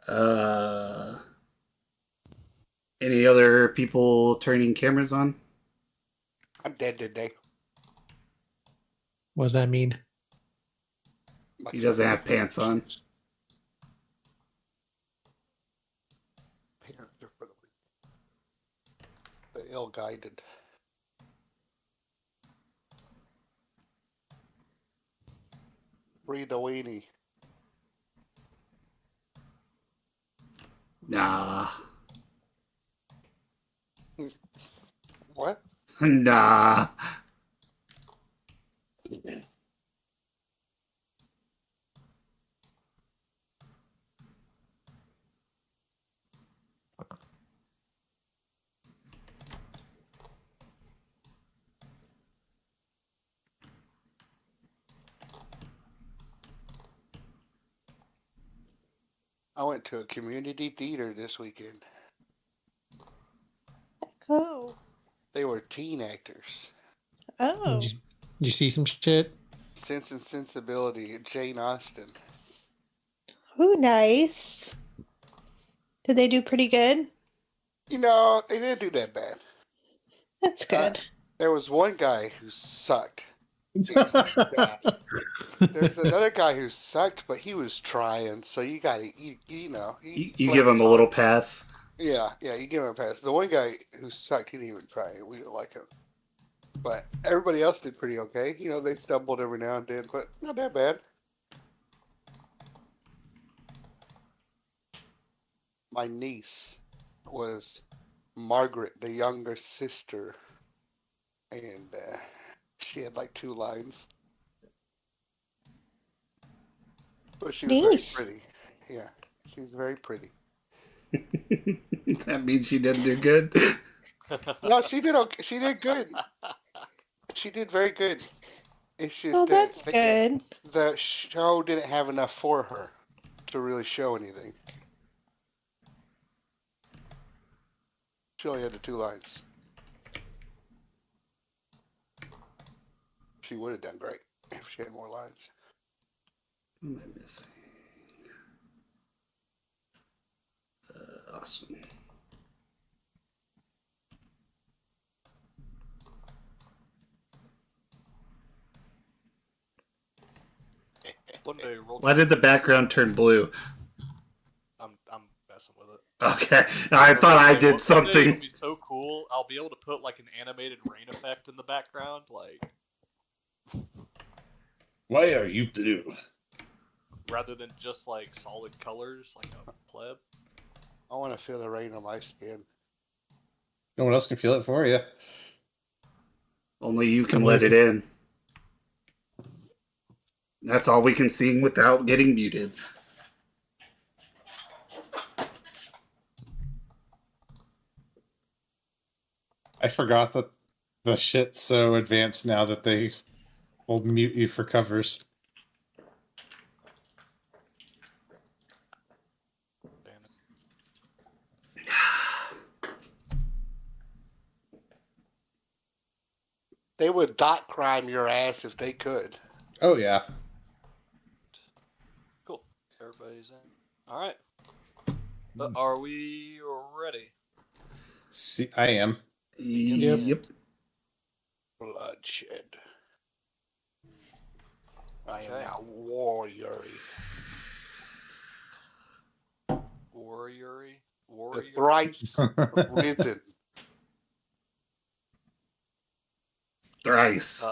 Uh, any other people turning cameras on? I'm dead today. What does that mean? He doesn't have pants on. Parents are for the ill-guided. Free the weenie. Nah. What? Nah. I went to a community theater this weekend. Oh. They were teen actors. Oh. Did you see some shit? Sense and Sensibility, Jane Austen. Ooh, nice. Did they do pretty good? You know, they didn't do that bad. That's good. There was one guy who sucked. Yeah. There's another guy who sucked, but he was trying. So you gotta, you know, You give him a little pass. Yeah, you give him a pass. The one guy who sucked, he didn't even try. We didn't like him. But everybody else did pretty okay. You know, they stumbled every now and then, but not that bad. My niece was Margaret, the younger sister, and she had like 2 lines. But she was Nice. very pretty. Yeah, she was very pretty. That means she didn't do good. No, she did okay. She did good. She did very good. It's just Well, that that's good. the show didn't have enough for her to really show anything. She only had the 2 lines. She would have done great if she had more lines. What am I missing? Awesome. One day, Why did the background turn blue? I'm messing with it. Okay, I thought I did One day something. it'll be so cool. I'll be able to put like an animated rain effect in the background, like Why are you blue? rather than just like solid colors, like a pleb. I want to feel the rain on my skin. No one else can feel it for you. Only you can let it in. That's all we can sing without getting muted. I forgot that the shit's so advanced now that they will mute you for covers. Damn it. They would dot crime your ass if they could. Oh yeah. Cool. Everybody's in. All right. But are we ready? See, I am. Yep. Bloodshed. I am Okay. now warrior. Warrior. The thrice risen. Thrice.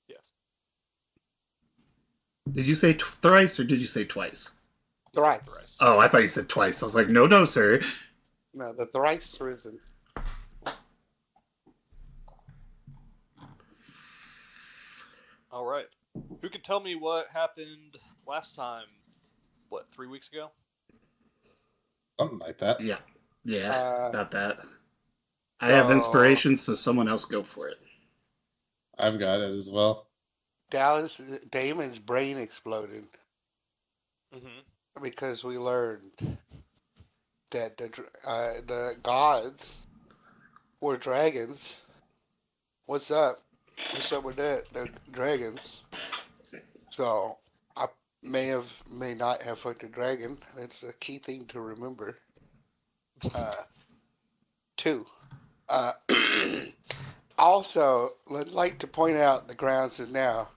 Yes. Did you say thrice or did you say twice? Thrice. Oh, I thought you said twice. I was like, no, sir. No, the thrice risen. All right. Who can tell me what happened last time? What, 3 weeks ago? Something like that. Yeah. Yeah, about that. I so- have inspiration, so someone else go for it. I've got it as well. Dallas Damon's brain exploded Mm-hmm. because we learned that the gods were dragons. What's up? What's up with that? They're dragons. So may not have fucked a dragon. It's a key thing to remember. 2. Uh, also, I'd like to point out the grounds that now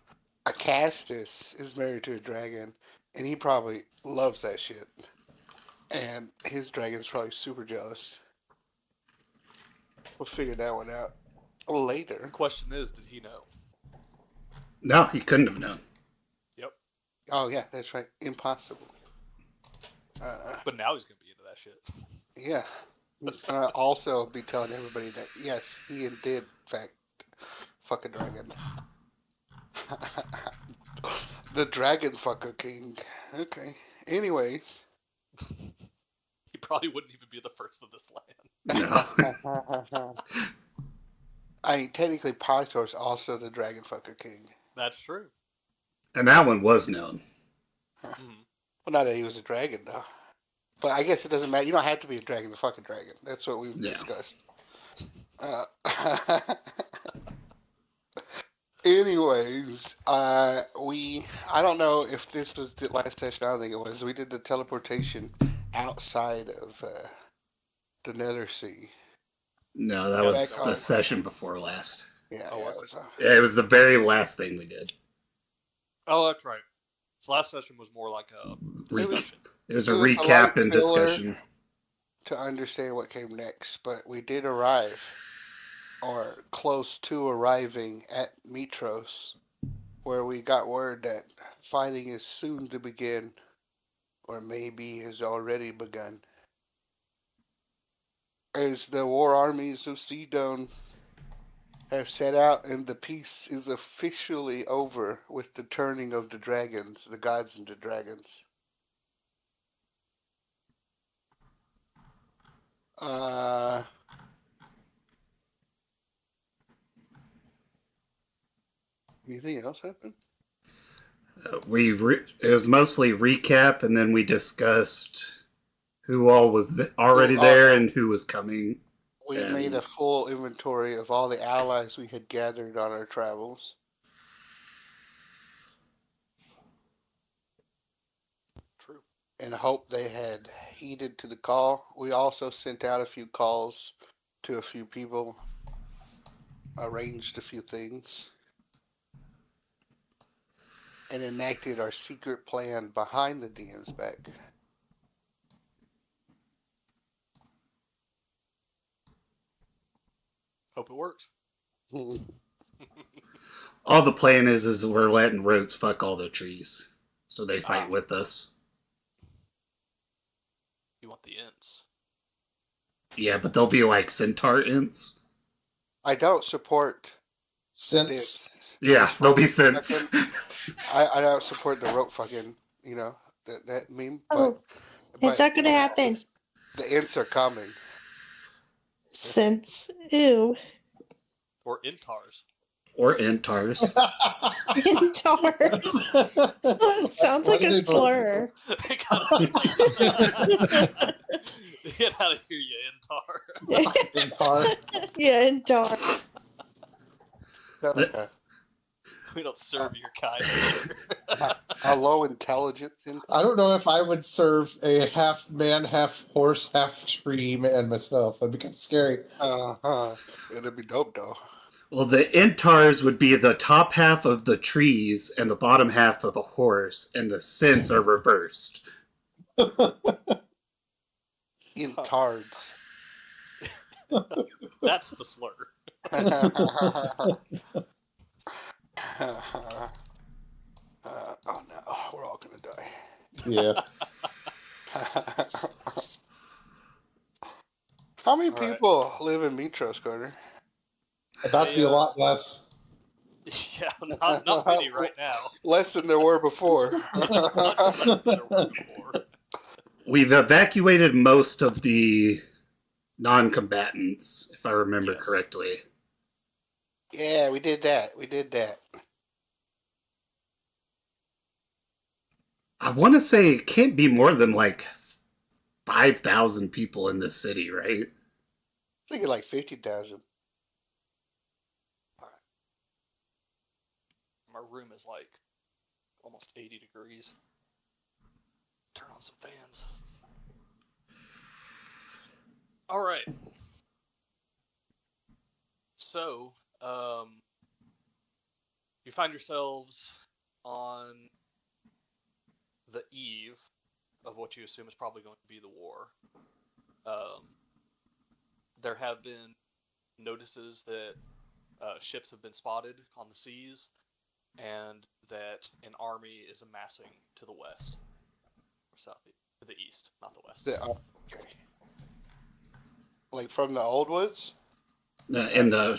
Acastus is married to a dragon, and he probably loves that shit. And his dragon's probably super jealous. We'll figure that one out The later. question is, did he know? No, he couldn't have known. Yep. Oh yeah, that's right. Impossible. But now he's gonna be into that shit. Yeah. He's gonna also be telling everybody that yes, he did in fact fuck a dragon. The Dragon Fucker King. Okay. Anyways. He probably wouldn't even be the first of this land. No. I mean, technically, Pythor's also the Dragon Fucker King. That's true. And that one was known. Mhm. Well, not that he was a dragon, though. But I guess it doesn't matter. You don't have to be a dragon to fuck a dragon. That's what we've Yeah. discussed. Anyways, I don't know if this was the last session. I don't think it was. We did the teleportation outside of the Nether Sea. No, that Yeah, was back the on. session before last. Yeah, Oh, yeah, was it it? was, Yeah, it was the very last thing we did. Oh, that's right. So last session was more like a Re- discussion. It was a It was a recap light and filler. discussion. to understand what came next, but we did arrive, or close to arriving at Mitros, where we got word that fighting is soon to begin, or maybe has already begun. As the war armies of Sidon have set out and the peace is officially over with the turning of the dragons, the gods into dragons. Anything else happen? It was mostly recap, and then we discussed who all was already Oh, there yeah. and who was coming. We And- made a full inventory of all the allies we had gathered on our travels. True. And hope they had heeded to the call. We also sent out a few calls to a few people, arranged a few things, and enacted our secret plan behind the DM's back. Hope it works. All the plan is we're letting Rhodes fuck all the trees, so they fight Ah. with us. You want the ints. Yeah, but they'll be like centaur ints. I don't support Since this. Yeah, this they'll be rope synths. fucking- I don't support the rope fucking, that meme. Oh, but is that gonna happen? the ints are coming. Since ew, Or intars. Or entars. Intars. Sounds Why like do a they both- slur. Get out of here, you intar. Intar. Yeah, intar. We don't serve your kind here. A low intelligence int. I don't know if I would serve a half man, half horse, half tree man myself. That'd be kind of scary. It'd be dope though. Well, the entars would be the top half of the trees and the bottom half of a horse, and the synths are reversed. Intards. That's the slur. Oh no, we're all gonna die. Yeah. How many All right. people live in Mitros, Carter? About to be a lot less. Yeah, not many right now. Less than there were before. Much less than there were before. We've evacuated most of the non-combatants, if I remember Yes. correctly. Yeah, we did that. We did that. I want to say it can't be more than like 5,000 people in this city, right? I think it's like 50,000. My room is like almost 80 degrees. Turn on some fans. All right. So, you find yourselves on the eve of what you assume is probably going to be the war. There have been notices that ships have been spotted on the seas, and that an army is amassing to the west or south, to the east, not the west. Okay. Like from the old woods? In the.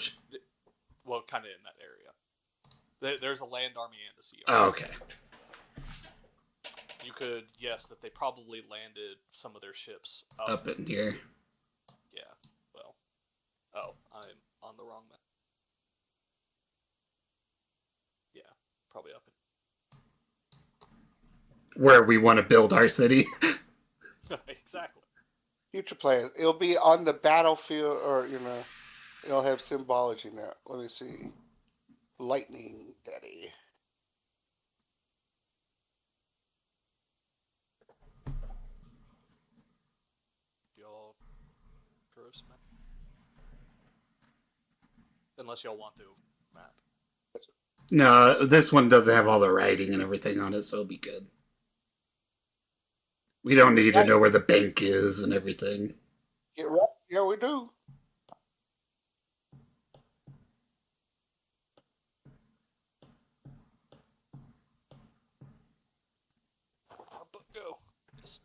Well, kind of in that area. There's a land army and a sea Oh, army. okay. You could guess that they probably landed some of their ships Up in here. Yeah. Well. Oh, I'm on the wrong map. Yeah, probably up Where we want to build our city. in. Exactly. Future plans. It'll be on the battlefield, or, it'll have symbology now. Let me see. Lightning Daddy. Y'all gross map. Unless y'all want the map. No, this one doesn't have all the writing and everything on it, so it'll be good. We don't need to know where the bank is and everything. Get right. Yeah, we do. But go. Yes.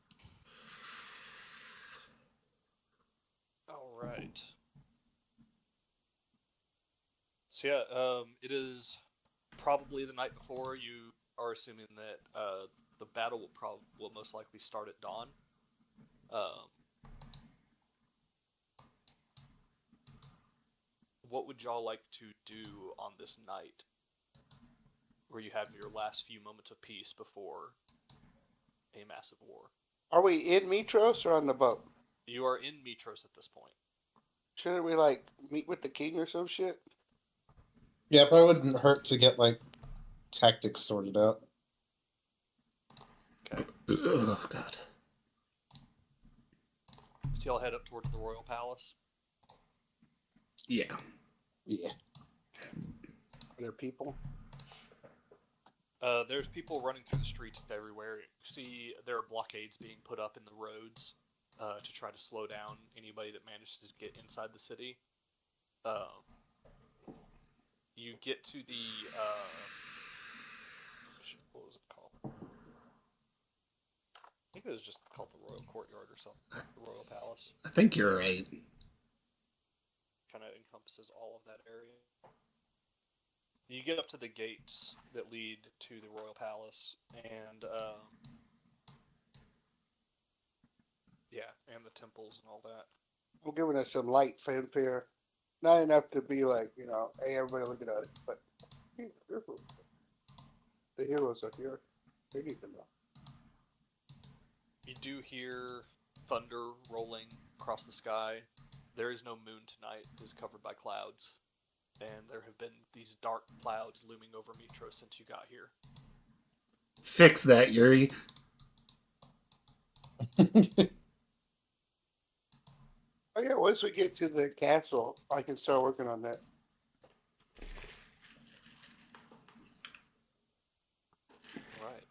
All right. So yeah, it is probably the night before. You are assuming that the battle will most likely start at dawn. What would y'all like to do on this night, where you have your last few moments of peace before a massive war? Are we in Mitros or on the boat? You are in Mitros at this point. Shouldn't we, meet with the king or some shit? Yeah, but it wouldn't hurt to get, tactics sorted out. Okay. Oh, God. So y'all head up towards the royal palace. Yeah. Yeah. Are there people? There's people running through the streets everywhere. You see there are blockades being put up in the roads to try to slow down anybody that manages to get inside the city. You get to the what was it called? I think it was just called the Royal Courtyard or something. The Royal Palace. I think you're right. Kind of encompasses all of that area. You get up to the gates that lead to the Royal Palace, and and the temples and all that. I'm giving us some light fanfare. Not enough to be hey, everybody looking at it, but the heroes are here. They need to know. You do hear thunder rolling across the sky. There is no moon tonight. It is covered by clouds. And there have been these dark clouds looming over Mitros since you got here. Fix that, Yuri. Oh yeah, once we get to the castle, I can start working on that. Right.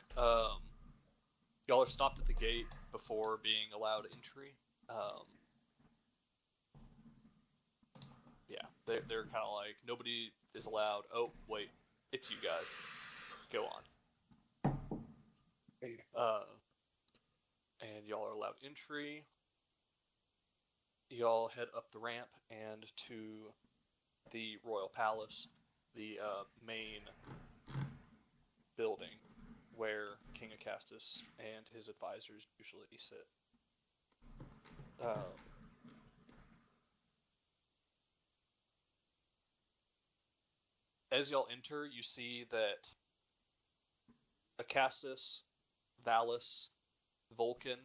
Y'all are stopped at the gate before being allowed entry. Yeah, they're kind of like, nobody is allowed. Oh, wait, it's you guys. Go on. And y'all are allowed entry. Y'all head up the ramp and to the Royal Palace, the main building where King Acastus and his advisors usually sit. As y'all enter, you see that Acastus, Valis, Vulcan,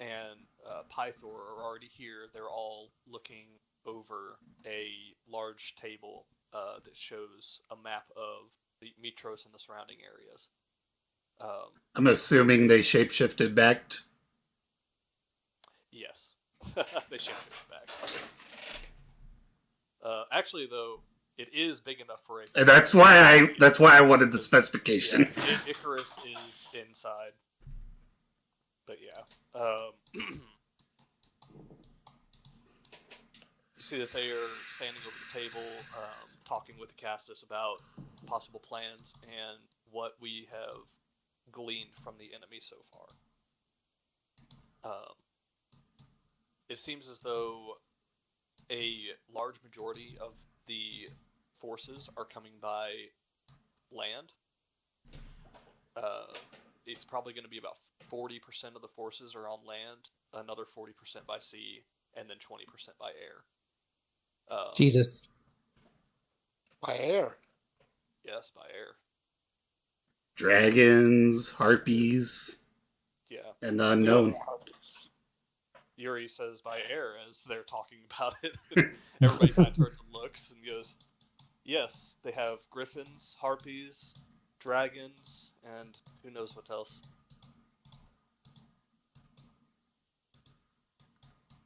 and Pythor are already here. They're all looking over a large table that shows a map of the Mitros and the surrounding areas. I'm assuming they shapeshifted back. Yes, they shifted it back. Actually, though, it is big enough for a. And that's why I wanted the specification. Yeah, Icarus is inside. But yeah, you see that they are standing over the table, talking with the Castus about possible plans and what we have gleaned from the enemy so far. It seems as though a large majority of the forces are coming by land. It's probably going to be about 40% of the forces are on land, another 40% by sea, and then 20% by air. Jesus. By air. Yes, by air. Dragons, harpies, Yeah. and the unknown. Yuri says by air as they're talking about it. Everybody kind of turns and looks and goes, yes, they have griffins, harpies, dragons, and who knows what else.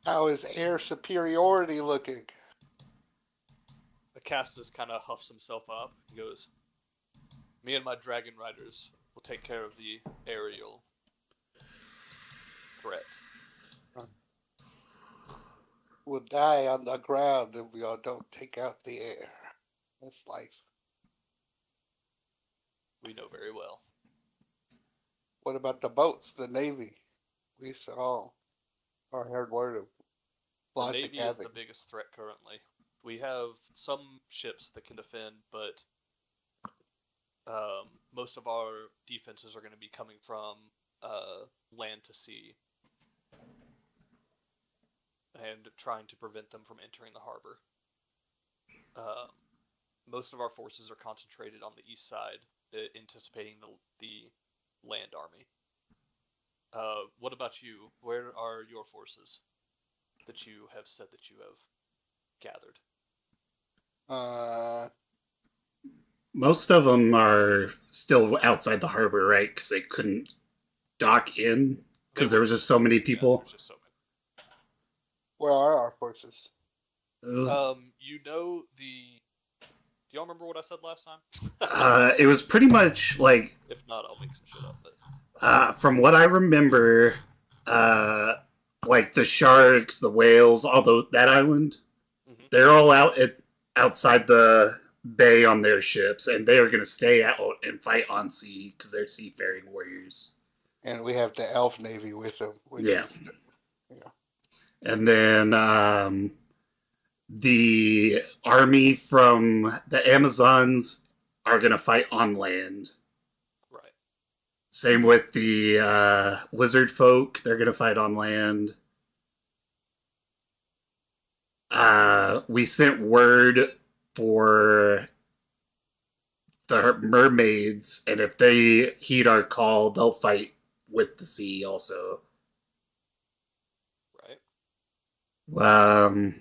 How is air superiority looking? Acastus kind of huffs himself up and goes, me and my dragon riders will take care of the aerial threat. We'll die on the ground if we all don't take out the air. That's life. We know very well. What about the boats, the Navy? We saw or heard word of The lots of Navy is havoc. the biggest threat currently. We have some ships that can defend, but most of our defenses are going to be coming from land to sea and trying to prevent them from entering the harbor. Most of our forces are concentrated on the east side, anticipating the land army. What about you? Where are your forces that you have said that you have gathered? Most of them are still outside the harbor, right? Because they couldn't dock in because there was just so many people. There's just so many. Where are our forces? Ugh. You know the. Do y'all remember what I said last time? It was pretty much like, If not, I'll make some shit up. But from what I remember, like the sharks, the whales, that island, they're all outside the bay on their ships, and they are going to stay out and fight on sea because they're seafaring warriors. And we have the elf navy with them. Yeah. And then the army from the Amazons are going to fight on land. right. Same with the lizard folk. They're going to fight on land. We sent word for the mermaids, and if they heed our call, they'll fight with the sea also. Right.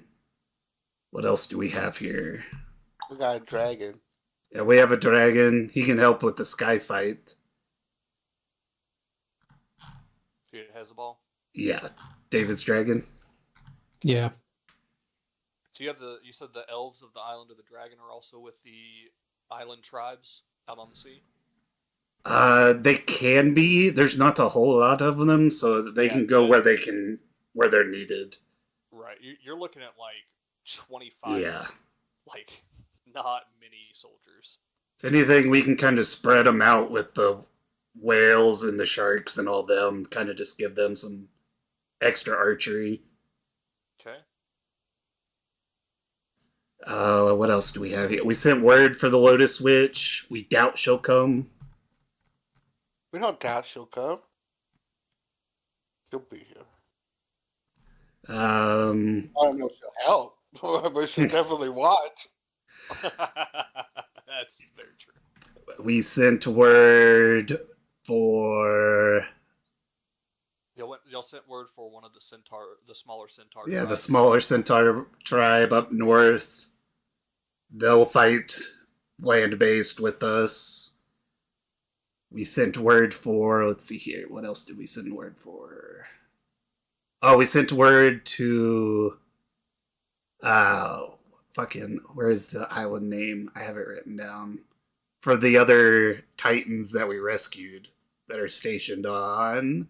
What else do we have here? We got a dragon. Yeah, we have a dragon. He can help with the sky fight. It has a ball. Yeah, David's dragon. Yeah. So you said the elves of the island of the dragon are also with the island tribes out on the sea? They can be. There's not a whole lot of them, so that they can go where they're needed. Right. You're looking at like 25. Yeah. Like, not many soldiers. If anything, we can kind of spread them out with the whales and the sharks and all them. Kind of just give them some extra archery. Okay. What else do we have here? We sent word for the Lotus Witch. We doubt she'll come. We don't doubt she'll come. She'll be here. I don't know if she'll help, but she'll definitely watch. That's very true. We sent word for... Y'all sent word for one of the smaller centaur. Yeah, the tribes. smaller centaur tribe up north. They'll fight land-based with us. We sent word for. Let's see here. What else did we send word for? Oh, we sent word to. Fucking. Where's the island name? I have it written down. For the other Titans that we rescued that are stationed on.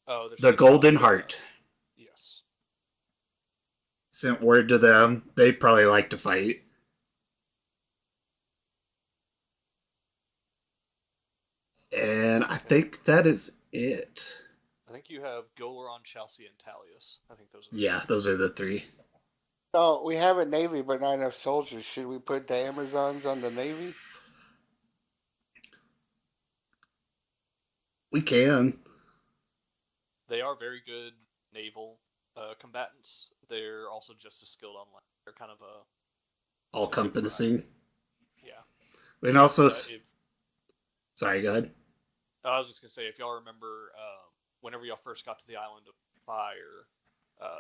Oh, they're The stationed Golden on, Heart. Yes. Sent word to them. They'd probably like to fight. And I think that is it. I think you have Goleron, Chelsea, and Talius. I think those are Yeah, those are the three. So we have a navy, but not enough soldiers. Should we put the Amazons on the navy? We can. They are very good naval combatants. They're also just as skilled on land. They're kind of a All-compassing. yeah. We can also... If, Sorry, go ahead. I was just gonna say, if y'all remember, whenever y'all first got to the Island of Fire,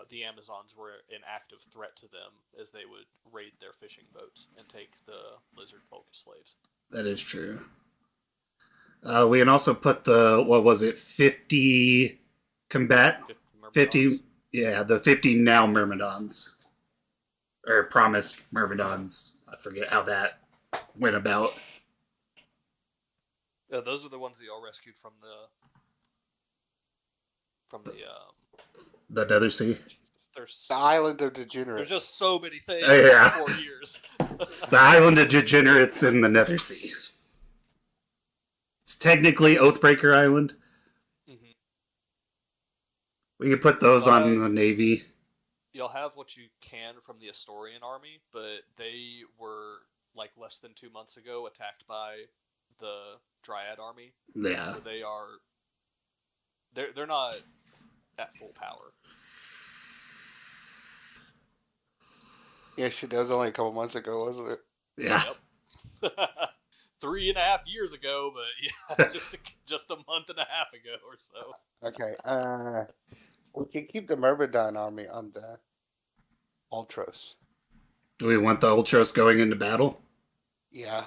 the Amazons were an active threat to them as they would raid their fishing boats and take the lizard folk as slaves. That is true. We can also put the, what was it, 50 combat... 50, yeah, the 50 now Myrmidons. Or promised Myrmidons. I forget how that went about. Those are the ones that y'all rescued from The Nether Sea. Jesus, The Island of there's Degenerates. just so many things Yeah. in 4 years. The Island of Degenerates in the Nether Sea. It's technically Oathbreaker Island. Mm-hmm. We could put those on the Navy. You'll have what you can from the Astorian army, but they were, like, less than 2 months ago attacked by the Dryad army. Yeah. So they're not at full power. Yeah, shit, that was only a couple months ago, wasn't it? Yeah. Yep. 3.5 years ago, but yeah, just a month and a half ago or so. Okay, we can keep the Myrmidon army on the Ultros. Do we want the Ultros going into battle? Yeah.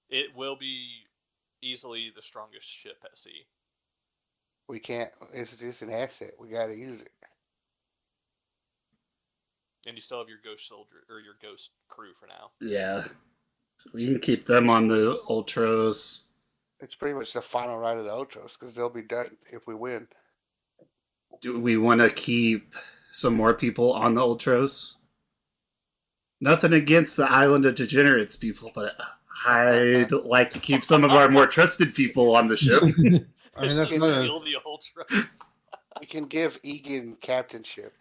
It will be easily the strongest ship at sea. We can't, it's just an asset. We gotta use it. And you still have your ghost soldier or your ghost crew for now. Yeah. We can keep them on the Ultros. It's pretty much the final ride of the Ultros, because they'll be done if we win. Do we want to keep some more people on the Ultros? Nothing against the Island of Degenerates people, but I'd like to keep some of our more trusted people on the ship. I mean, that's Can not Steal the Ultras. We can give Egan captainship.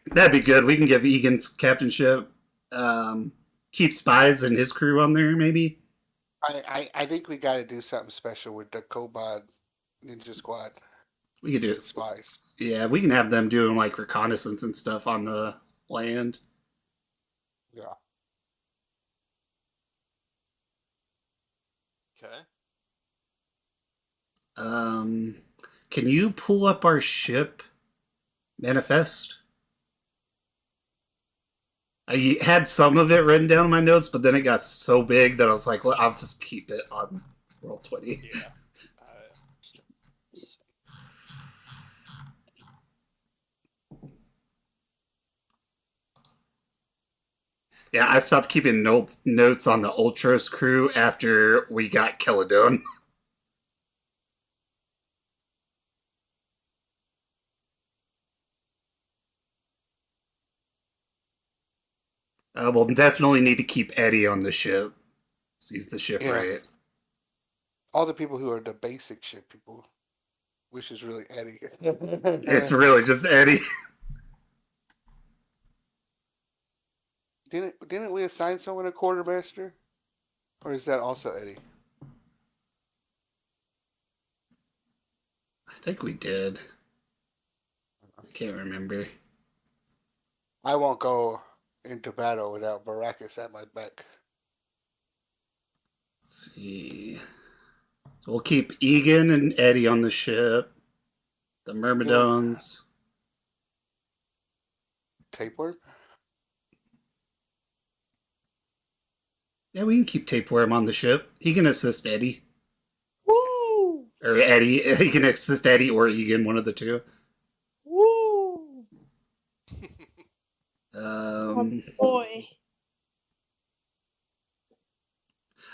That'd be good. We can give Egan's captainship. Keep Spies and his crew on there, maybe? I think we gotta do something special with the Kobad Ninja Squad. We could do The it. spies. Yeah, we can have them doing like reconnaissance and stuff on the land. Yeah. Okay. Can you pull up our ship manifest? I had some of it written down in my notes, but then it got so big that I was like, well, I'll just keep it on Roll20. Yeah. Let's see. Yeah, I stopped keeping notes on the Ultros crew after we got Celadon. We'll definitely need to keep Eddie on the ship. He's the ship, Yeah. right? All the people who are the basic shit people, which is really Eddie. It's really just Eddie. Didn't we assign someone a quartermaster? Or is that also Eddie? I think we did. I can't remember. I won't go into battle without Baracus at my back. Let's see. So we'll keep Egan and Eddie on the ship. The Myrmidons. Tapeworm? Yeah, we can keep Tapeworm on the ship. He can assist Eddie. Woo! Or Eddie. He can assist Eddie or Egan, one of the two. Woo! Um, Boy.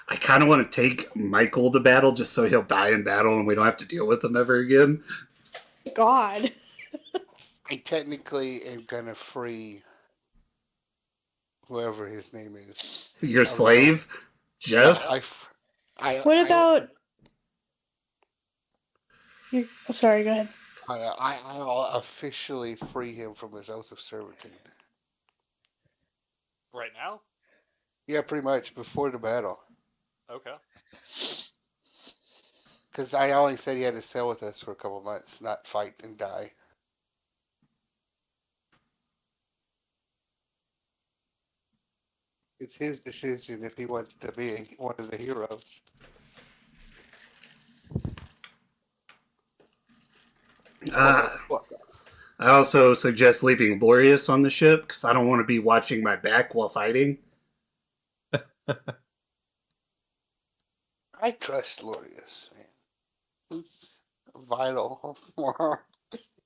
I kind of want to take Michael to battle just so he'll die in battle and we don't have to deal with him ever again. God. I technically am gonna free whoever his name is. Your I slave, Jeff? What about... Oh, sorry, go ahead. I'll officially free him from his oath of servitude. Right now? Yeah, pretty much before the battle. Okay. Because I only said he had to sail with us for a couple months, not fight and die. It's his decision if he wants to be one of the heroes. I also suggest leaving Glorious on the ship because I don't want to be watching my back while fighting. I trust Glorious, man. He's a vital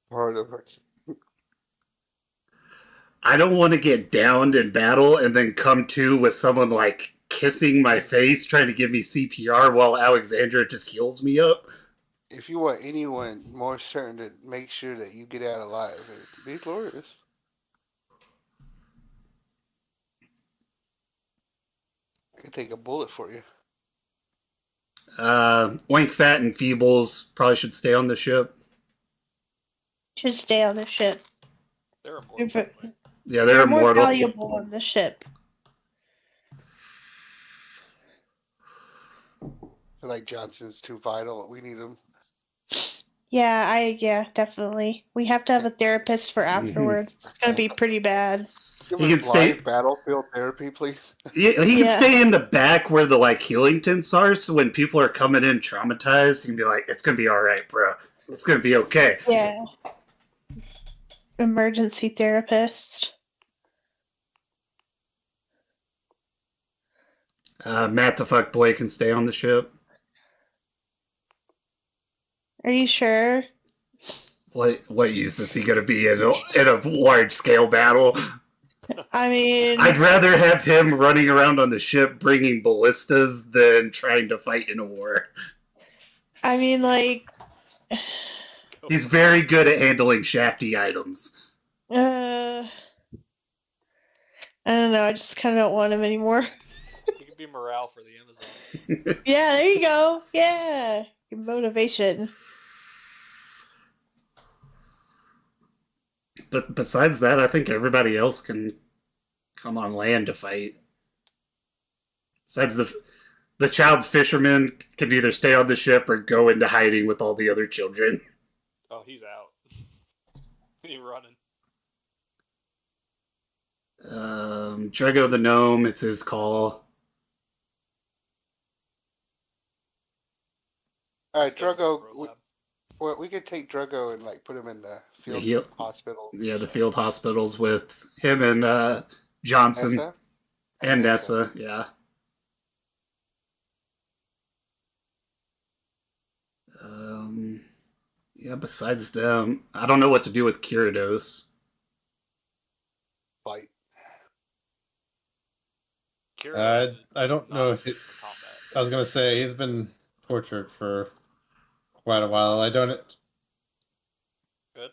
part of it. I don't want to get downed in battle and then come to with someone like kissing my face, trying to give me CPR while Alexandra just heals me up. If you want anyone more certain to make sure that you get out alive, be Glorious. I can take a bullet for you. Oink Fat and Feebles probably should stay on the ship. Should stay on the ship. They're immortal. Yeah, They're they're more immortal. valuable on the ship. Like Johnson's too vital. We need him. Yeah, definitely. We have to have a therapist for afterwards. It's gonna be pretty bad. Give He us can stay- live battlefield therapy, please. He can Yeah. stay in the back where the like healing tents are, so when people are coming in traumatized, you can be like, "It's gonna be all right, bro. It's gonna be okay." Yeah. Emergency therapist. Matt the fuck boy can stay on the ship. Are you sure? What use is he gonna be in a large scale battle? I mean, I'd rather have him running around on the ship bringing ballistas than trying to fight in a war. like, He's very good at handling shafty items. I don't know. I just kind of don't want him anymore. He could be morale for the Amazon. Yeah, there you go. Yeah, motivation. But besides that, I think everybody else can come on land to fight. Besides the child fisherman can either stay on the ship or go into hiding with all the other children. Oh, he's out. He's running. Drago the gnome, it's his call. Alright, Still Drago, pro lab. we could take Drago and like put him in the field heal- hospital. Yeah, the field hospitals with him and Johnson Nessa? and Nessa. Yeah. Yeah, besides them, I don't know what to do with Kyridos. Fight. Kira I don't not know if fit it. for combat. I was gonna say he's been tortured for quite a while. I don't. Good.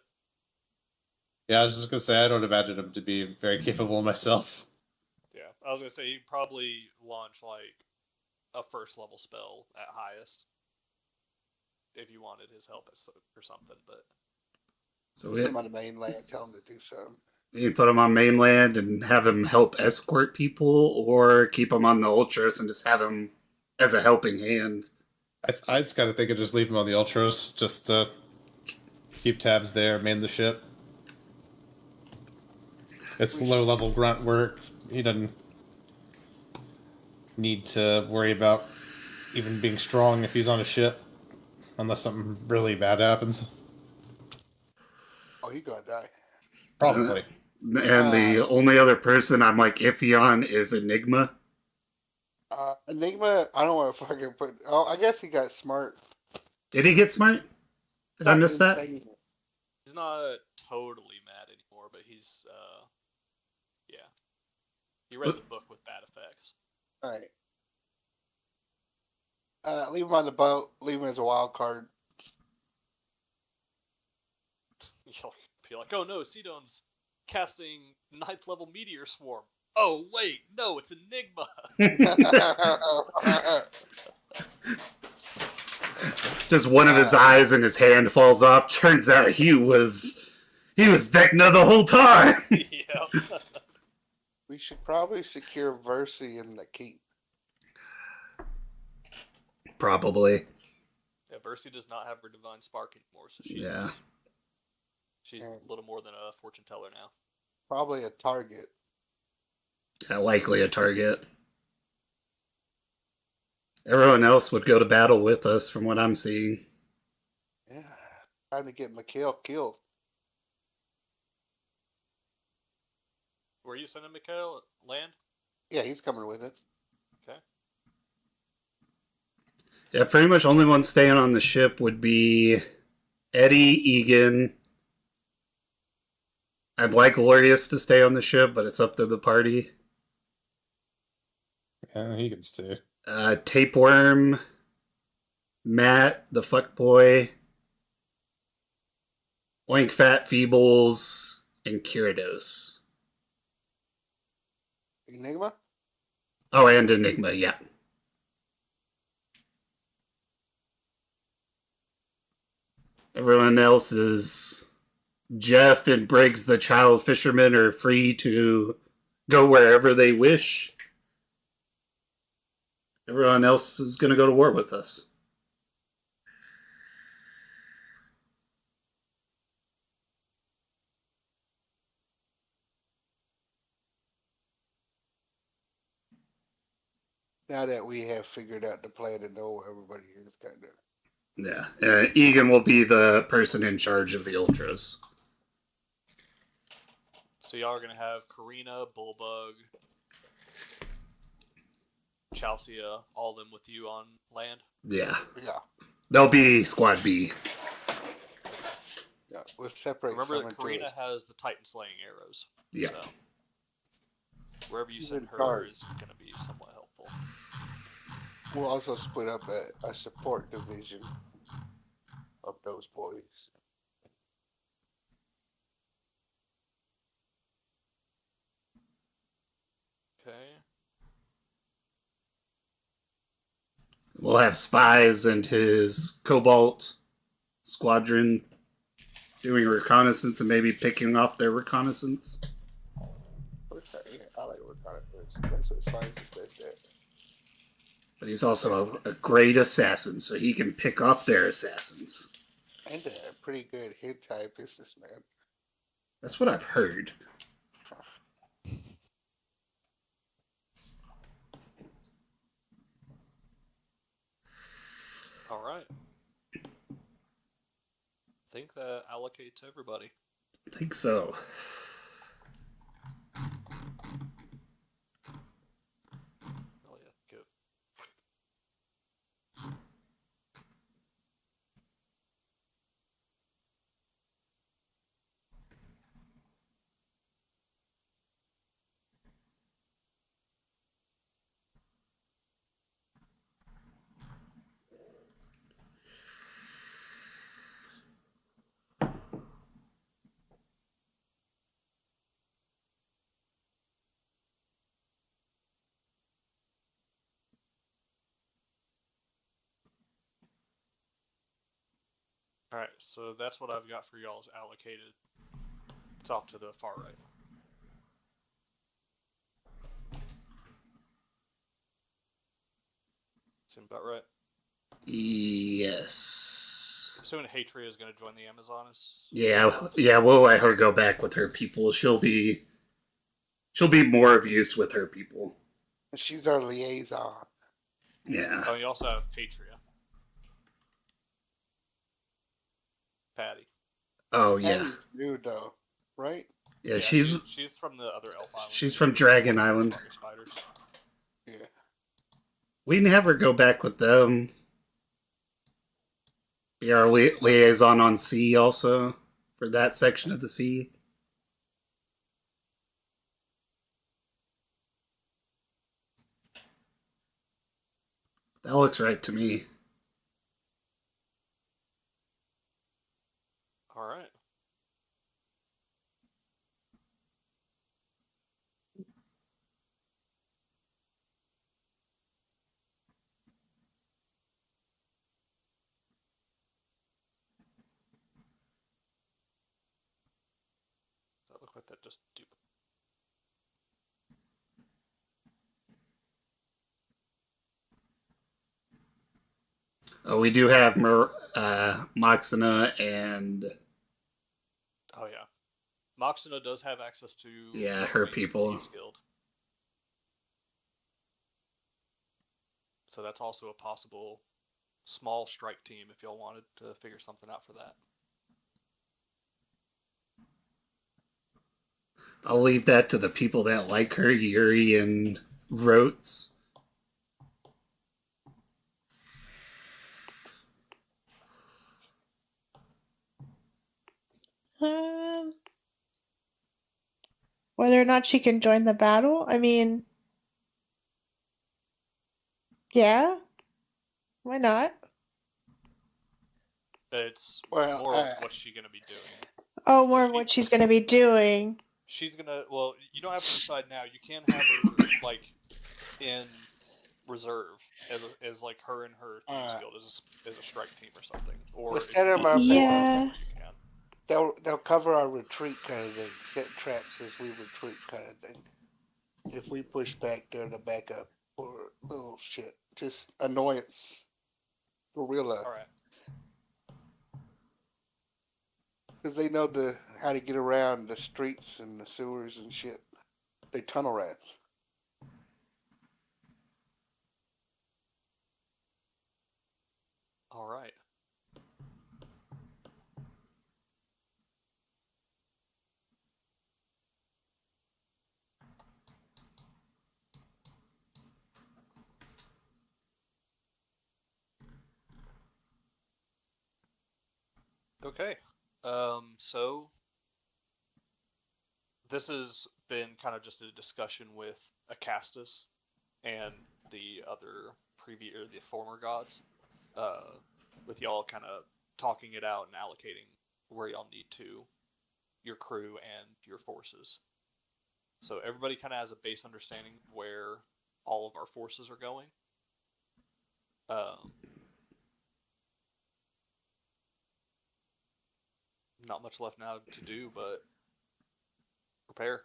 Yeah, I was just gonna say I don't imagine him to be very capable myself. Yeah, I was gonna say he'd probably launch like a first level spell at highest if you wanted his help or something. But So Put him on the mainland, tell him to do something. we can put him on mainland and have him help escort people, or keep him on the Ultras and just have him as a helping hand. I just kind of think I just leave him on the Ultros just to keep tabs there, man the ship. It's low level grunt work. He doesn't need to worry about even being strong if he's on a ship, unless something really bad happens. Oh, he gonna die. Probably. And the only other person I'm like iffy on is Enigma. Enigma, I don't want to fucking put. Oh, I guess he got smart. Did he get smart? Did I Not miss that? insane. He's not totally mad anymore, but he's yeah. He read the book with bad effects. All right. Leave him on the boat. Leave him as a wild card. You'll be like, oh no, Sidon's casting 9th level meteor swarm. Oh wait, no, it's Enigma. Just one of his eyes and his hand falls off. Turns out he was Vecna the whole time. Yep. We should probably secure Versi in the keep. Probably. Yeah, Versi does not have her divine spark anymore, so she's a little more than a fortune teller now. Probably a target. Yeah, likely a target. Everyone else would go to battle with us, from what I'm seeing. Yeah. Trying to get Mikhail killed. Were you sending Mikhail land? Yeah, he's coming with us. Okay. Yeah, pretty much only one staying on the ship would be Eddie, Egan. I'd like Glorious to stay on the ship, but it's up to the party. Yeah, he can stay. Tapeworm, Matt, the fuckboy, Oink Fat Feebles, and Kirados. Enigma? Oh, and Enigma, yeah. Everyone else is Jeff and Briggs, the child fishermen, are free to go wherever they wish. Everyone else is going to go to war with us. Now that we have figured out the plan and know where everybody is, kind of. Yeah. Egan will be the person in charge of the Ultras. So y'all are gonna have Karina, Bullbug, Chelsea, all of them with you on land? Yeah. Yeah. They'll be Squad B. Yeah. We'll separate Remember some that into Karina us. has the Titan slaying arrows. Yeah. So wherever you She's send in her charge. is gonna be somewhat helpful. We'll also split up a support division of those boys. Okay. We'll have Spies and his Cobalt squadron doing reconnaissance and maybe picking off their reconnaissance. Yeah, I like reconnaissance. That's what Spies is best at. But he's also a great assassin, so he can pick off their assassins. And a pretty good hentai businessman. That's what I've heard. All right. I think that allocates everybody. I think so. Oh yeah, good. Alright, so that's what I've got for y'all's allocated. It's off to the far right. Seem about right. Yes. Assuming Hatria is going to join the Amazonas. Yeah, we'll let her go back with her people. She'll be more of use with her people. She's our liaison. Yeah. Oh, and you also have Patria. Patty. Oh, yeah. Patty's new though, right? Yeah, she's from the other elf island. she's from Dragon Island. Spiders. Yeah. We can have her go back with them. Be our liaison on sea also for that section of the sea. That looks right to me. All right. That looked like that just duplicated. We do have Moxina and Oh yeah, Moxina does have access to her the people. Thieves Guild, so that's also a possible small strike team if y'all wanted to figure something out for that. I'll leave that to the people that like her, Yuri and Rotes. Whether or not she can join the battle, I mean, yeah, why not? It's Well, more of what's she gonna be doing. Oh, more of what she's going to be doing. She's gonna. Well, you don't have to decide now. You can have her like in reserve as like her and her Thieves Guild as a strike team or something. Or Let's if set you them want up. to Yeah. you can. They'll cover our retreat kind of thing. Set traps as we retreat kind of thing. If we push back, they're the backup or little shit. Just annoyance. Gorilla. All right. Because they know how to get around the streets and the sewers and shit. They tunnel rats. All right. Okay. So this has been kind of just a discussion with Acastus and the other the former gods, with y'all kind of talking it out and allocating where y'all need to, your crew and your forces. So everybody kind of has a base understanding where all of our forces are going. Not much left now to do, but prepare.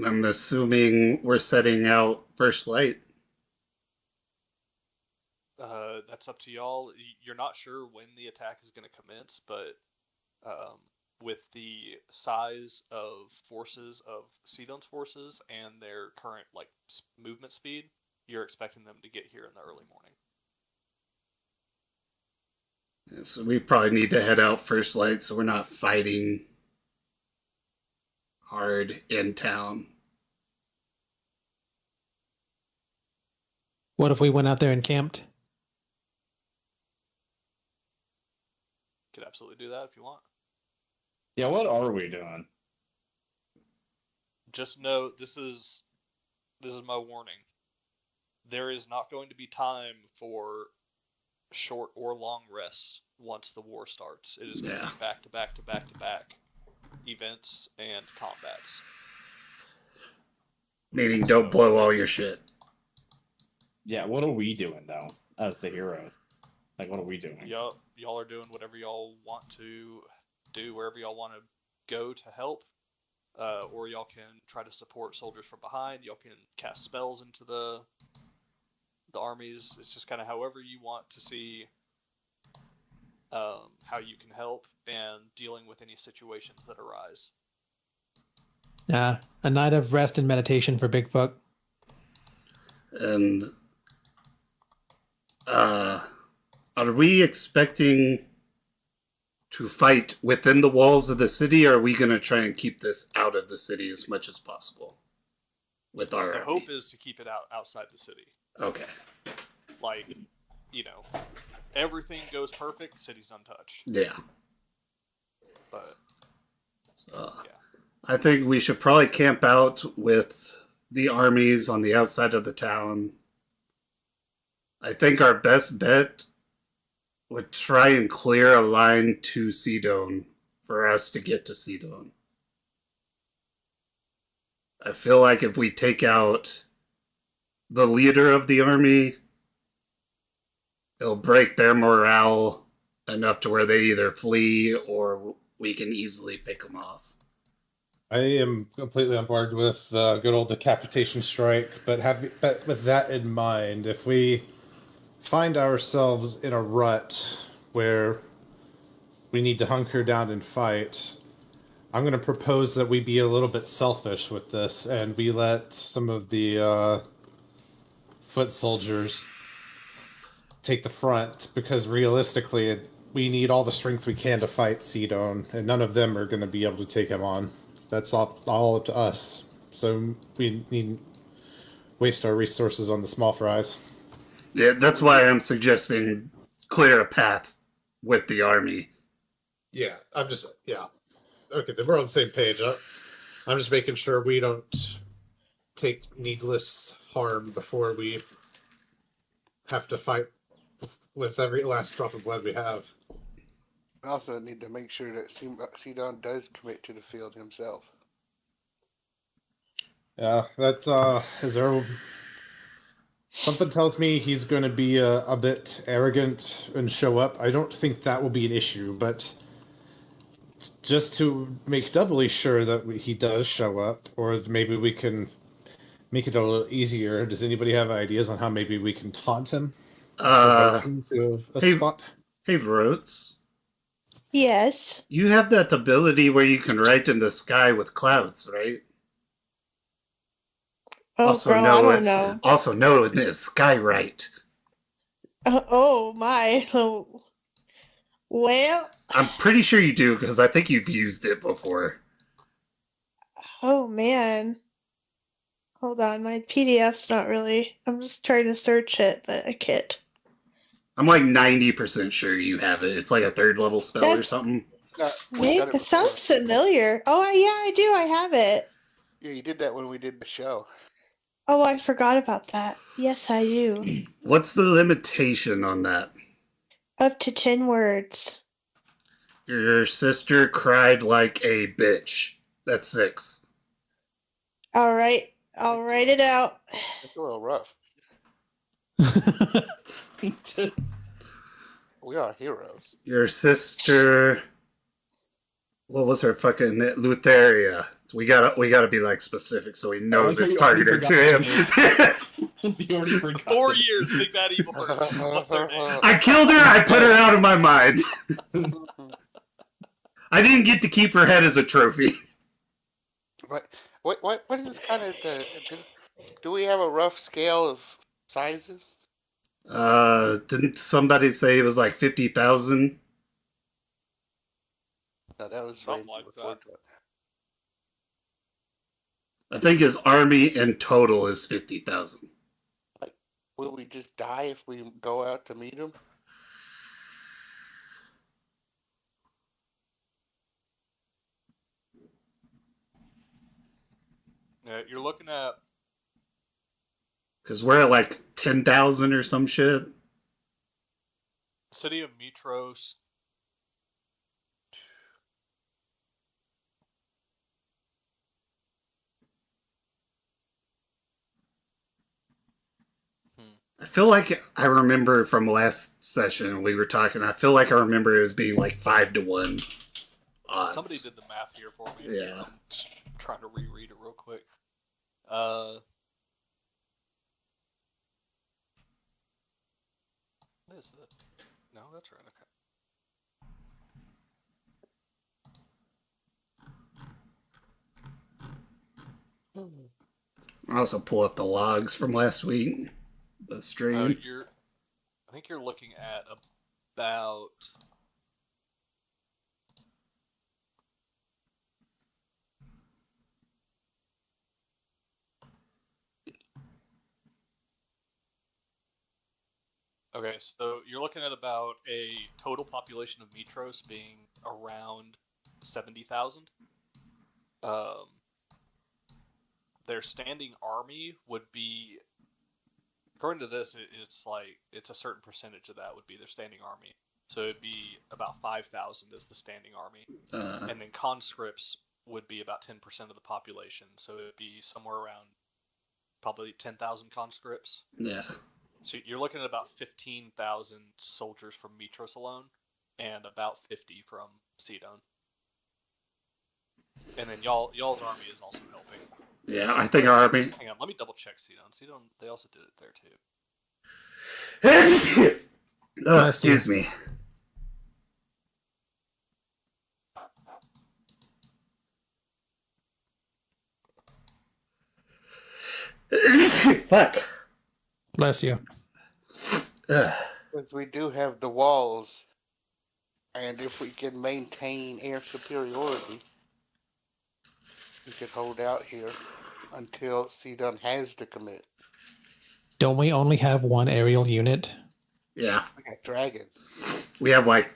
I'm assuming we're setting out first light. That's up to y'all. You're not sure when the attack is going to commence, but with the size of forces of Sidon's forces and their current like movement speed, you're expecting them to get here in the early morning. So we probably need to head out first light so we're not fighting hard in town. What if we went out there and camped? Could absolutely do that if you want. Yeah, what are we doing? Just know this is my warning. There is not going to be time for short or long rests once the war starts. It is going to be back to back to back to back events and combats. Meaning don't blow all your shit. Yeah, what are we doing though as the heroes? Like, what are we doing? Y'all are doing whatever y'all want to do, wherever y'all want to go to help, or y'all can try to support soldiers from behind. Y'all can cast spells into the armies. It's just kind of however you want to see how you can help and dealing with any situations that arise. A night of rest and meditation for Bigfoot. And are we expecting to fight within the walls of the city, or are we going to try and keep this out of the city as much as possible? with our The army? hope is to keep it outside the city. Okay. Like, everything goes perfect, the city's untouched. Yeah. But Uh, yeah. I think we should probably camp out with the armies on the outside of the town. I think our best bet would try and clear a line to Sidon for us to get to Sidon. I feel like if we take out the leader of the army, it'll break their morale enough to where they either flee or we can easily pick them off. I am completely on board with the good old decapitation strike, but with that in mind, if we find ourselves in a rut where we need to hunker down and fight, I'm going to propose that we be a little bit selfish with this, and we let some of the foot soldiers take the front, because realistically, we need all the strength we can to fight Sidon, and none of them are going to be able to take him on. That's all up to us. So we need waste our resources on the small fries. Yeah, that's why I'm suggesting clear a path with the army. Yeah. Okay, then we're on the same page. I'm just making sure we don't take needless harm before we have to fight with every last drop of blood we have. We also need to make sure that Sidon does commit to the field himself. Yeah, that is there. Something tells me he's going to be a bit arrogant and show up. I don't think that will be an issue, but just to make doubly sure that he does show up, or maybe we can make it a little easier. Does anybody have ideas on how maybe we can taunt him? To a hey- spot? Hey, Rotes, Yes. you have that ability where you can write in the sky with clouds, right? Oh, Also girl, know I don't it. know. Also know it is skywrite. Oh my. Well, I'm pretty sure you do because I think you've used it before. oh man. Hold on, my PDF's not really. I'm just trying to search it, but I can't. I'm like 90% sure you have it. It's like a 3rd level spell or That's- something. We Wait, got it before. sounds familiar. Oh, yeah, I do. I have it. Yeah, you did that when we did the show. Oh, I forgot about that. Yes, I do. What's the limitation on that? Up to 10 words. Your sister cried like a bitch. That's 6. All right, I'll write it out. It's a little rough. We are heroes. Your sister. What was her fucking Lutheria? We gotta be like specific so he knows like it's how you already targeted to forgot him. You already forgot 4 that. years, big bad evil person. What's their name? I killed her. I put her out of my mind. I didn't get to keep her head as a trophy. But what is kind of do we have a rough scale of sizes? Didn't somebody say it was like 50,000? No, that was Something right like before that. I think his army in total is 50,000. Will we just die if we go out to meet him? You're looking at Because we're at like 10,000 or some shit. the city of Mitros. I feel like I remember from last session we were talking. I feel like I remember it was being like 5-1 odds. Somebody did the math here for me. Yeah. I'm just trying to reread it real quick. What is this? No, that's right. Okay. I also pull up the logs from last week. The stream. I think you're looking at about. Okay, so you're looking at about a total population of Mitros being around 70,000. Their standing army would be, according to this, it's a certain percentage of that would be their standing army. So it'd be about 5,000 as the standing army, and then conscripts would be about 10% of the population. So it'd be somewhere around probably 10,000 conscripts. Yeah. So you're looking at about 15,000 soldiers from Mitros alone, and about 50 from Sidon. And then y'all's army is also helping. Yeah, I think our army. Hang on, let me double check Sidon. Sidon, they also did it there too. Excuse me. Fuck. Bless you. Because we do have the walls, and if we can maintain air superiority, we could hold out here until Sidon has to commit. Don't we only have one aerial unit? Yeah. We got dragons. We have like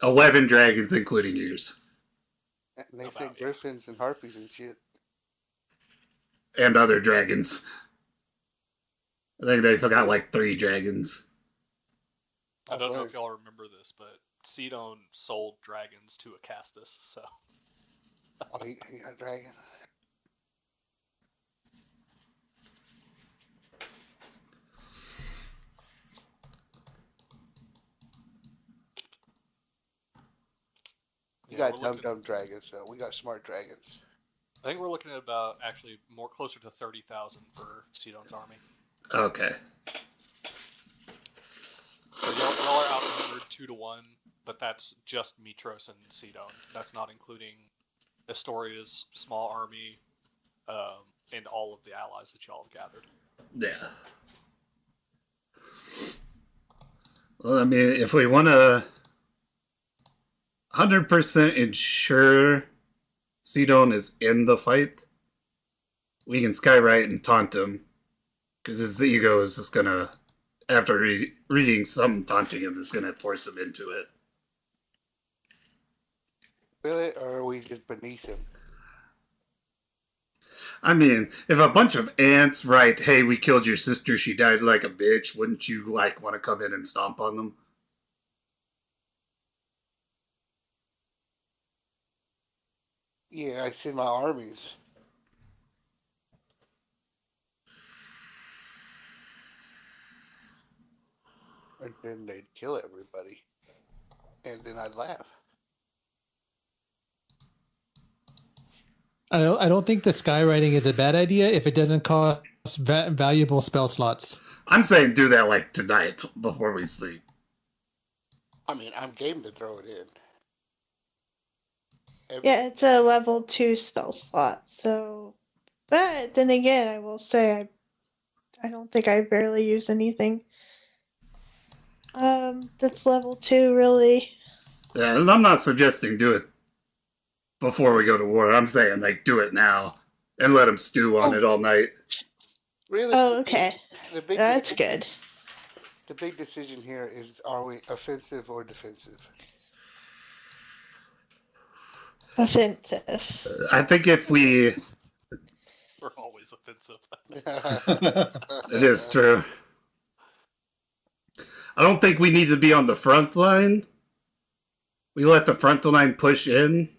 11 dragons, including yours. And they About say it. griffins and harpies and shit. And other dragons. I think they forgot like 3 dragons. I don't know if y'all remember this, but Sidon sold dragons to Acastus, so Oh, he got a dragon. You yeah, got we're looking- dumb dragons, though. We got smart dragons. I think we're looking at about actually more closer to 30,000 for Sidon's army. Okay. So y'all are outnumbered 2-1, but that's just Mitros and Sidon. That's not including Astoria's small army, and all of the allies that y'all have gathered. Yeah. Well, I mean, if we want to 100% ensure Sidon is in the fight, we can skywrite and taunt him. Because his ego is just going to, after reading some taunting him, is going to force him into it. Really? Or are we just beneath him? I mean, if a bunch of ants write, "Hey, we killed your sister, she died like a bitch," wouldn't you, like, want to come in and stomp on them? Yeah, I send my armies. And then they'd kill everybody. And then I'd laugh. I don't think the skywriting is a bad idea if it doesn't cost valuable spell slots. I'm saying do that, like, tonight, before we sleep. I mean, I'm game to throw it in. Yeah, it's a level 2 spell slot, so. But then again, I will say I don't think I barely use anything. That's level 2, really. Yeah, and I'm not suggesting do it before we go to war. I'm saying, like, do it now and let him stew on it all night. Really? Oh, okay. The big That's decision- good. The big decision here is, are we offensive or defensive? Offensive. I think if we... We're always offensive. It is true. I don't think we need to be on the front line. We let the front line push in.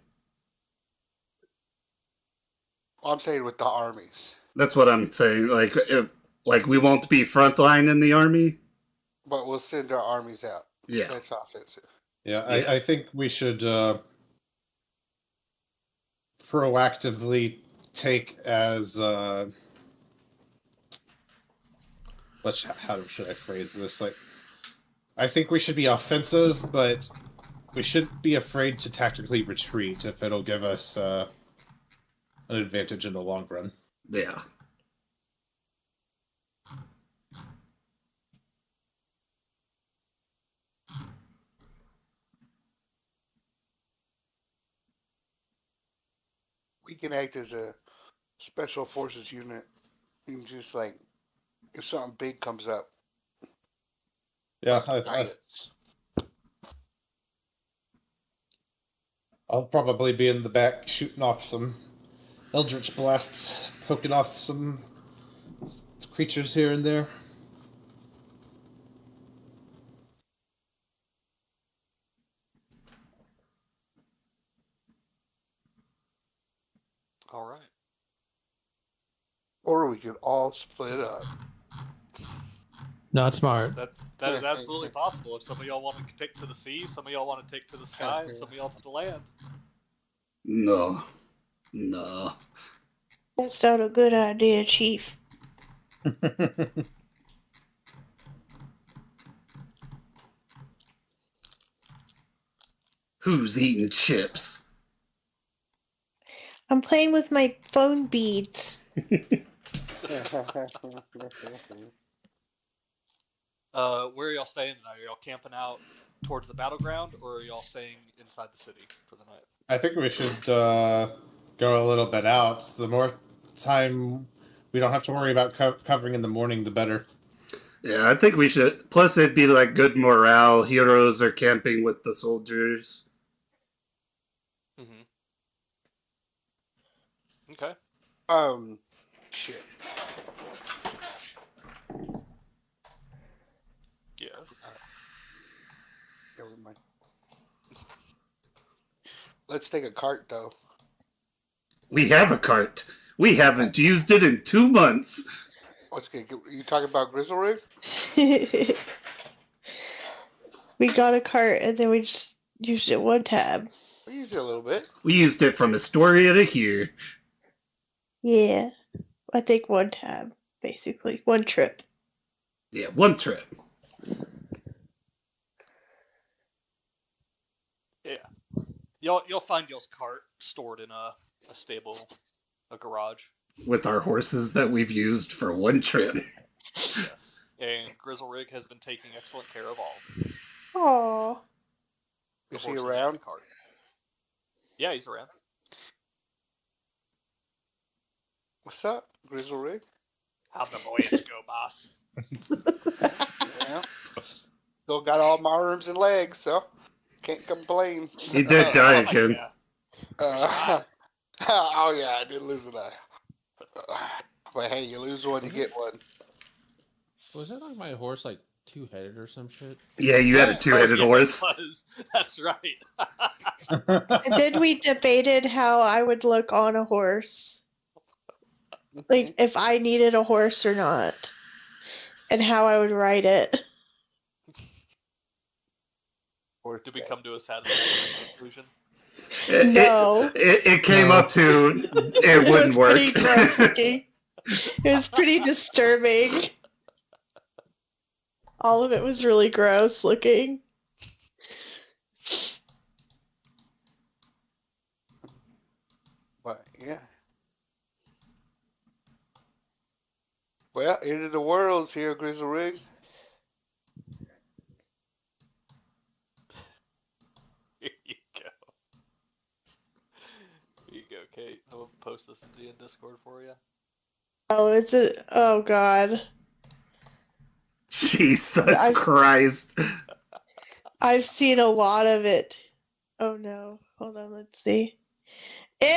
I'm saying with the armies. That's what I'm saying. Like we won't be front line in the army. But we'll send our armies out. Yeah. That's offensive. Yeah, Yeah. I think we should proactively take as how should I phrase this? Like, I think we should be offensive, but we shouldn't be afraid to tactically retreat if it'll give us an advantage in the long run. Yeah. We can act as a special forces unit and just like, if something big comes up, Yeah, Nice. I'll probably be in the back shooting off some eldritch blasts, poking off some creatures here and there. All right. Or we could all split up. Not smart. That is absolutely possible. If some of y'all want to take to the sea, some of y'all want to take to the sky, some of y'all to the land. No. That's not a good idea, Chief. Who's eating chips? I'm playing with my phone beads. Where are y'all staying tonight? Are y'all camping out towards the battleground, or are y'all staying inside the city for the night? I think we should go a little bit out. The more time we don't have to worry about covering in the morning, the better. Yeah, I think we should. Plus, it'd be like good morale. Heroes are camping with the soldiers. Mm-hmm. Okay. Shit. Yes. Never mind. Let's take a cart, though. We have a cart. We haven't used it in 2 months. What's good? You talking about Grizzle Rig? We got a cart and then we just used it one tab. We used it a little bit. We used it from Astoria to here. Yeah. I think one tab, basically. One trip. Yeah, one trip. Yeah. You'll find y'all's cart stored in a stable, a garage. With our horses that we've used for one trip. Yes. And Grizzle Rig has been taking excellent care of all. Aww. The Is he horses and around? the cart. Yeah, he's around. What's up, Grizzle Rig? How'd the voyage go, boss? Yeah. Still got all my arms and legs, so can't complain. He did die again. Yeah. Oh yeah, I did lose an eye. But hey, you lose one, you get one. Was it like my horse like two-headed or some shit? Yeah, you had a two-headed Oh, yeah, horse. it was. That's right. And then we debated how I would look on a horse. Like, if I needed a horse or not. And how I would ride it. Did we come to a satisfactory conclusion? No. It came up to it wouldn't work. Pretty gross looking. It was pretty disturbing. All of it was really gross looking. But yeah. Well, end of the world's here, Grizzle Rig. Here you go. Here you go, Kate. I'm gonna post this in the Discord for you. Oh, is it? Oh, God. Jesus Christ. I've seen a lot of it. Oh, no. Hold on, let's see. Ew!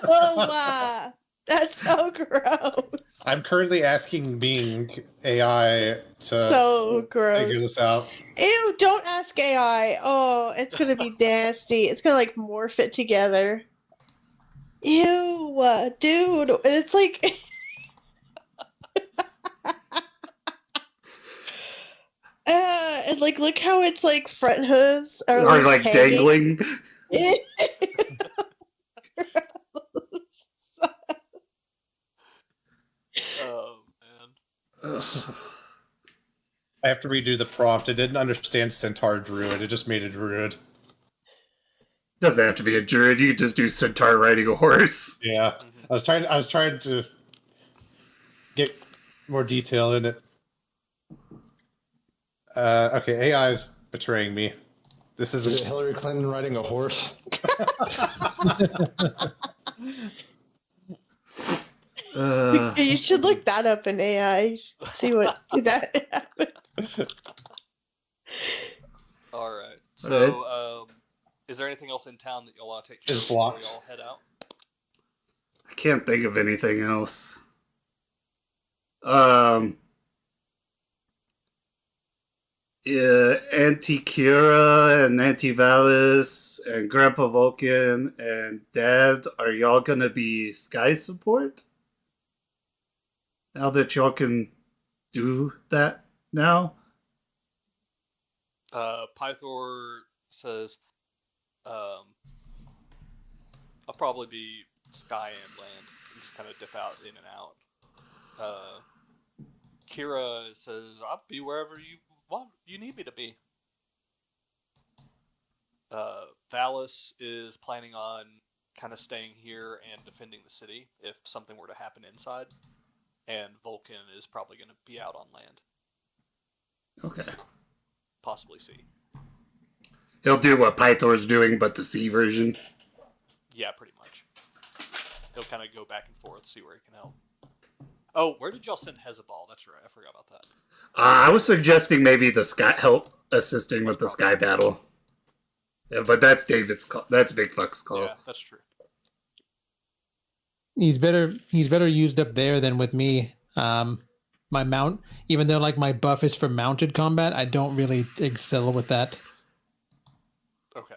Oh, wow. That's so gross. I'm currently asking Bing AI to So gross. figure this out. Ew, don't ask AI. Oh, it's gonna be nasty. It's gonna like morph it together. Ew, dude. It's like and like look how it's like front hooves are Like hanging. dangling. Oh man. I have to redo the prompt. It didn't understand Centaur Druid. It just made a Druid. Doesn't have to be a druid. You can just do centaur riding a horse. Yeah, I was trying to get more detail in it. Okay, AI is betraying me. This Is is it Hillary Clinton riding a horse? You should look that up in AI. See what that happens. All right. All So, is there anything else in town that y'all want to take care of It's before blocked. y'all head out? I can't think of anything else. Um, yeah, Auntie Kira and Auntie Valis and Grandpa Vulcan and Dad, are y'all gonna be Sky support? Now that y'all can do that now? Pythor says, um, I'll probably be sky and land, and just kind of dip out in and out. Kira says, I'll be wherever you need me to be. Valis is planning on kind of staying here and defending the city if something were to happen inside. And Vulcan is probably going to be out on land. Okay. Possibly sea. He'll do what Pythor's doing, but the sea version. Yeah, pretty much. He'll kind of go back and forth, see where he can help. Oh, where did y'all send Hezebal? That's right, I forgot about that. I was suggesting maybe the sky help assisting with the sky battle. Yeah, but that's David's call. That's Big Fuck's call. Yeah, that's true. He's better used up there than with me. My mount, even though like my buff is for mounted combat, I don't really excel with that. Okay.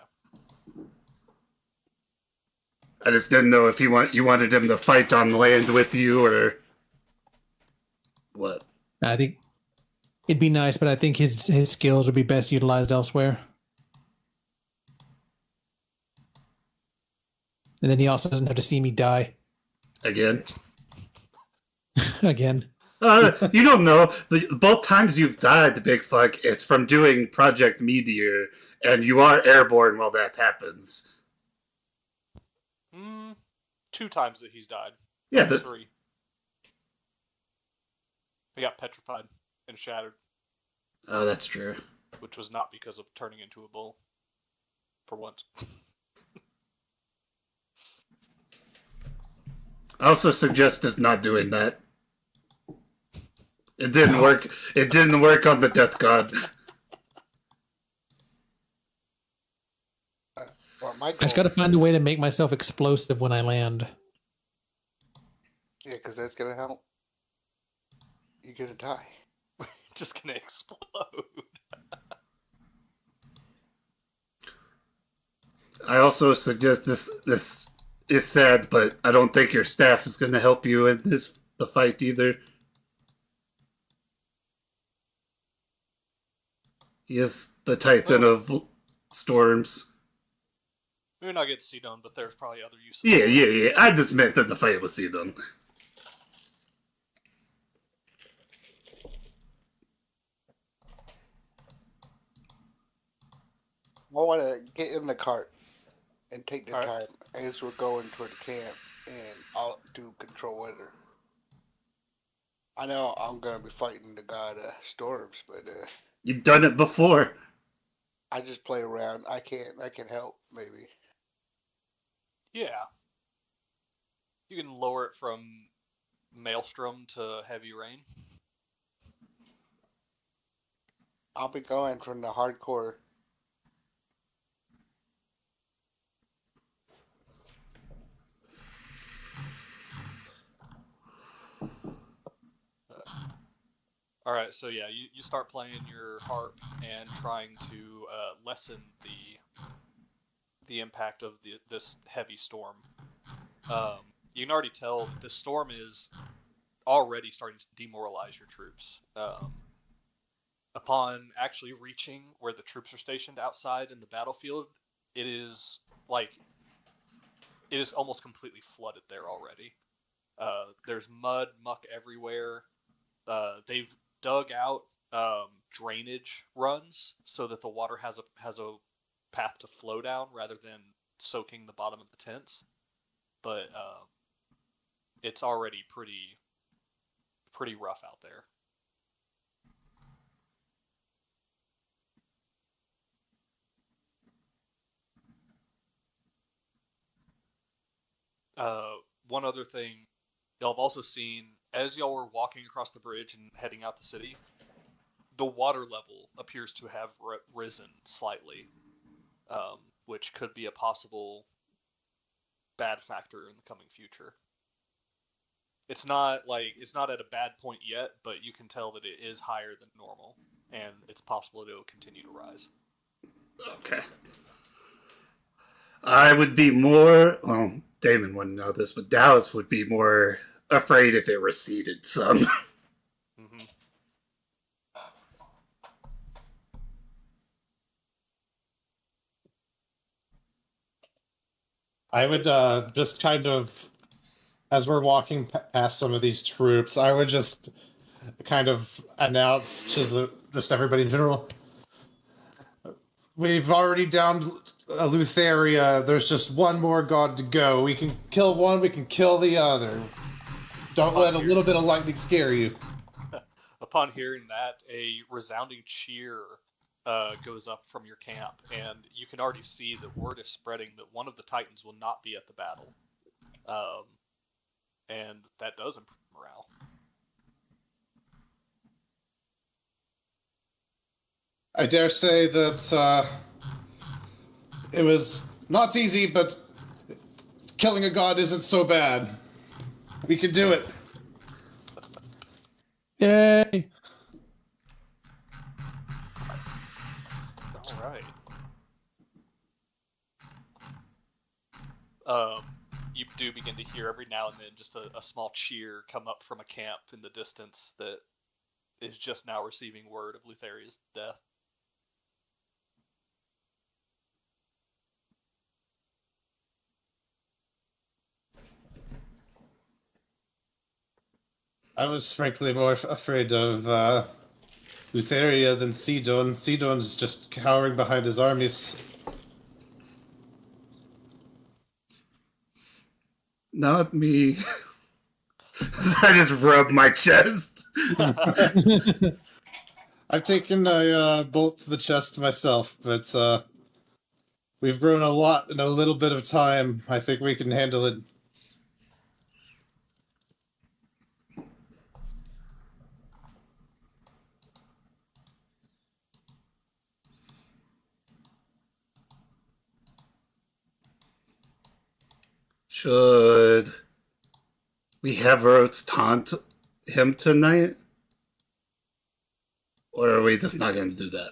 I just didn't know if you wanted him to fight on land with you or what. I think it'd be nice, but I think his skills would be best utilized elsewhere. And then he also doesn't have to see me die Again. again. You don't know. Both times you've died, Big Fuck, it's from doing Project Meteor, and you are airborne while that happens. 2 times that he's died. Yeah, 3. He got petrified and shattered. Oh, that's true. Which was not because of turning into a bull. For once. I also suggest us not doing that. It didn't work. It didn't work on the Death God. Well, my I goal, just got to find a way to make myself explosive when I land. yeah, because that's gonna help. You're gonna die. Just gonna explode. I also suggest this is sad, but I don't think your staff is going to help you in the fight either. He is the Titan of storms. Maybe not get Sidon, but there's probably other uses. Yeah. I just meant that the fight was Sidon. I want to get in the cart and take the All right. time as we're going toward the camp, and I'll do control weather. I know I'm gonna be fighting the god storms, but You've done it before. I just play around. I can help maybe. Yeah. You can lower it from Maelstrom to Heavy Rain. I'll be going from the hardcore. Alright, so yeah, you start playing your harp and trying to lessen the impact of this heavy storm. You can already tell that this storm is already starting to demoralize your troops. Upon actually reaching where the troops are stationed outside in the battlefield, it is almost completely flooded there already. There's mud, muck everywhere. They've dug out drainage runs so that the water has a path to flow down rather than soaking the bottom of the tents. But it's already pretty rough out there. One other thing, y'all have also seen, as y'all were walking across the bridge and heading out the city, the water level appears to have risen slightly, which could be a possible bad factor in the coming future. It's not at a bad point yet, but you can tell that it is higher than normal, and it's possible it will continue to rise. Okay. I would be more. Well, Damon wouldn't know this, but Dallas would be more afraid if it receded some. Mm-hmm. I would just kind of, as we're walking past some of these troops, I would just kind of announce to just everybody in general, we've already downed Lutheria. There's just one more god to go. We can kill one, we can kill the other. Don't let a little bit of lightning scare you. Upon hearing that, a resounding cheer goes up from your camp, and you can already see that word is spreading that one of the Titans will not be at the battle. And that does improve morale. I dare say that it was not easy, but killing a god isn't so bad. We can do it. Yay! All right. You do begin to hear every now and then just a small cheer come up from a camp in the distance that is just now receiving word of Lutheria's death. I was frankly more afraid of Lutheria than Sidon. Sidon's just cowering behind his armies. Not me. I just rubbed my chest. I've taken a bolt to the chest myself, but we've grown a lot in a little bit of time. I think we can handle it. Should we have Rhodes taunt him tonight? Or are we just not going to do that?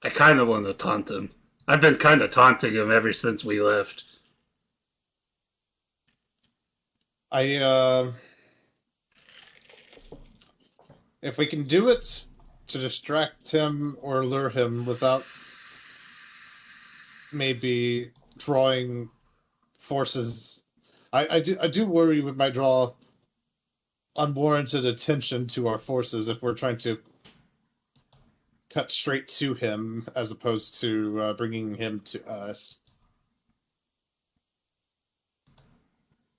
I kind of want to taunt him. I've been kind of taunting him ever since we left. If we can do it to distract him or lure him without maybe drawing forces, I do worry we might draw unwarranted attention to our forces if we're trying to cut straight to him as opposed to bringing him to us.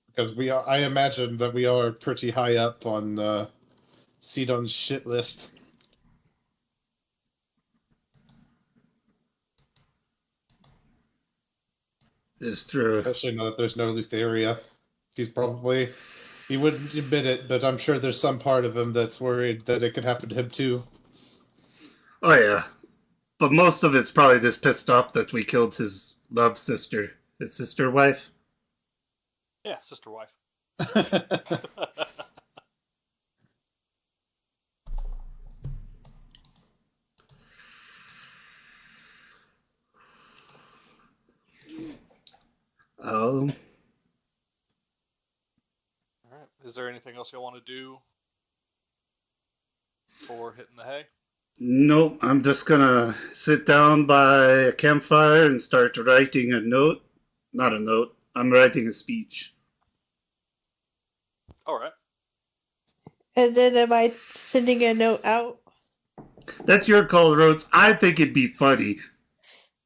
Because I imagine that we are pretty high up on Sidon's shit list. It's true. Especially now that there's no Lutheria. He wouldn't admit it, but I'm sure there's some part of him that's worried that it could happen to him too. Oh yeah. But most of it's probably just pissed off that we killed his love sister. His sister wife? Yeah, sister wife. Um, Alright. Is there anything else y'all want to do before hitting the hay? nope, I'm just gonna sit down by a campfire and start writing a note. Not a note, I'm writing a speech. Alright. And then am I sending a note out? That's your call, Rhodes. I think it'd be funny.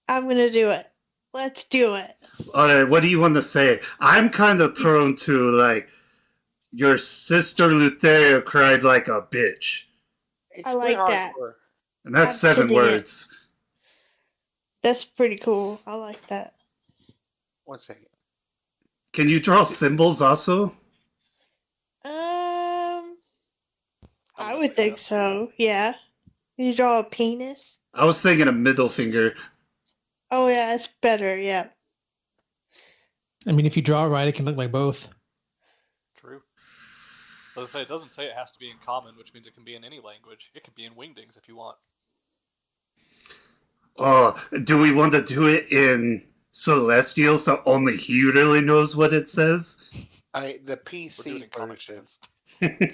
I'm gonna do it. Let's do it. Alright, what do you want to say? I'm kind of prone to, like, your sister Lutheria cried like a bitch. I like that. And that's I'm 7 sending it. words. That's pretty cool. I like that. 1 second. Can you draw symbols also? I would think so. Yeah. You draw a penis. I was thinking a middle finger. Oh yeah, it's better. Yeah. I mean, if you draw it right, it can look like both. True. As I say, it doesn't say it has to be in common, which means it can be in any language. It could be in Wingdings if you want. Oh, do we want to do it in Celestial so only he really knows what it says? The We're doing it PC in Comic version. Sans.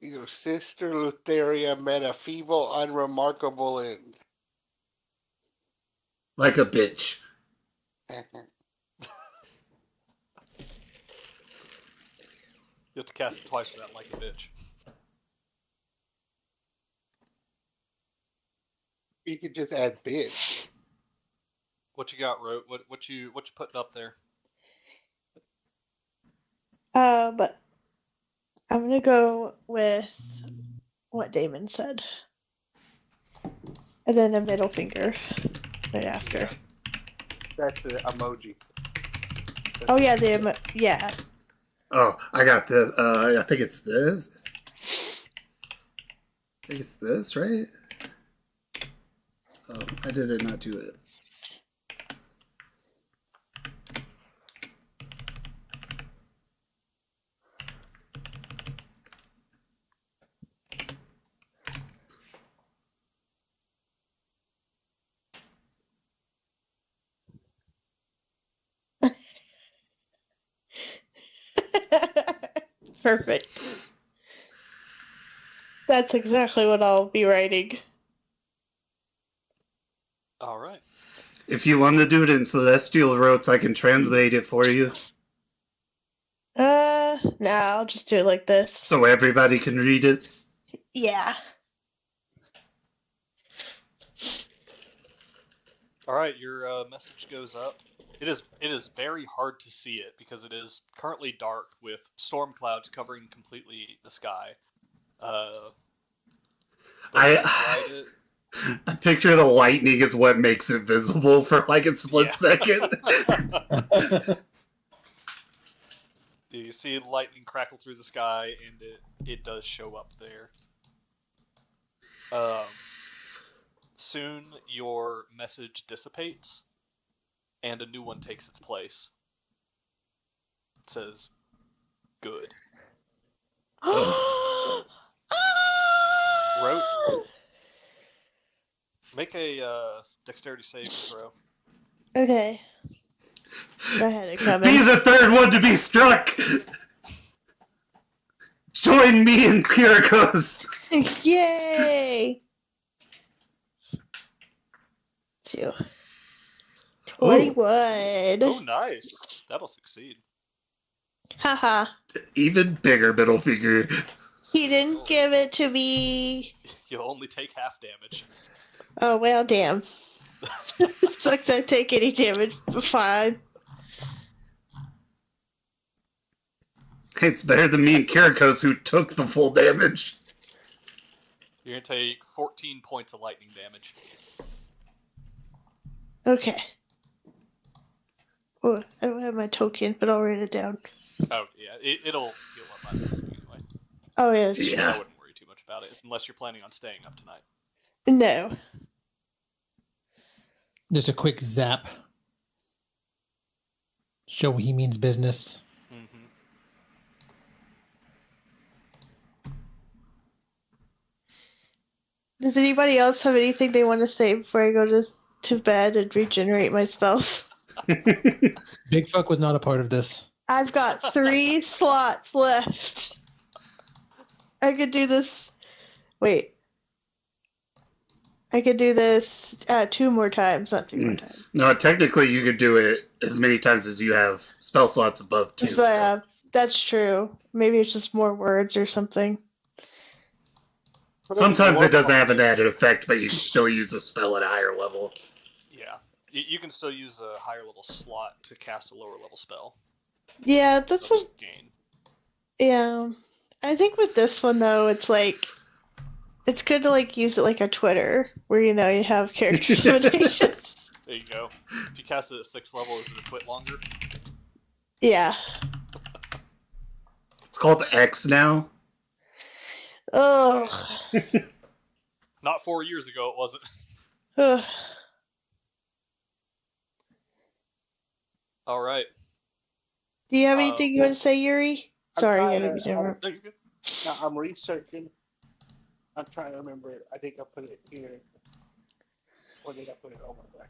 Your sister Lutheria met a feeble, unremarkable end. Like a bitch. You have to cast it twice for that, like a bitch. You could just add bitch. What you got, Ro? What you putting up there? But I'm gonna go with what Damon said, and then a middle finger right after. That's the emoji. Oh yeah, yeah. Oh, I got this. I think it's this. I think it's this, right? Oh, I did not do it. Perfect. That's exactly what I'll be writing. All right. If you want to do it in Celestial Rotes, I can translate it for you. No, I'll just do it like this. So everybody can read it. Yeah. All right, your message goes up. It is very hard to see it because it is currently dark with storm clouds covering completely the sky. I picture the lightning is what makes it visible for like a split second. You see lightning crackle through the sky, and it does show up there. Soon your message dissipates, and a new one takes its place. It says, "Good." Wrote. Make a dexterity saving throw. Okay. I had it Be coming. the third one to be struck! Join me in Kirikos! Yay! 2. 21. Oh, nice. That'll succeed. Haha. Even bigger middle finger. He didn't give it to me. You'll only take half damage. Oh, well, damn. Sucks I take any damage, but fine. It's better than me and Kirikos who took the full damage. You're gonna take 14 points of lightning damage. Okay. Oh, I don't have my token, but I'll write it down. Oh, yeah, it'll heal up by the anyway. Oh, yeah, that's Yeah. I wouldn't worry too much about it, unless you're planning on staying up tonight. true. No. Just a quick zap. Show he means business. Mm-hmm. Does anybody else have anything they want to say before I go to bed and regenerate my spells? Big Fuck was not a part of this. I've got 3 slots left. I could do this. Wait. I could do this 2 more times, not 3 more times. No, technically you could do it as many times as you have spell slots above 2. But that's true. Maybe it's just more words or something. Sometimes it doesn't have an added effect, but you can still use a spell at a higher level. Yeah. You can still use a higher level slot to cast a lower level spell. Yeah, that's what. Gain. Yeah. I think with this one, though, it's like. It's good to like use it like a Twitter, where you have character limitations. There you go. If you cast it at 6th level, is it a twit longer? Yeah. It's called X now. Ugh. Not 4 years ago, it wasn't. Ugh. All right. Do you have anything you want to say, Yuri? I'm Sorry, I trying didn't mean to interrupt. No, you're good. Now I'm researching. I'm trying to remember it. I think I put it here. Or did I put it? Oh my god.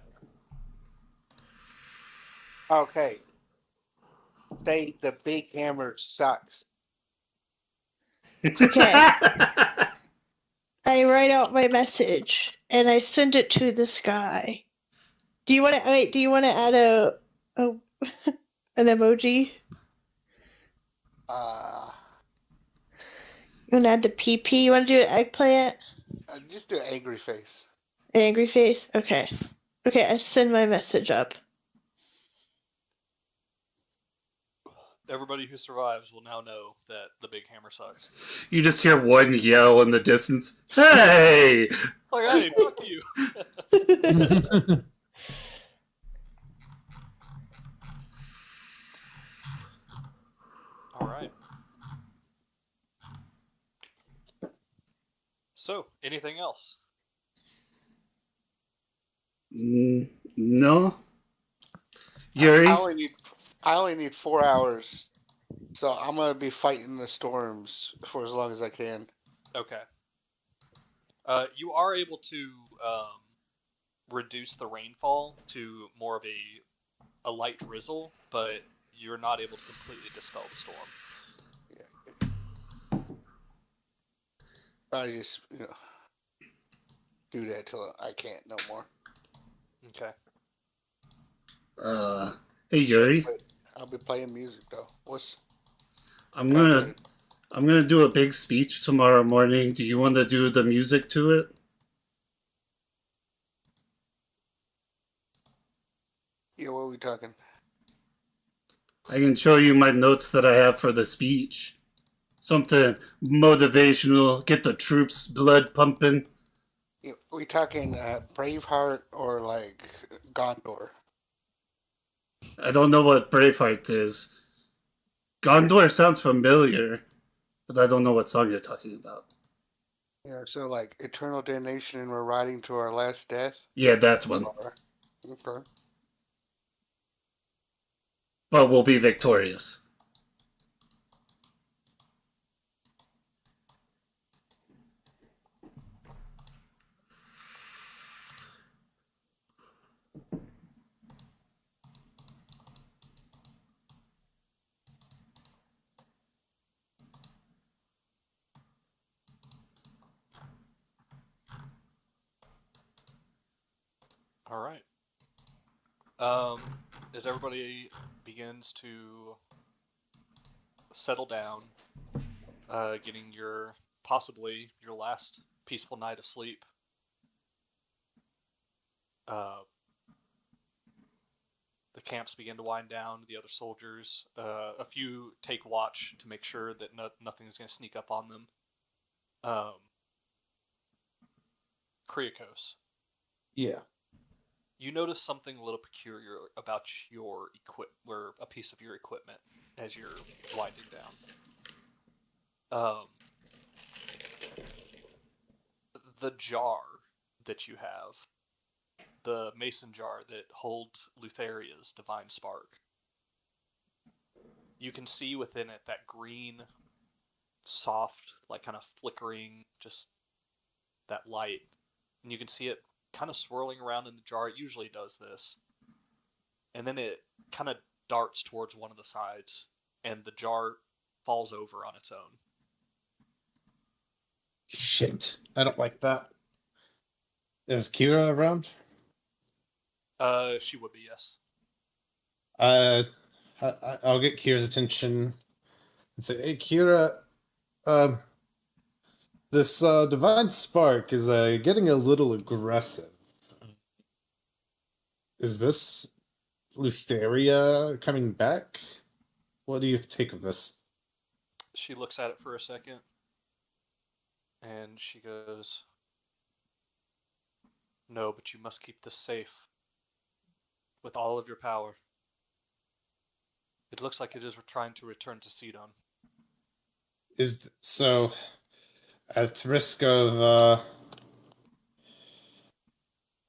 Okay. Say the big hammer sucks. Okay. I write out my message and I send it to this guy. Do you want to wait? Do you want to add a an emoji? You want to add the PP? You want to do an eggplant? Just do angry face. An angry face? Okay. Okay, I send my message up. Everybody who survives will now know that the big hammer sucks. You just hear one yell in the distance. Hey! Like, hey, fuck you. All right. So, anything else? No. Yuri? I only need 4 hours, so I'm gonna be fighting the storms for as long as I can. Okay. You are able to reduce the rainfall to more of a light drizzle, but you're not able to completely dispel the storm. I just, do that till I can't no more. Okay. Hey Yuri. But I'll be playing music though. I'm gonna do a big speech tomorrow morning. Do you want to do the music to it? Yeah, what are we talking? I can show you my notes that I have for the speech. Something motivational, get the troops' blood pumping. Yeah, we talking Braveheart or like Gondor? I don't know what Braveheart is. Gondor sounds familiar, but I don't know what song you're talking about. Yeah, so like Eternal Damnation and we're riding to our last death? Yeah, that's one. Okay. But we'll be victorious. All right. As everybody begins to settle down, getting possibly your last peaceful night of sleep, the camps begin to wind down. The other soldiers, a few take watch to make sure that nothing's going to sneak up on them. Kriakos. Yeah. You notice something a little peculiar about your a piece of your equipment as you're winding down. The jar that you have, the mason jar that holds Lutheria's divine spark. You can see within it that green, soft, like kind of flickering, just that light. And you can see it kind of swirling around in the jar. It usually does this. And then it kind of darts towards one of the sides, and the jar falls over on its own. Shit. I don't like that. Is Kira around? She would be, yes. I'll get Kira's attention and say, "Hey, Kira, this divine spark is getting a little aggressive. Is this Lutheria coming back? What do you take of this?" She looks at it for a second, and she goes, "No, but you must keep this safe with all of your power. It looks like it is trying to return to Sidon." At risk of,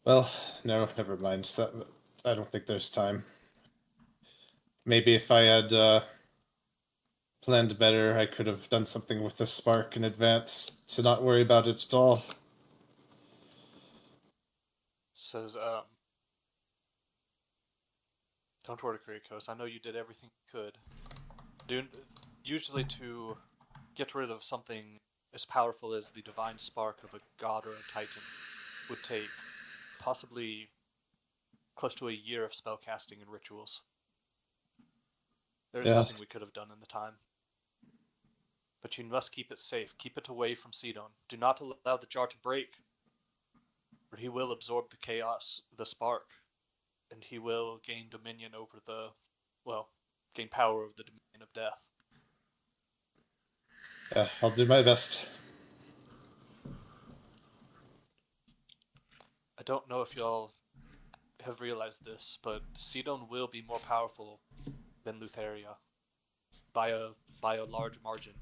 well, no, never mind. I don't think there's time. Maybe if I had planned better, I could have done something with the spark in advance to not worry about it at all. Says, don't worry, Krikos. I know you did everything you could. Usually to get rid of something as powerful as the divine spark of a god or a titan would take possibly close to a year of spellcasting and rituals. There's nothing we could have done in the time. But you must keep it safe. Keep it away from Sidon. Do not allow the jar to break, or he will absorb the chaos, the spark, and he will gain dominion over gain power over the dominion of death. Yeah, I'll do my best. I don't know if y'all have realized this, but Sidon will be more powerful than Lutheria by a large margin.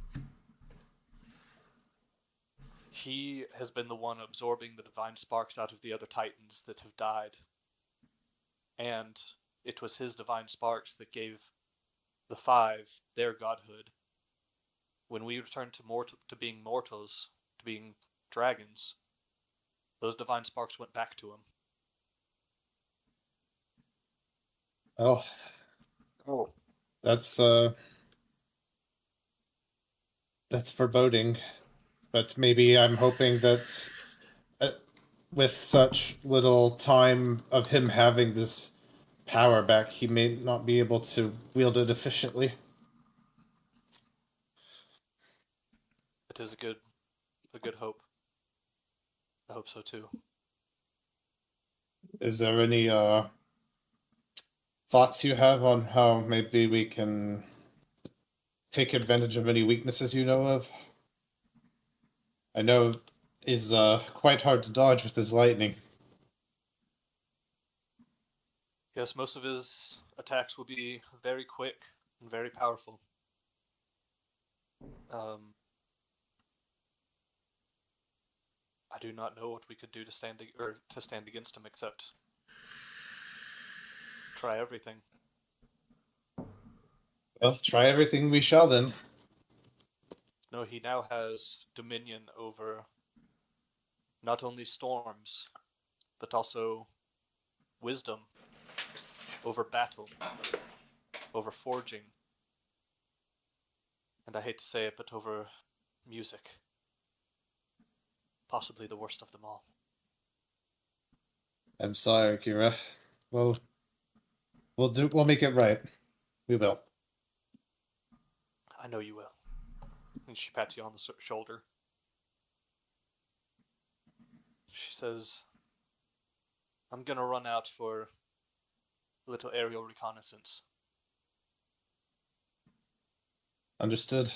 He has been the one absorbing the divine sparks out of the other titans that have died. And it was his divine sparks that gave the five their godhood. When we returned to being mortals, to being dragons, those divine sparks went back to him. Oh, that's foreboding. But maybe I'm hoping that with such little time of him having this power back, he may not be able to wield it efficiently. It is a good hope. I hope so too. Is there any thoughts you have on how maybe we can take advantage of any weaknesses you know of? I know is quite hard to dodge with his lightning. Yes, most of his attacks will be very quick and very powerful. I do not know what we could do to stand against him except try everything. Well, try everything we shall then. No, he now has dominion over not only storms, but also wisdom, over battle, over forging, and I hate to say it, but over music. Possibly the worst of them all. I'm sorry, Kira. Well, we'll make it right. We will. I know you will. And she pats you on the shoulder. She says, I'm gonna run out for a little aerial reconnaissance. Understood.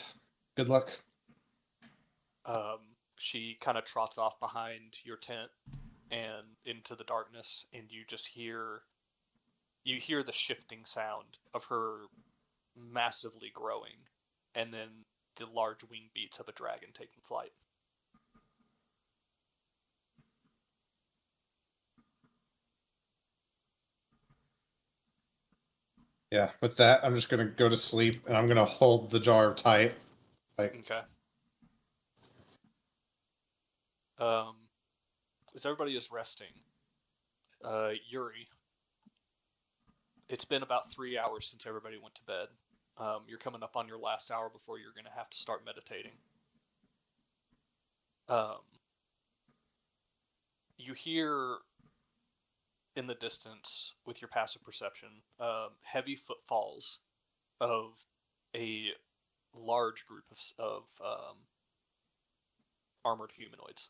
Good luck. She kind of trots off behind your tent and into the darkness, and you just hear the shifting sound of her massively growing, and then the large wing beats of a dragon taking flight. Yeah, with that, I'm just gonna go to sleep, and I'm gonna hold the jar tight. Okay. As everybody is resting, Yuri, it's been about 3 hours since everybody went to bed. You're coming up on your last hour before you're going to have to start meditating. You hear in the distance, with your passive perception, heavy footfalls of a large group of armored humanoids.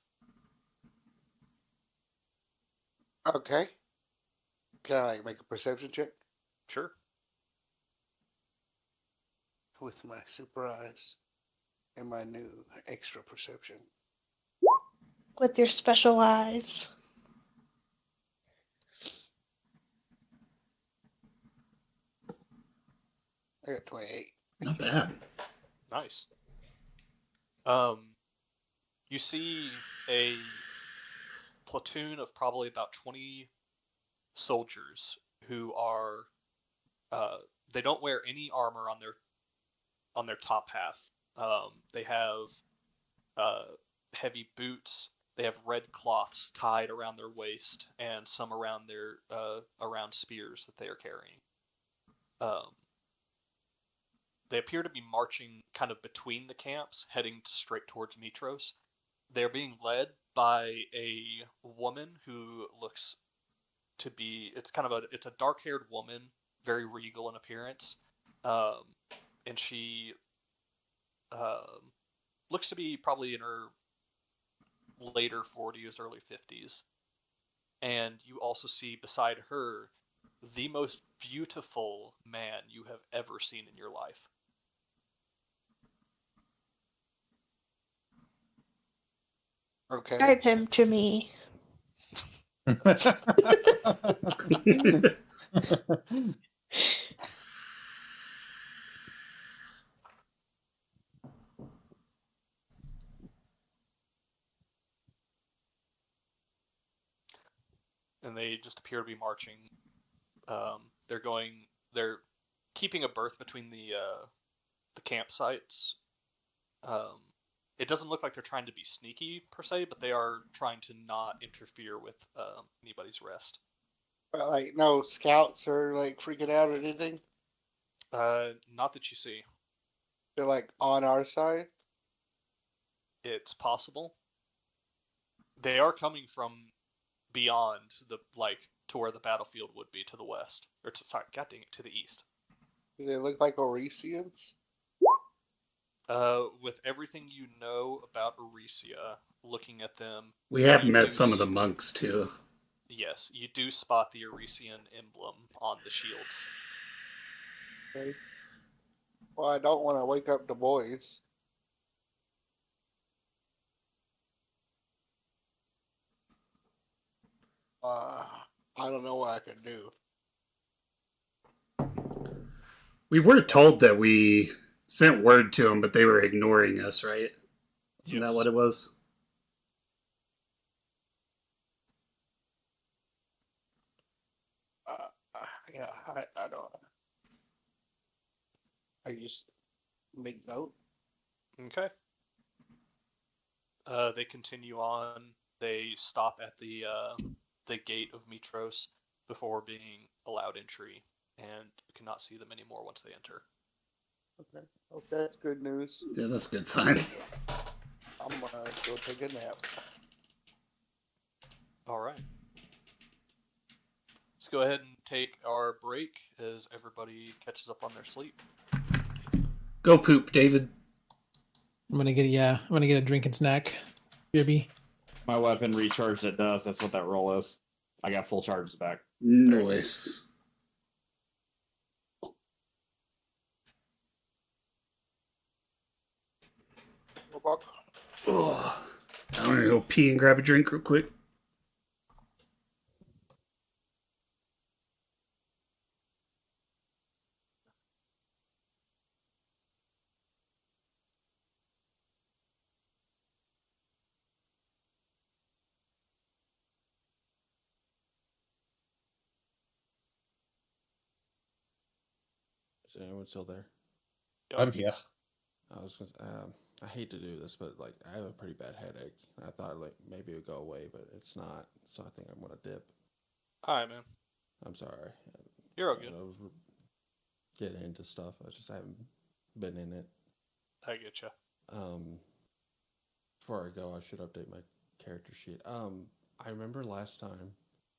Okay. Can I make a perception check? Sure. With my super eyes and my new extra perception. With your special eyes. I got 28. Not bad. Nice. You see a platoon of probably about 20 soldiers who are they don't wear any armor on their top half. They have heavy boots. They have red cloths tied around their waist and some around their around spears that they are carrying. They appear to be marching kind of between the camps, heading straight towards Mitros. They're being led by a woman who looks to be it's a dark-haired woman, very regal in appearance, and she looks to be probably in her later 40s, early 50s. And you also see beside her the most beautiful man you have ever seen in your life. Okay. Describe him to me. And they just appear to be marching. They're keeping a berth between the campsites. It doesn't look like they're trying to be sneaky per se, but they are trying to not interfere with anybody's rest. But, like, no scouts are like freaking out or anything. Not that you see. They're like on our side. It's possible. They are coming from beyond to where the battlefield would be to the west, to the east. Do they look like Oresians? With everything you know about Orysia, looking at them, We have met some of the monks too. yes, you do spot the Oresian emblem on the shields. Okay. Well, I don't want to wake up the boys. I don't know what I can do. We were told that we sent word to them, but they were ignoring us, right? Isn't that what it was? Yeah, I don't. I just make note. Okay. They continue on. They stop at the gate of Mitros before being allowed entry, and you cannot see them anymore once they enter. Okay. Okay, that's good news. Yeah, that's a good sign. I'm gonna go take a nap. All right. Let's go ahead and take our break as everybody catches up on their sleep. Go poop, David. I'm gonna get a drink and snack. Bibby. My weapon recharged at dust. That's what that roll is. I got full charges back. Nice. Go back. Oh, I'm gonna go pee and grab a drink real quick. Is anyone still there? I'm here. I was gonna, I hate to do this, but like I have a pretty bad headache. I thought like maybe it would go away, but it's not. So I think I'm gonna dip. Hi, man. I'm sorry. You're all good. I was getting into stuff. I just haven't been in it. I get you. Before I go, I should update my character sheet. I remember last time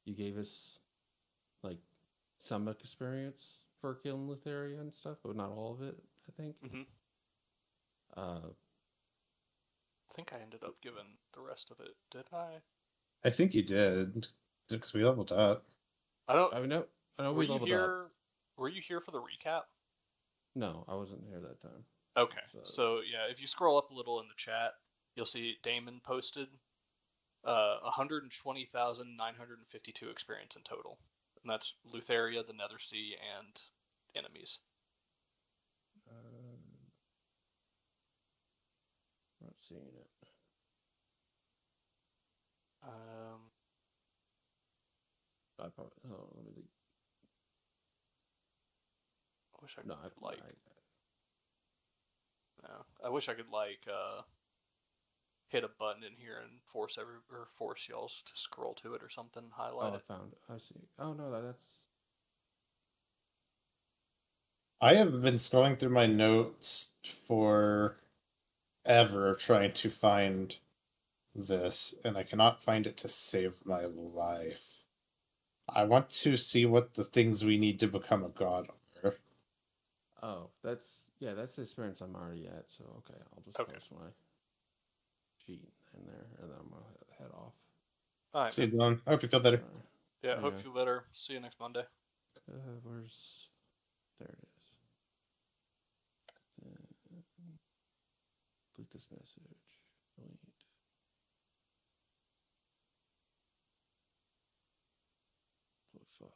you gave us like some experience for killing Lutheria and stuff, but not all of it. I think. Mm-hmm. I think I ended up giving the rest of it. Did I? I think you did, because we leveled up. I don't. I know Were we you leveled here? up. Were you here for the recap? No, I wasn't here that time. Okay. So yeah, if you scroll up a little in the chat, you'll see Damon posted 120,952 experience in total, and that's Lutheria, the Nether Sea, and enemies. Not seeing it. probably. Oh, let me. I wish I could No, I wish I could hit a button in here and force y'all to scroll to it or something. Highlight I it. found it. I see. Oh no, that's. I have been scrolling through my notes for ever trying to find this, and I cannot find it to save my life. I want to see what the things we need to become a god are. Oh, that's the experience I'm already at. So okay, I'll just post my sheet in there, and then I'm gonna head off. All right. See you, Dylan. I hope you feel better. Yeah, hope you feel better. See you next Monday. There it is. Click this message. Delete. Upload file.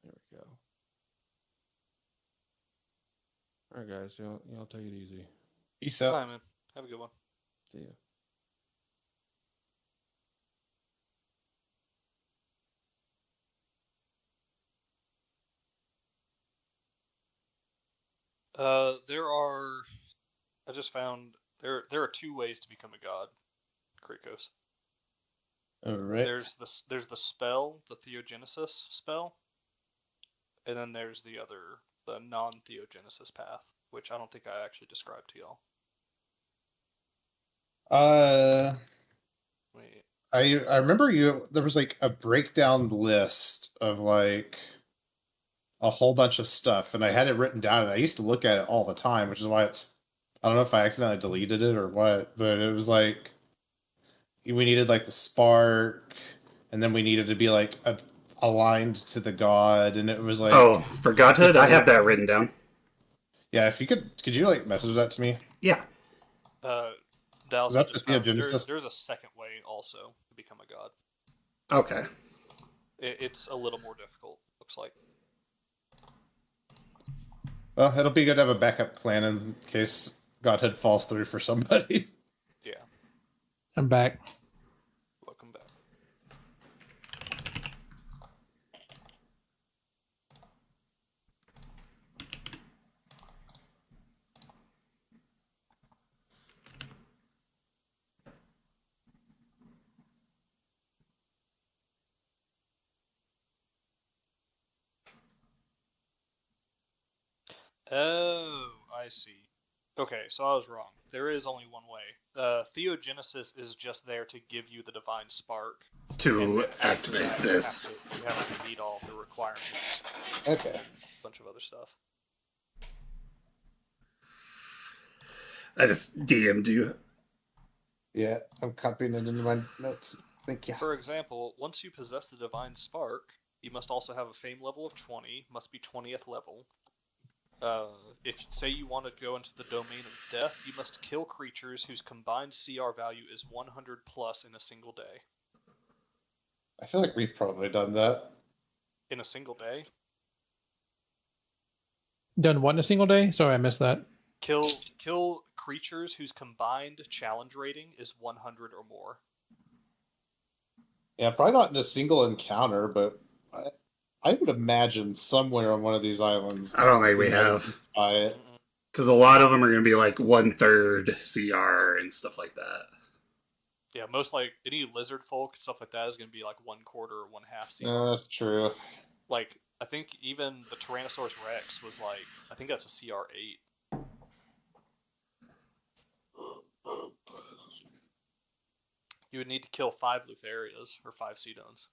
There we go. All right, guys. Y'all take it easy. Peace out. Bye, man. Have a good one. See ya. I just found there are 2 ways to become a god, Krikos. All right. There's the spell, the Theogenesis spell, and then there's the non-Theogenesis path, which I don't think I actually described to y'all. Wait. I remember there was like a breakdown list of like a whole bunch of stuff, and I had it written down, and I used to look at it all the time, which is why I don't know if I accidentally deleted it or what, but it was like we needed like the spark, and then we needed to be like aligned to the god, and it was like for godhood, I have that written down. Yeah, if you could you like message that to me? Yeah. Dallas, Is that the Theogenesis? There's a second way also to become a god. Okay. It's a little more difficult, looks like. Well, it'll be good to have a backup plan in case godhood falls through for somebody. Yeah. I'm back. Welcome back. Oh, I see. Okay, so I was wrong. There is only one way. Theogenesis is just there to give you the divine spark. To activate this. You have to meet all the requirements. Okay. A bunch of other stuff. I just DM'd you. Yeah, I'm copying it into my notes. Thank you. For example, once you possess the divine spark, you must also have a fame level of 20, must be 20th level. If say you want to go into the domain of death, you must kill creatures whose combined CR value is 100 plus in a single day. I feel like we've probably done that. In a single day? Done what in a single day? Sorry, I missed that. Kill creatures whose combined challenge rating is 100 or more. Yeah, probably not in a single encounter, but I would imagine somewhere on one of these islands. I don't think we have. Because a lot of them are going to be like 1/3 CR and stuff like that. Yeah, most like any lizard folk, stuff like that is going to be like 1/4 or 1/2 CR. No, that's true. Like, I think even the Tyrannosaurus Rex was like, I think that's a CR 8. You would need to kill 5 Lutherias or 5 Sedones.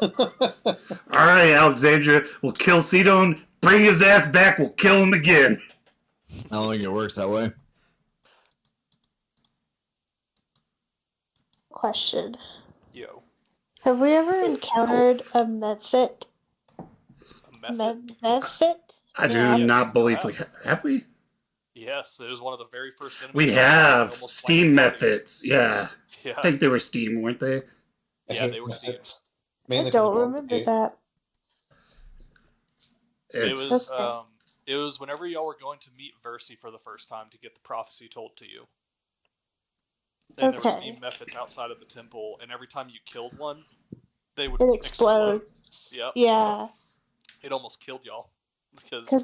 Alright, Alexandria, we'll kill Sidon, bring his ass back, we'll kill him again. I don't think it works that way. Question. Yo. Have we ever encountered a Medfit? A Medfit? I do not believe we have we? Yes, it was one of the very first enemies. We have Steam Methods, yeah. Yeah. I think they were Steam, weren't they? Yeah, they were Steam. I don't remember that. It was It was whenever y'all were going to meet Versi for the first time to get the prophecy told to you. And there were Okay. steam methods outside of the temple, and every time you killed one, they would It explode. explodes. Yep. Yeah. It almost killed y'all. Because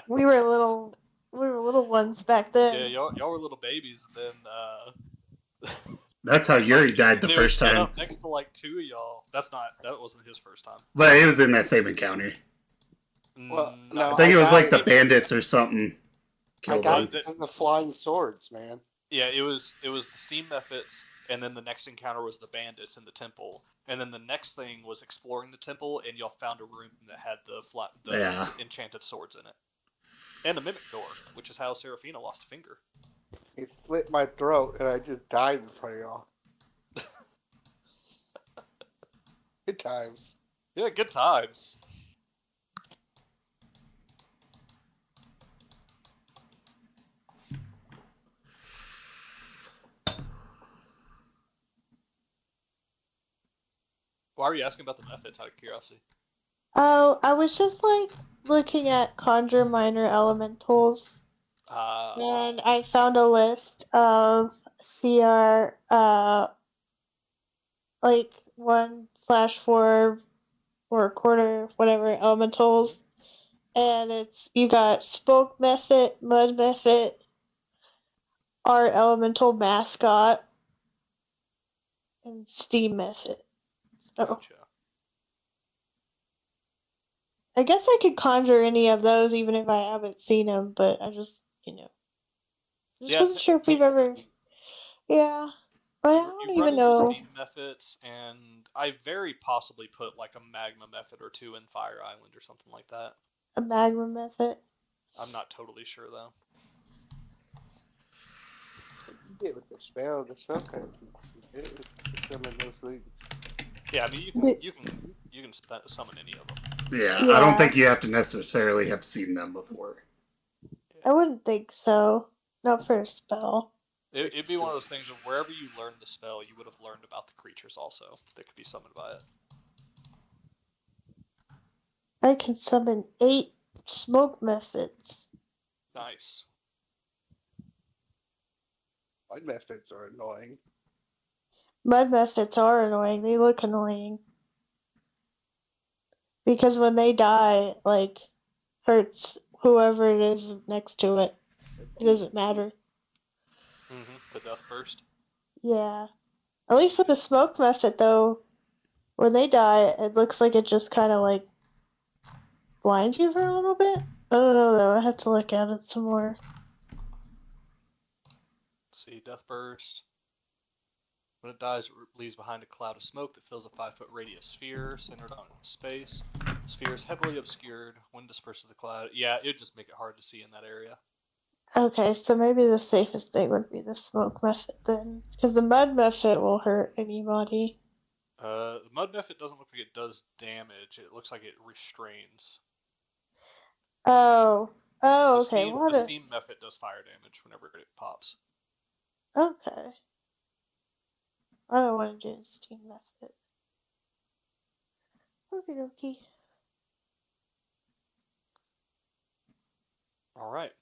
we were little ones back then. Yeah, y'all were little babies, and then That's how Yuri died the they first would get time. up next to like two of y'all. That wasn't his first time. But it was in that same encounter. Well, Mm, no, I think it was like the died- bandits or something. I Killed died him. because of flying swords, man. Yeah, it was the steam methods, and then the next encounter was the bandits in the temple, and then the next thing was exploring the temple, and y'all found a room that had the Yeah. enchanted swords in it, and the mimic door, which is how Serafina lost a finger. He slit my throat, and I just died in front of y'all. Good times. Yeah, good times. Why are you asking about the methods out of curiosity? Oh, I was just like looking at conjure minor elementals, and I found a list of CR like 1/4 or quarter, whatever elementals, and it's you got smoke method, mud method, our elemental mascot, and steam method. So Gotcha. I guess I could conjure any of those even if I haven't seen them, but I just Yeah, wasn't sure if we've ever. Yeah, but I don't You run even into know. steam methods, and I very possibly put like a magma method or two in Fire Island or something like that. A magma method. I'm not totally sure though. You did with the spell kind of summon those things. Yeah, I mean you can summon any of them. Yeah, Yeah. I don't think you have to necessarily have seen them before. I wouldn't think so. Not for a spell. It'd be one of those things of wherever you learned the spell, you would have learned about the creatures also that could be summoned by it. I can summon 8 smoke methods. Nice. My methods are annoying. Mud methods are annoying. They look annoying. Because when they die, like, hurts whoever it is next to it. It doesn't matter. The death burst. Yeah. At least with the smoke method, though, when they die, it looks like it just kind of, like, blinds you for a little bit. I don't know, though. I have to look at it some more. Let's see, death burst. When it dies, it leaves behind a cloud of smoke that fills a 5-foot radius sphere centered on space. The sphere is heavily obscured. Wind disperses the cloud. Yeah, it'd just make it hard to see in that area. Okay, so maybe the safest thing would be the smoke method then. Because the mud method will hurt anybody. The mud method doesn't look like it does damage. It looks like it restrains. Oh. Oh, okay. The steam method does fire damage whenever it pops. Okay. I don't want to do the steam method. Okie dokie. Alright.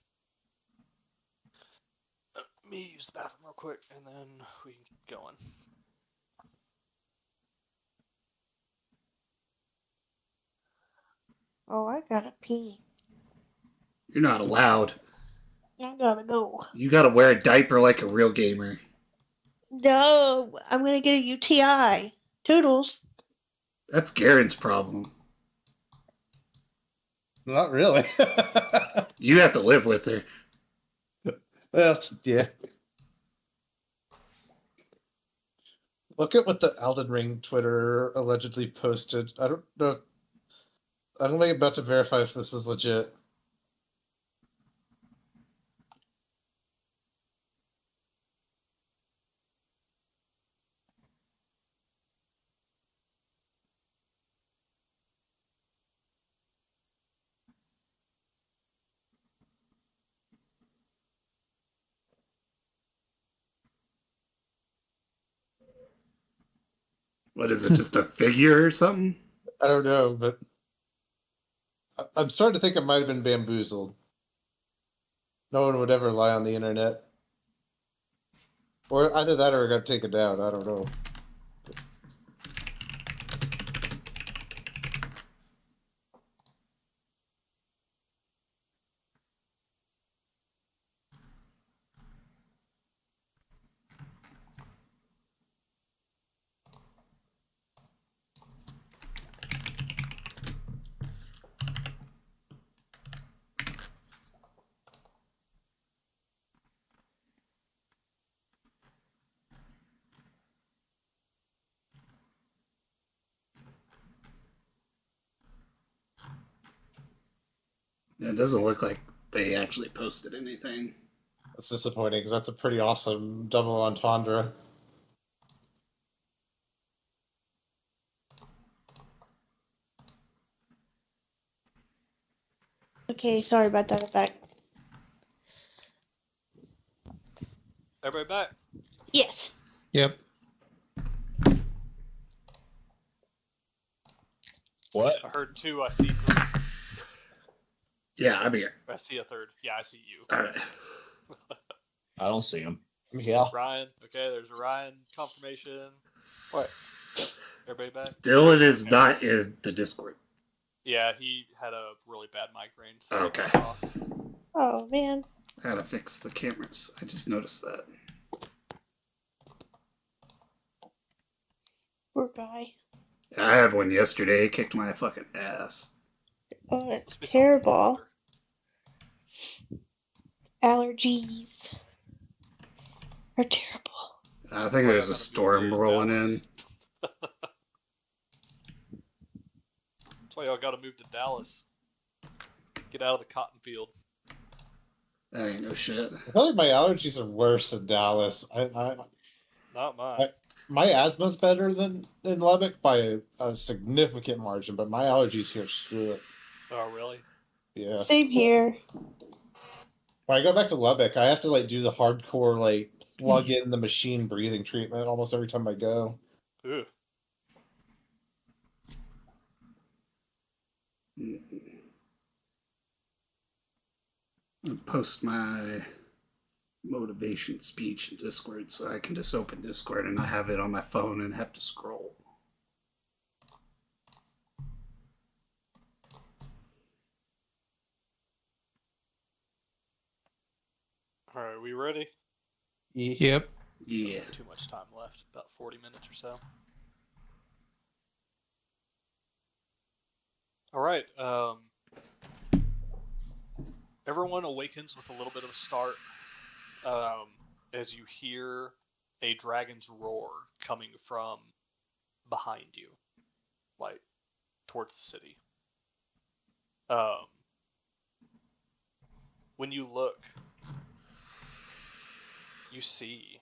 Let me use the bathroom real quick, and then we can keep going. Oh, I gotta pee. You're not allowed. I gotta go. You gotta wear a diaper like a real gamer. No, I'm gonna get a UTI. Toodles. That's Garen's problem. Not really. You have to live with her. Well, yeah. Look at what the Elden Ring Twitter allegedly posted. I don't know. I'm about to verify if this is legit. What is it, just a figure or something? I don't know, but I'm starting to think it might have been bamboozled. No one would ever lie on the internet. Or either that or it got taken down. I don't know. It doesn't look like they actually posted anything. That's disappointing because that's a pretty awesome double entendre. Okay, sorry about that. I'm back. Everybody back? Yes. Yep. What? I heard 2. I see 3. Yeah, I'm here. I see a 3rd. Yeah, I see you. All right. I don't see him. Yeah. Ryan. Okay, there's Ryan confirmation. What? Everybody back? Dylan is Okay. not in the Discord. Yeah, he had a really bad migraine. So Okay. he got off. Oh man. I gotta fix the cameras. I just noticed that. Poor guy. I had one yesterday. It kicked my fucking ass. Oh, it's It's terrible. Allergies are terrible. I think there's a storm rolling in. That's why y'all gotta move to Dallas. Get out of the cotton field. That ain't no shit. I feel like my allergies are worse in Dallas. Not mine. My asthma's better than in Lubbock by a significant margin, but my allergies here screw it. Oh, really? Yeah. Same here. When I go back to Lubbock, I have to like do the hardcore like plug in the machine breathing treatment almost every time I go. Ooh. I'll post my motivation speech in Discord so I can just open Discord and not have it on my phone and have to scroll. All right, we ready? Yep. Yeah. Too much time left. About 40 minutes or so. All right. Everyone awakens with a little bit of a start as you hear a dragon's roar coming from behind you, like towards the city. When you look, you see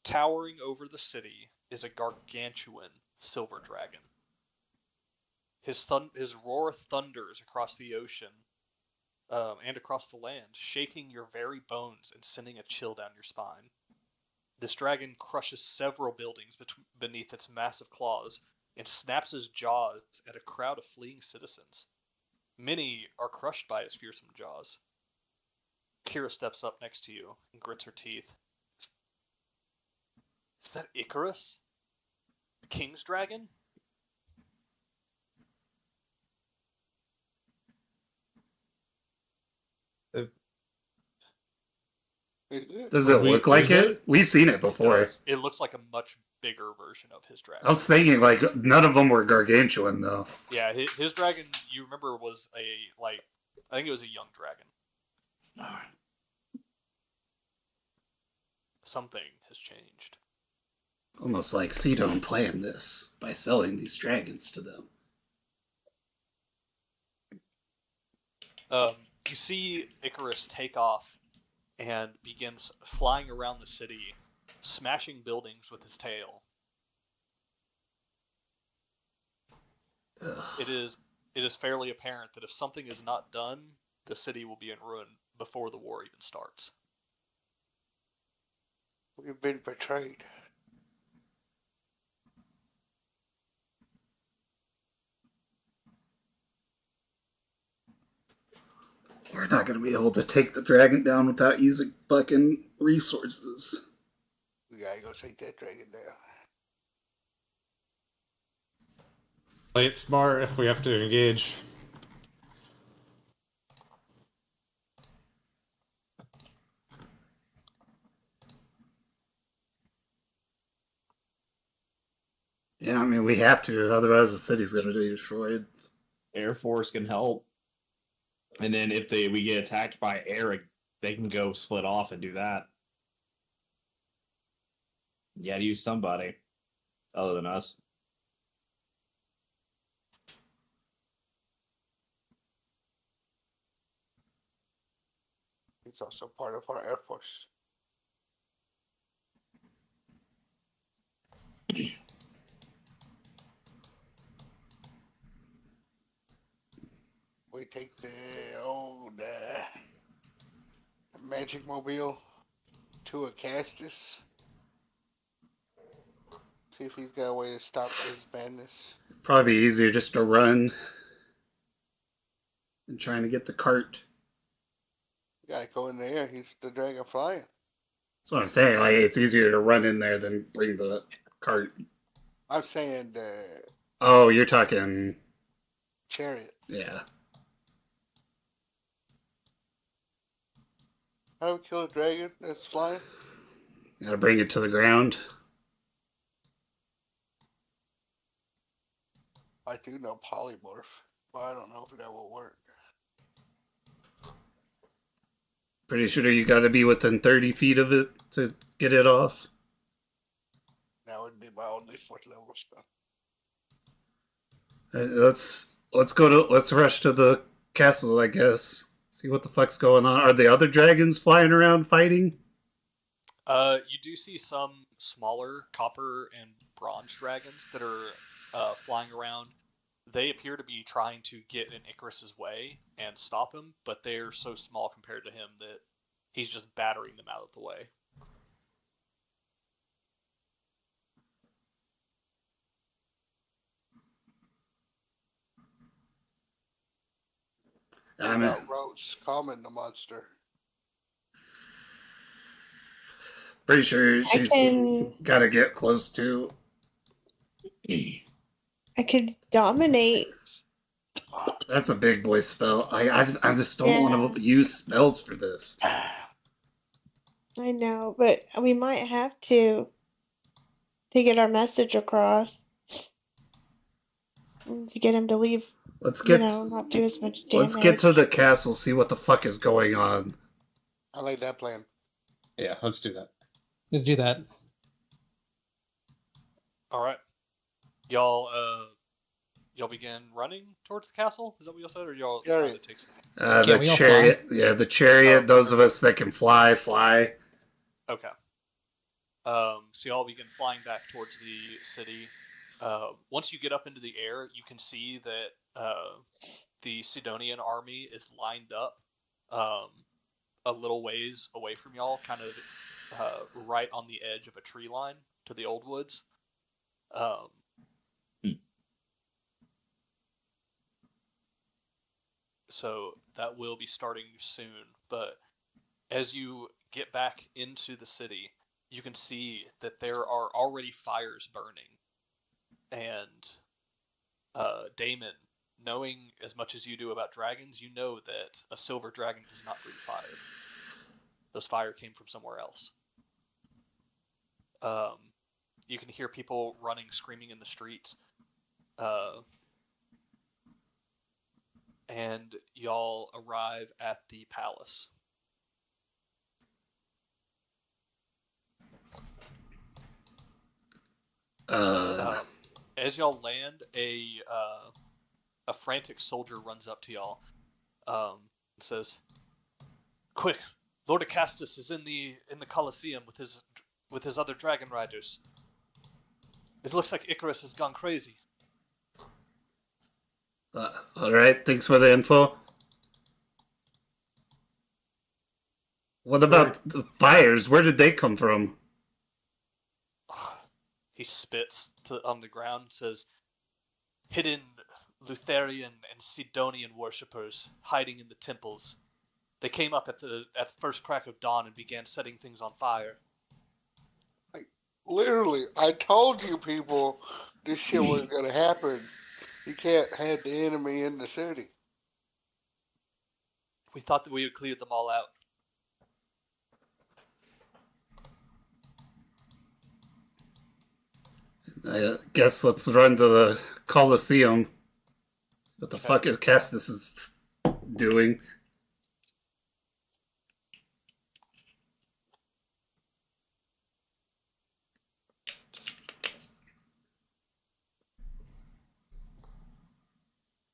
towering over the city is a gargantuan silver dragon. His roar thunders across the ocean and across the land, shaking your very bones and sending a chill down your spine. This dragon crushes several buildings beneath its massive claws and snaps his jaws at a crowd of fleeing citizens. Many are crushed by his fearsome jaws. Kira steps up next to you and grits her teeth. Is that Icarus? The king's dragon? Does it look like it? We've seen it before. It looks like a much bigger version of his dragon. I was thinking, like, none of them were gargantuan, though. Yeah, his dragon, you remember, was I think it was a young dragon. Something has changed. Almost like Sidon planned this by selling these dragons to them. You see Icarus take off and begins flying around the city, smashing buildings with his tail. It is fairly apparent that if something is not done, the city will be in ruin before the war even starts. We've been betrayed. We're not going to be able to take the dragon down without using fucking resources. We gotta go take that dragon down. Play it smart if we have to engage. Yeah, I mean, we have to, otherwise the city's going to be destroyed. Air Force can help. And then if we get attacked by air, they can go split off and do that. You gotta use somebody other than us. He's also part of our Air Force. We take the old magic mobile to a Castus. See if he's got a way to stop this madness. Probably easier just to run than trying to get the cart. You gotta go in there. He's the dragon flying. That's what I'm saying. Like, it's easier to run in there than bring the cart. I'm saying the Oh, you're talking. chariot. Yeah. How do we kill a dragon that's flying? Gotta bring it to the ground. I do know polymorph, but I don't know if that will work. Pretty sure you gotta be within 30 feet of it to get it off. That would be my only 4th level spell. Let's rush to the castle, I guess. See what the fuck's going on. Are the other dragons flying around fighting? You do see some smaller copper and bronze dragons that are flying around. They appear to be trying to get in Icarus's way and stop him, but they're so small compared to him that he's just battering them out of the way. What about Roach calming the monster? Pretty sure she's gotta get close to. I could dominate. That's a big boy spell. I just don't want to use spells for this. I know, but we might have to get our message across. To get him to leave. Let's get not do as much damage. Let's get to the castle, see what the fuck is going on. I like that plan. Yeah, let's do that. Let's do that. All right, y'all begin running towards the castle. Is that what y'all said, or y'all trying to take some? The chariot. Yeah, the chariot. Those of us that can fly. Okay. So y'all begin flying back towards the city. Once you get up into the air, you can see that the Sidonian army is lined up a little ways away from y'all, kind of right on the edge of a tree line to the old woods. So that will be starting soon, but as you get back into the city, you can see that there are already fires burning. And Damon, knowing as much as you do about dragons, you know that a silver dragon does not breathe fire. Those fire came from somewhere else. You can hear people running, screaming in the streets. And y'all arrive at the palace. As y'all land, a frantic soldier runs up to y'all and says, "Quick, Lord Acastus is in the Colosseum with his other dragon riders. It looks like Icarus has gone crazy." All right, thanks for the info. What about the fires? Where did they come from? He spits on the ground and says, "Hidden Lutherian and Sidonian worshippers hiding in the temples. They came up at the first crack of dawn and began setting things on fire. Literally, I told you people this shit was gonna happen. You can't have the enemy in the city. We thought that we had cleared them all out. I guess let's run to the Coliseum. What the Okay. fuck is Castus is doing?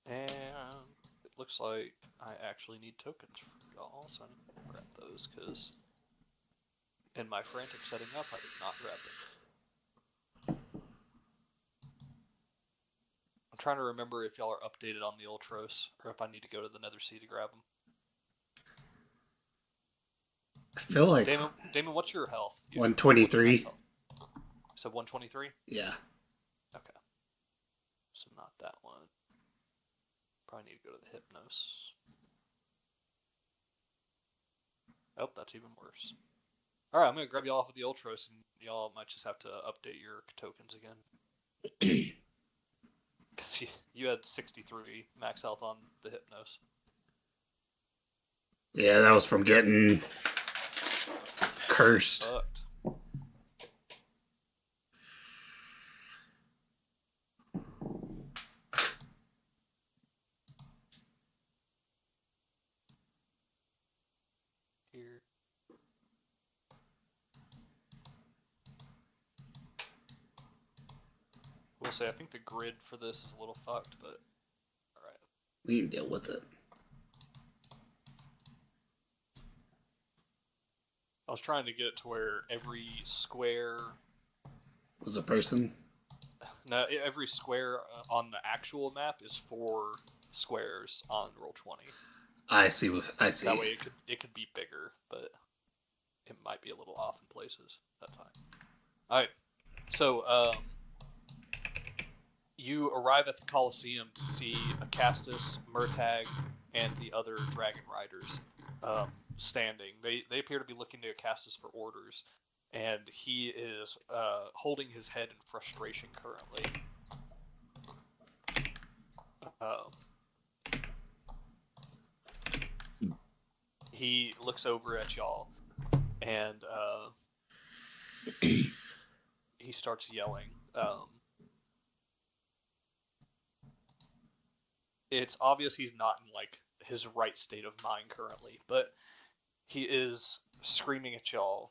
And it looks like I actually need tokens for y'all, so I need to grab those, because in my frantic setting up, I did not grab them. I'm trying to remember if y'all are updated on the Ultros, or if I need to go to the Nether Sea to grab them. I feel like Damon, what's your health? 123. So 123? Yeah. Okay. So not that one. Probably need to go to the Hypnos. Oh, that's even worse. Alright, I'm gonna grab y'all off with the Ultros, and y'all might just have to update your tokens again. Because you had 63 max health on the Hypnos. Yeah, that was from getting cursed. Fucked. Here. We'll say I think the grid for this is a little fucked, but alright. We can deal with it. I was trying to get it to where every square, Was a person? no, every square on the actual map is 4 squares on Roll20. I see. I see. That way it could be bigger, but it might be a little off in places. That's fine. Alright, so you arrive at the Coliseum to see Acastus, Murtag, and the other Dragon Riders standing. They appear to be looking to Acastus for orders, and he is holding his head in frustration currently. He looks over at y'all, and he starts yelling. It's obvious he's not in like his right state of mind currently, but he is screaming at y'all.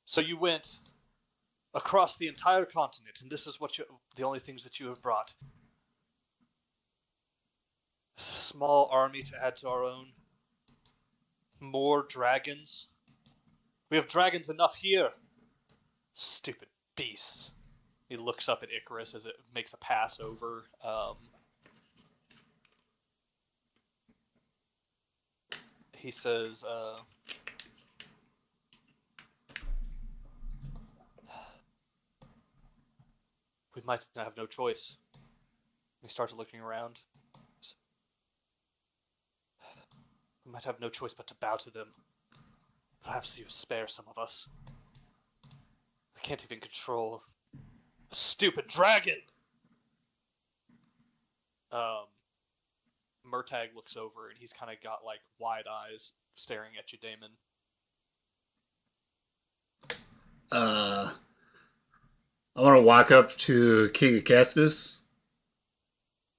So you went across the entire continent, and this is the only things that you have brought. A small army to add to our own. More dragons. We have dragons enough here. Stupid beasts. He looks up at Icarus as it makes a pass over. He says, we might have no choice. He starts looking around. We might have no choice but to bow to them. Perhaps you spare some of us. I can't even control a stupid dragon! Murtag looks over and he's kind of got like wide eyes staring at you, Damon. I want to walk up to King Acastus,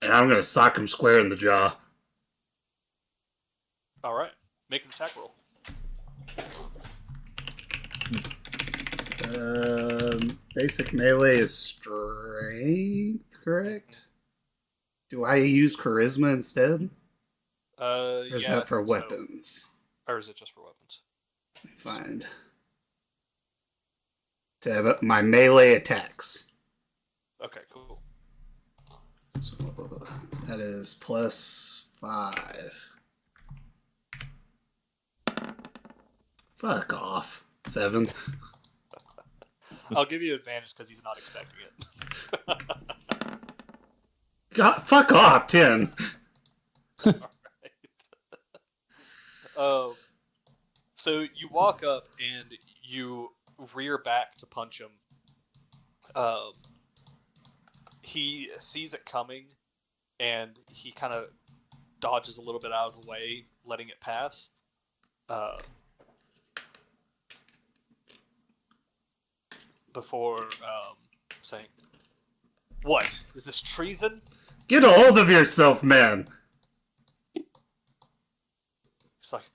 and I'm going to sock him square in the jaw. Alright, make an attack roll. Basic melee is strength, correct? Do I use charisma instead? Or is Yeah, that for so. weapons? Or is it just for weapons? Find. To have my melee attacks. Okay, cool. So that is +5. Fuck off. 7. I'll give you advantage because he's not expecting it. God, fuck off, 10. So you walk up and you rear back to punch him. He sees it coming, and he kind of dodges a little bit out of the way, letting it pass. Before saying, "What is this, treason?" Get a hold of yourself, man. It's like,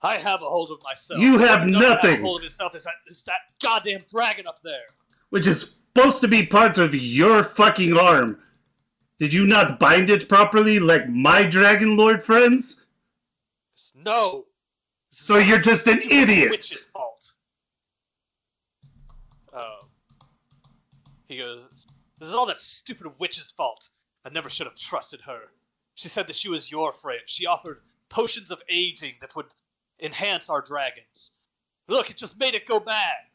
I have a hold of myself. You have What doesn't nothing. Have a hold of himself is that goddamn dragon up there. Which is supposed to be part of your fucking arm. Did you not bind it properly like my Dragonlord friends? No. So you're just an idiot. Witch's fault. He goes, "This is all that stupid witch's fault. I never should have trusted her. She said that she was your friend. She offered potions of aging that would enhance our dragons. Look, it just made it go bad."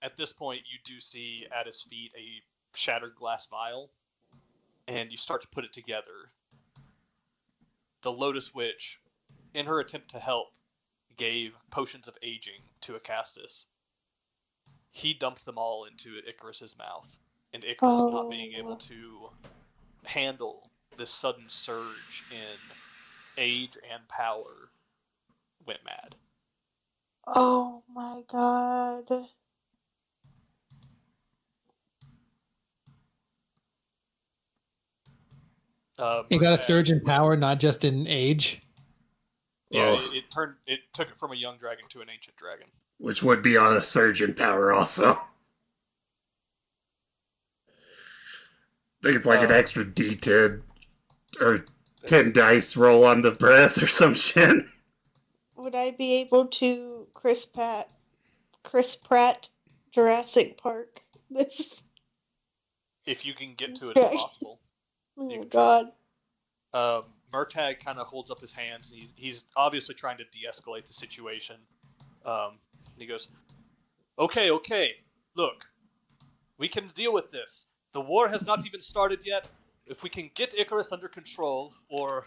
At this point, you do see at his feet a shattered glass vial, and you start to put it together. The Lotus Witch, in her attempt to help, gave potions of aging to Acastus. He dumped them all into Icarus's mouth, and Icarus, not being able to handle this sudden surge in age and power, went mad. Oh my god. He got a surge in power, not just in age. Yeah, Oh. it took it from a young dragon to an ancient dragon. Which would be on a surge in power also. I think it's like an extra D10 or 10 dice roll on the breath or some shit. Would I be able to Chris Pratt Jurassic Park this? If you can get to it, Right. it's possible. Oh god. Murtag kind of holds up his hands, and he's obviously trying to de-escalate the situation. And he goes, Okay, look, we can deal with this. The war has not even started yet. If we can get Icarus under control, or...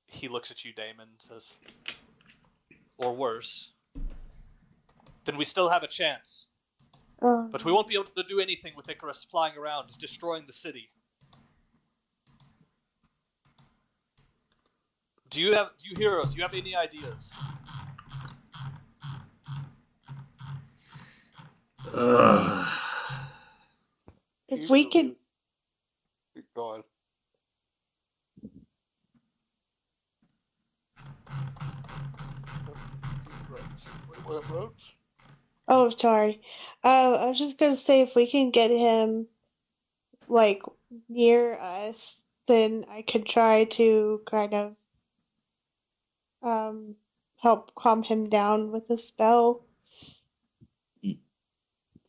He looks at you, Damon, and says, or worse, then we still have a chance. But we won't be able to do anything with Icarus flying around, destroying the city. Do you heroes, do you have any ideas? If we can... Keep going. What roads? Oh, sorry. I was just gonna say, if we can get him, like, near us, then I could try to kind of help calm him down with a spell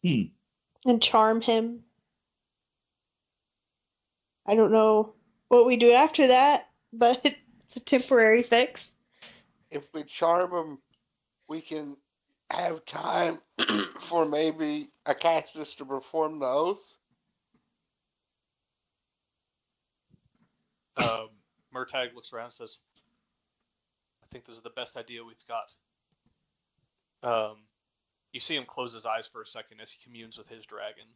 and charm him. I don't know what we do after that, but it's a temporary fix. If we charm him, we can have time for maybe Acastus to perform the oath. Murtag looks around and says, I think this is the best idea we've got. You see him close his eyes for a second as he communes with his dragon.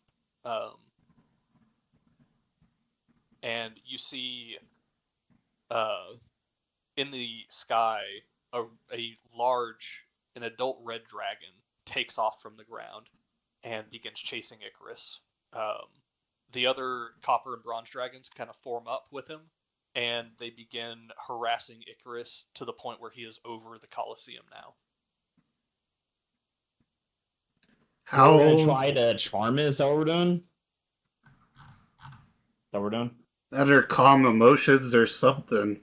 And you see in the sky an adult red dragon takes off from the ground and begins chasing Icarus. The other copper and bronze dragons kind of form up with him, and they begin harassing Icarus to the point where he is over the Colosseum now. How we're gonna try to charm it? Is that what we're doing? That are calm emotions or something.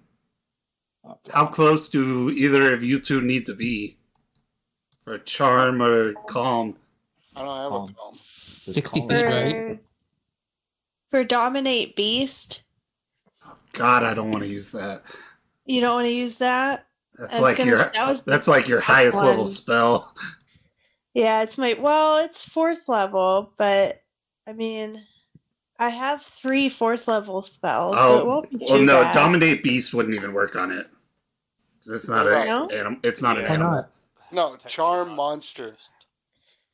Okay. How close do either of you two need to be? For charm or calm? I don't have Calm. a calm. 60 calm. feet, right? For Dominate Beast, God, I don't want to use that. you don't want to use that? That's I was like gonna your say, that was the that's like your highest level one. spell. Yeah, it's 4th level, but I mean, I have 3 4th level spells, so it Oh, won't be well, too no, bad. Dominate Beast wouldn't even work on it. 'Cause it's not What a about- animal. It's not an Yeah. Why animal. not? No, Technically Charm not. Monster.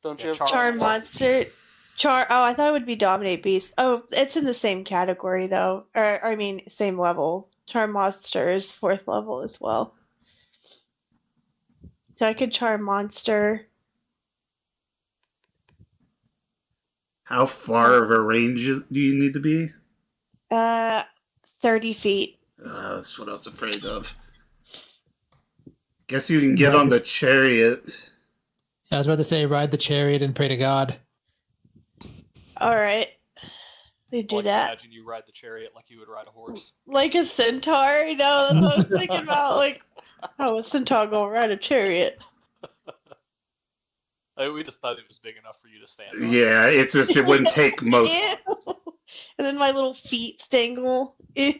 Don't you Yeah, have Charm monster. Oh, I thought it would be Dominate Beast. Oh, it's in the same category though. Or I mean, same level. Charm monster is 4th level as well. So I could charm monster. How far of a range do you need to be? 30 feet. That's what I was afraid of. Guess you can get on the chariot. I was about to say, ride the chariot and pray to God. All right. We do Like, that. imagine you ride the chariot like you would ride a horse. Like a centaur? No, that's what I was thinking about. Like, how a centaur gonna ride a chariot? We just thought it was big enough for you to stand on. Yeah, it's just it wouldn't take most. Ew. And then my little feet stangle. Ew.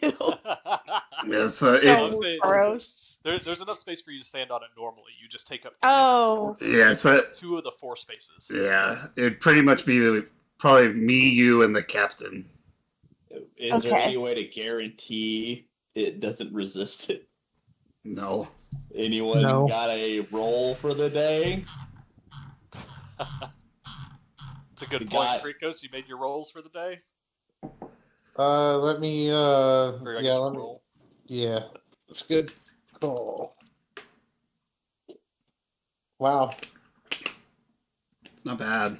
Yeah, So I'm saying- gross. There's enough space for you to stand on it normally. You just take up Oh. Yeah, so 2 of the 4 spaces. yeah, it'd pretty much be probably me, you, and the captain. Is there Okay. any way to guarantee it doesn't resist it? No. Anyone No. got a roll for the day? It's a good You point, got- Krikos. You made your rolls for the day? Let me. Or I guess Yeah, you let me. roll. Yeah, that's good. Cool. Wow. It's not bad.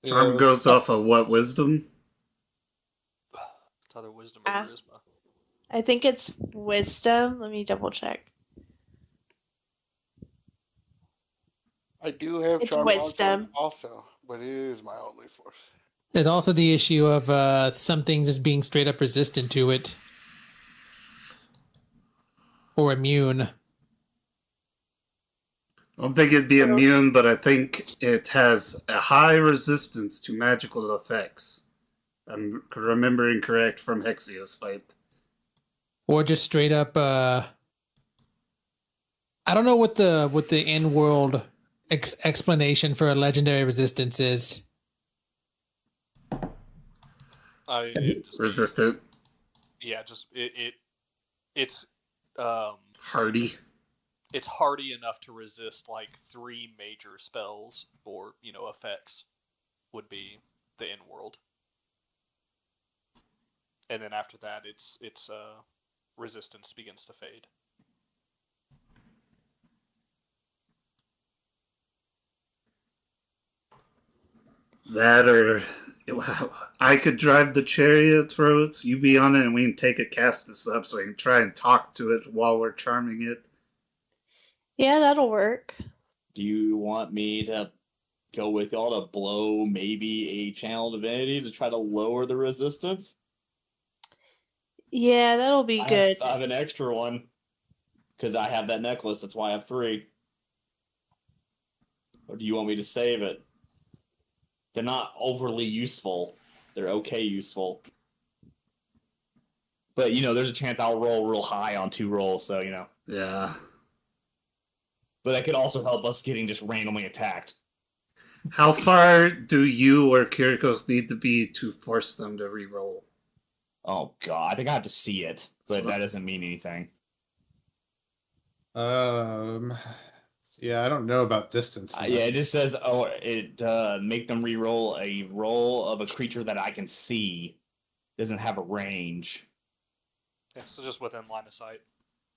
Charm Yeah, goes off of what, wisdom? It's either wisdom or Ah. charisma. I think it's wisdom. Let me double check. I do have It's Charm wisdom. Monster also, but it is my only force. There's also the issue of some things just being straight up resistant to it. Or immune. I don't think it'd be immune, but I think it has a high resistance to magical effects. I'm remembering correct from Hexia's fight. Or just straight up I don't know what the in-world explanation for a legendary resistance is. Resistant, Yeah, just it's hardy. it's hardy enough to resist like 3 major spells or effects would be the in world, and then after that its resistance begins to fade. That or I could drive the chariot, Throats. You be on it, and we can take it, cast this up, so we can try and talk to it while we're charming it. Yeah, that'll work. Do you want me to go with y'all to blow maybe a channel divinity to try to lower the resistance? Yeah, that'll be good. I have an extra one because I have that necklace. That's why I have 3. Or do you want me to save it? They're not overly useful. They're okay useful. But, there's a chance I'll roll real high on 2 rolls, so, Yeah. But that could also help us getting just randomly attacked. How far do you or Kirikos need to be to force them to re-roll? Oh, God. I think I have to see it, but So- that doesn't mean anything. Yeah, I don't know about distance. for Yeah, that. it just says, make them re-roll a roll of a creature that I can see. Doesn't have a range. Yeah, so just within line of sight.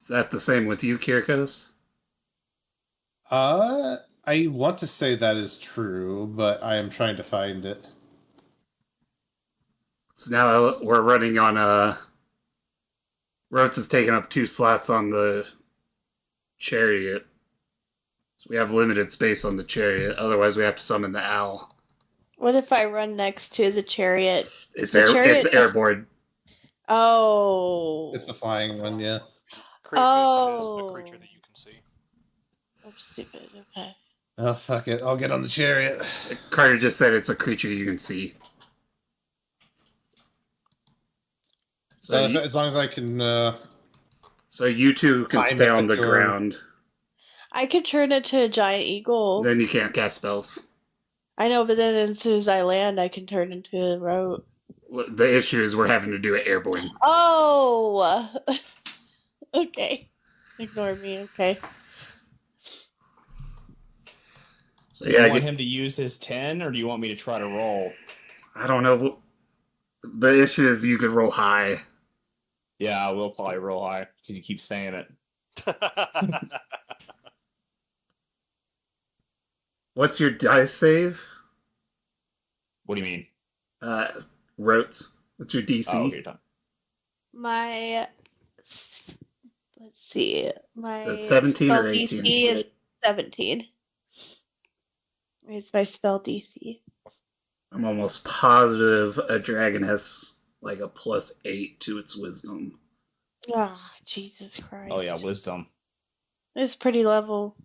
Is that the same with you, Kirikos? I want to say that is true, but I am trying to find it. So now we're running on Rotes is taking up 2 slots on the chariot. So we have limited space on the chariot. Otherwise, we have to summon the owl. What if I run next to the chariot? It's The chariot it's just- airborne. Oh. It's the flying one, yeah. Krikos is Oh. a creature that you can see. I'm stupid. Okay. Oh, fuck it. I'll get on the chariot. Carter just said it's a creature you can see. So, As long as I can... so you two can Climb stay it on the with your- ground. I could turn into a giant eagle. Then you can't cast spells. I know, but then as soon as I land, I can turn into a rote. The issue is we're having to do it airborne. Oh! Okay. Ignore me, okay. So Do yeah, you want him to use his 10, or do you want me to try to roll? I don't know. The issue is you could roll high. Yeah, I will probably roll high because you keep saying it. What's your dice save? What do you mean? Rotes. What's your DC? Oh, okay, done. My let's see. My Is it 17 or spell 18? DC is 17. It's my spell DC. I'm almost positive a dragon has like a +8 to its wisdom. Ah, Jesus Christ. Oh yeah, wisdom. It's pretty level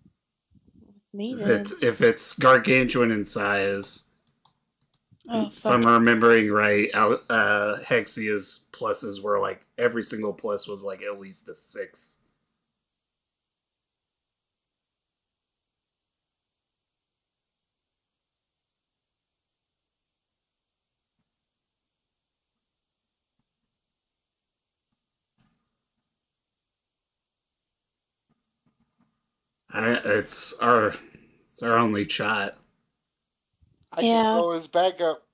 with me then. If it's gargantuan in size, Oh, if I'm fuck. remembering right, Hexia's pluses were like every single plus was like at least a 6. It's our only shot. I Yeah. can throw his back up.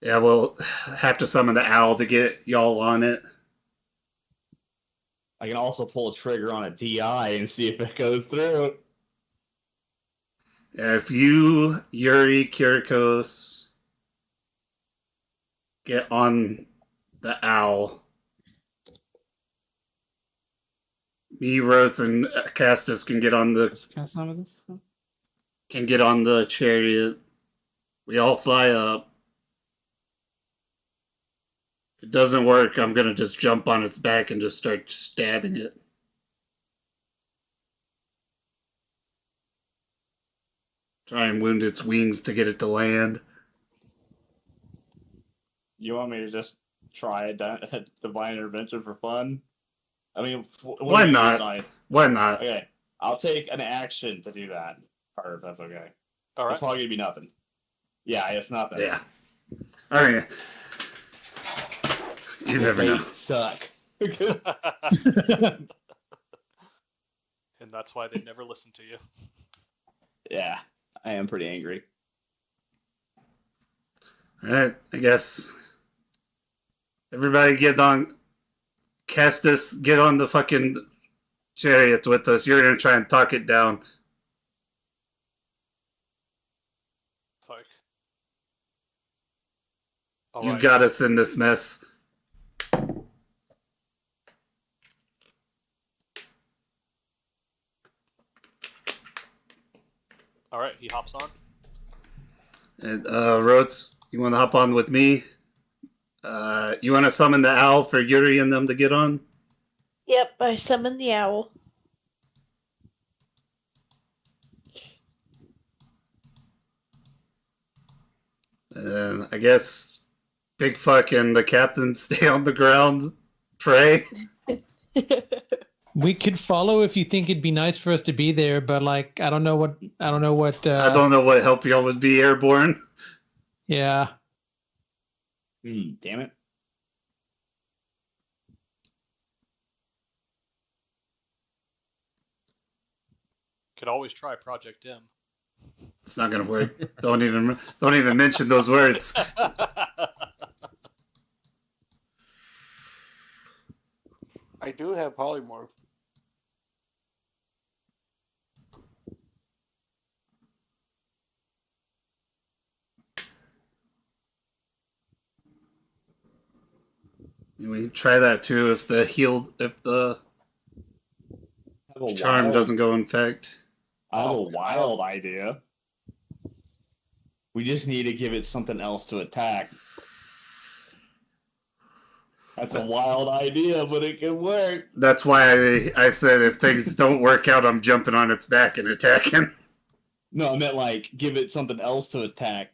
Yeah, we'll have to summon the owl to get y'all on it. I can also pull a trigger on a DI and see if it goes through. If you, Yuri, Kirikos, get on the owl, me, Rotes, and Castus can get on the Can I summon this? chariot. We all fly up. If it doesn't work, I'm gonna just jump on its back and just start stabbing it. Try and wound its wings to get it to land. You want me to just try a divine intervention for fun? I mean, Why not? Why not? Okay, I'll take an action to do that. Or if that's okay. All right. It's probably gonna be nothing. Yeah, it's nothing. Yeah. I mean, you never know. Suck. And that's why they never listen to you. Yeah, I am pretty angry. Alright, I guess. Everybody get on. Castus, get on the fucking chariot with us. You're gonna try and talk it down. Like, You got us in this mess. All right, he hops on. And Rhodes, you want to hop on with me? You want to summon the owl for Yuri and them to get on? Yep, I summoned the owl. And I guess Big Fuck and the captain stay on the ground, pray. We could follow if you think it'd be nice for us to be there, but like I don't know what. I don't know what help y'all would be airborne. Yeah. Damn it. Could always try Project M. It's not gonna work. Don't even mention those words. I do have polymorph. We try that too if the charm doesn't go infect. I have a wild idea. We just need to give it something else to attack. That's a wild idea, but it can work. That's why I said if things don't work out, I'm jumping on its back and attacking. No, I meant like give it something else to attack.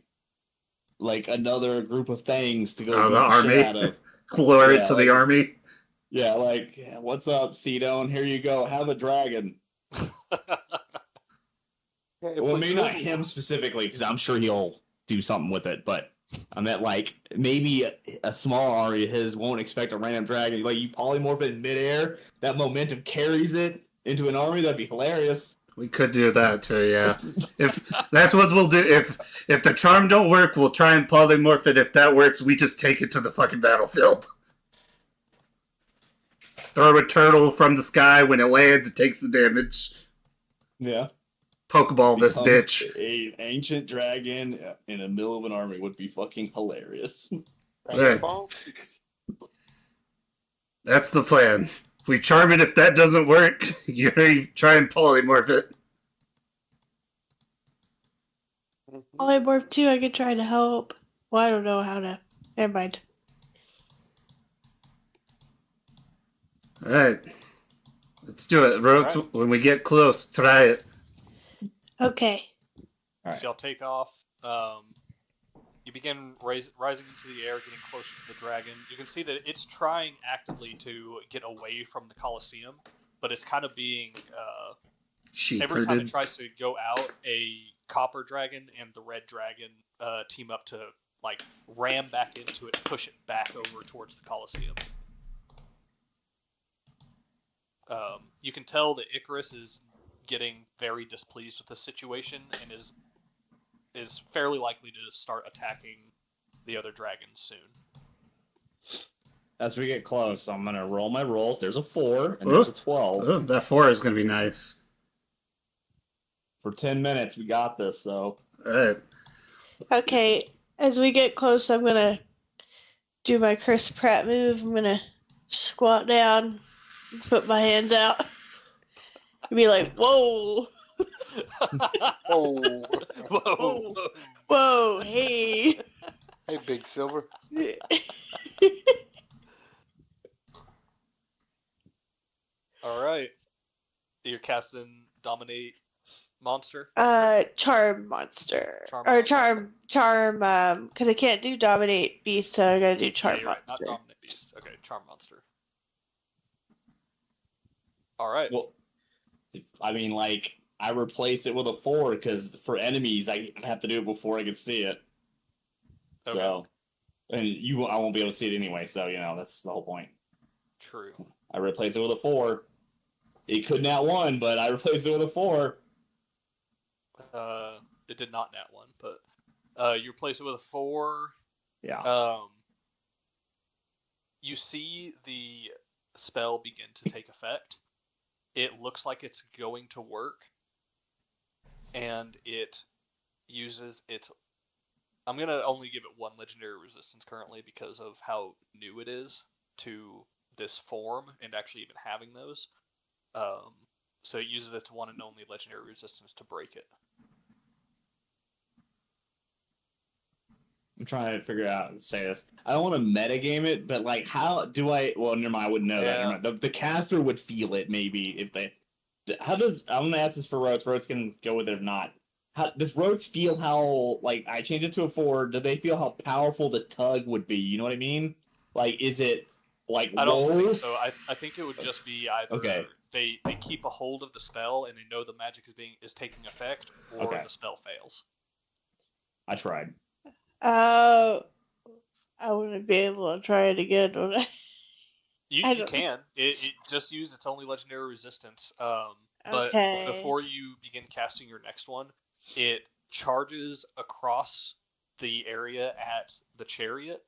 Like another group of things to go Oh, beat the army? shit out of. Lure Yeah, it to the like- army. Yeah, like, what's up, Sidon? Here you go. Have a dragon. Okay, if Well, we maybe not couldn't- him specifically, because I'm sure he'll do something with it. But I meant like maybe a small army of his won't expect a random dragon. Like you polymorph it in midair, that momentum carries it into an army. That'd be hilarious. We could do that too, yeah. If that's what we'll do. If the charm don't work, we'll try and polymorph it. If that works, we just take it to the fucking battlefield. Throw a turtle from the sky. When it lands, it takes the damage. Yeah. Pokeball this Becomes bitch. A ancient dragon in the middle of an army would be fucking hilarious. Right. Ball? That's the plan. If we charm it, if that doesn't work, you try and polymorph it. Polymorph too, I could try to help. Well, I don't know how to. Never mind. Alright. Let's do it. Rotes, Alright. when we get close, try it. Okay. All right. So y'all take off. You begin rising into the air, getting closer to the dragon. You can see that it's trying actively to get away from the Colosseum, but it's kind of being Sheep every time it herded. tries to go out, a copper dragon and the red dragon team up to like ram back into it, push it back over towards the Colosseum. You can tell that Icarus is getting very displeased with the situation and is fairly likely to start attacking the other dragons soon. As we get close, I'm gonna roll my rolls. There's a 4 and there's a 12. Oh, that 4 is going to be nice. For 10 minutes, we got this. So Alright. Okay. As we get close, I'm gonna do my Chris Pratt move. I'm gonna squat down, put my hands out, and be like, "Whoa, Oh, Whoa. whoa, hey." hey, Big Silver. All right. You're casting Dominate Monster. Charm monster. Charm Or monster. charm, because I can't do dominate beast, so I gotta do Yeah, charm you're right. Not monster. Dominate Beast. Okay, Charm Monster. All right. well, I mean, like I replace it with a 4 because for enemies, I have to do it before I can see it. Okay. So, and I won't be able to see it anyway. So that's the whole point. True. I replace it with a 4. It could nat 1, but I replaced it with a 4. It did not nat one, but you replace it with a 4. Yeah. You see the spell begin to take effect. It looks like it's going to work, and it uses its. I'm gonna only give it 1 legendary resistance currently because of how new it is to this form and actually even having those. So it uses its 1 and only legendary resistance to break it. I'm trying to figure out and say this. I don't want to metagame it, but like, how do I? Well, never mind. I wouldn't know that. Yeah. Never mind. The caster would feel it maybe if they. How does? I'm gonna ask this for Rotes. Rotes can go with it or not. How does Rotes feel? How like I change it to a 4? Do they feel how powerful the tug would be? You know what I mean? Like, is it like I don't roll? think so. I think it would just be either Okay. they keep a hold of the spell and they know the magic is taking effect, or Okay. the spell fails. I tried. I wouldn't be able to try it again, would I? You I you don't- can. It just uses its only legendary resistance. But Okay. before you begin casting your next one, it charges across the area at the chariot.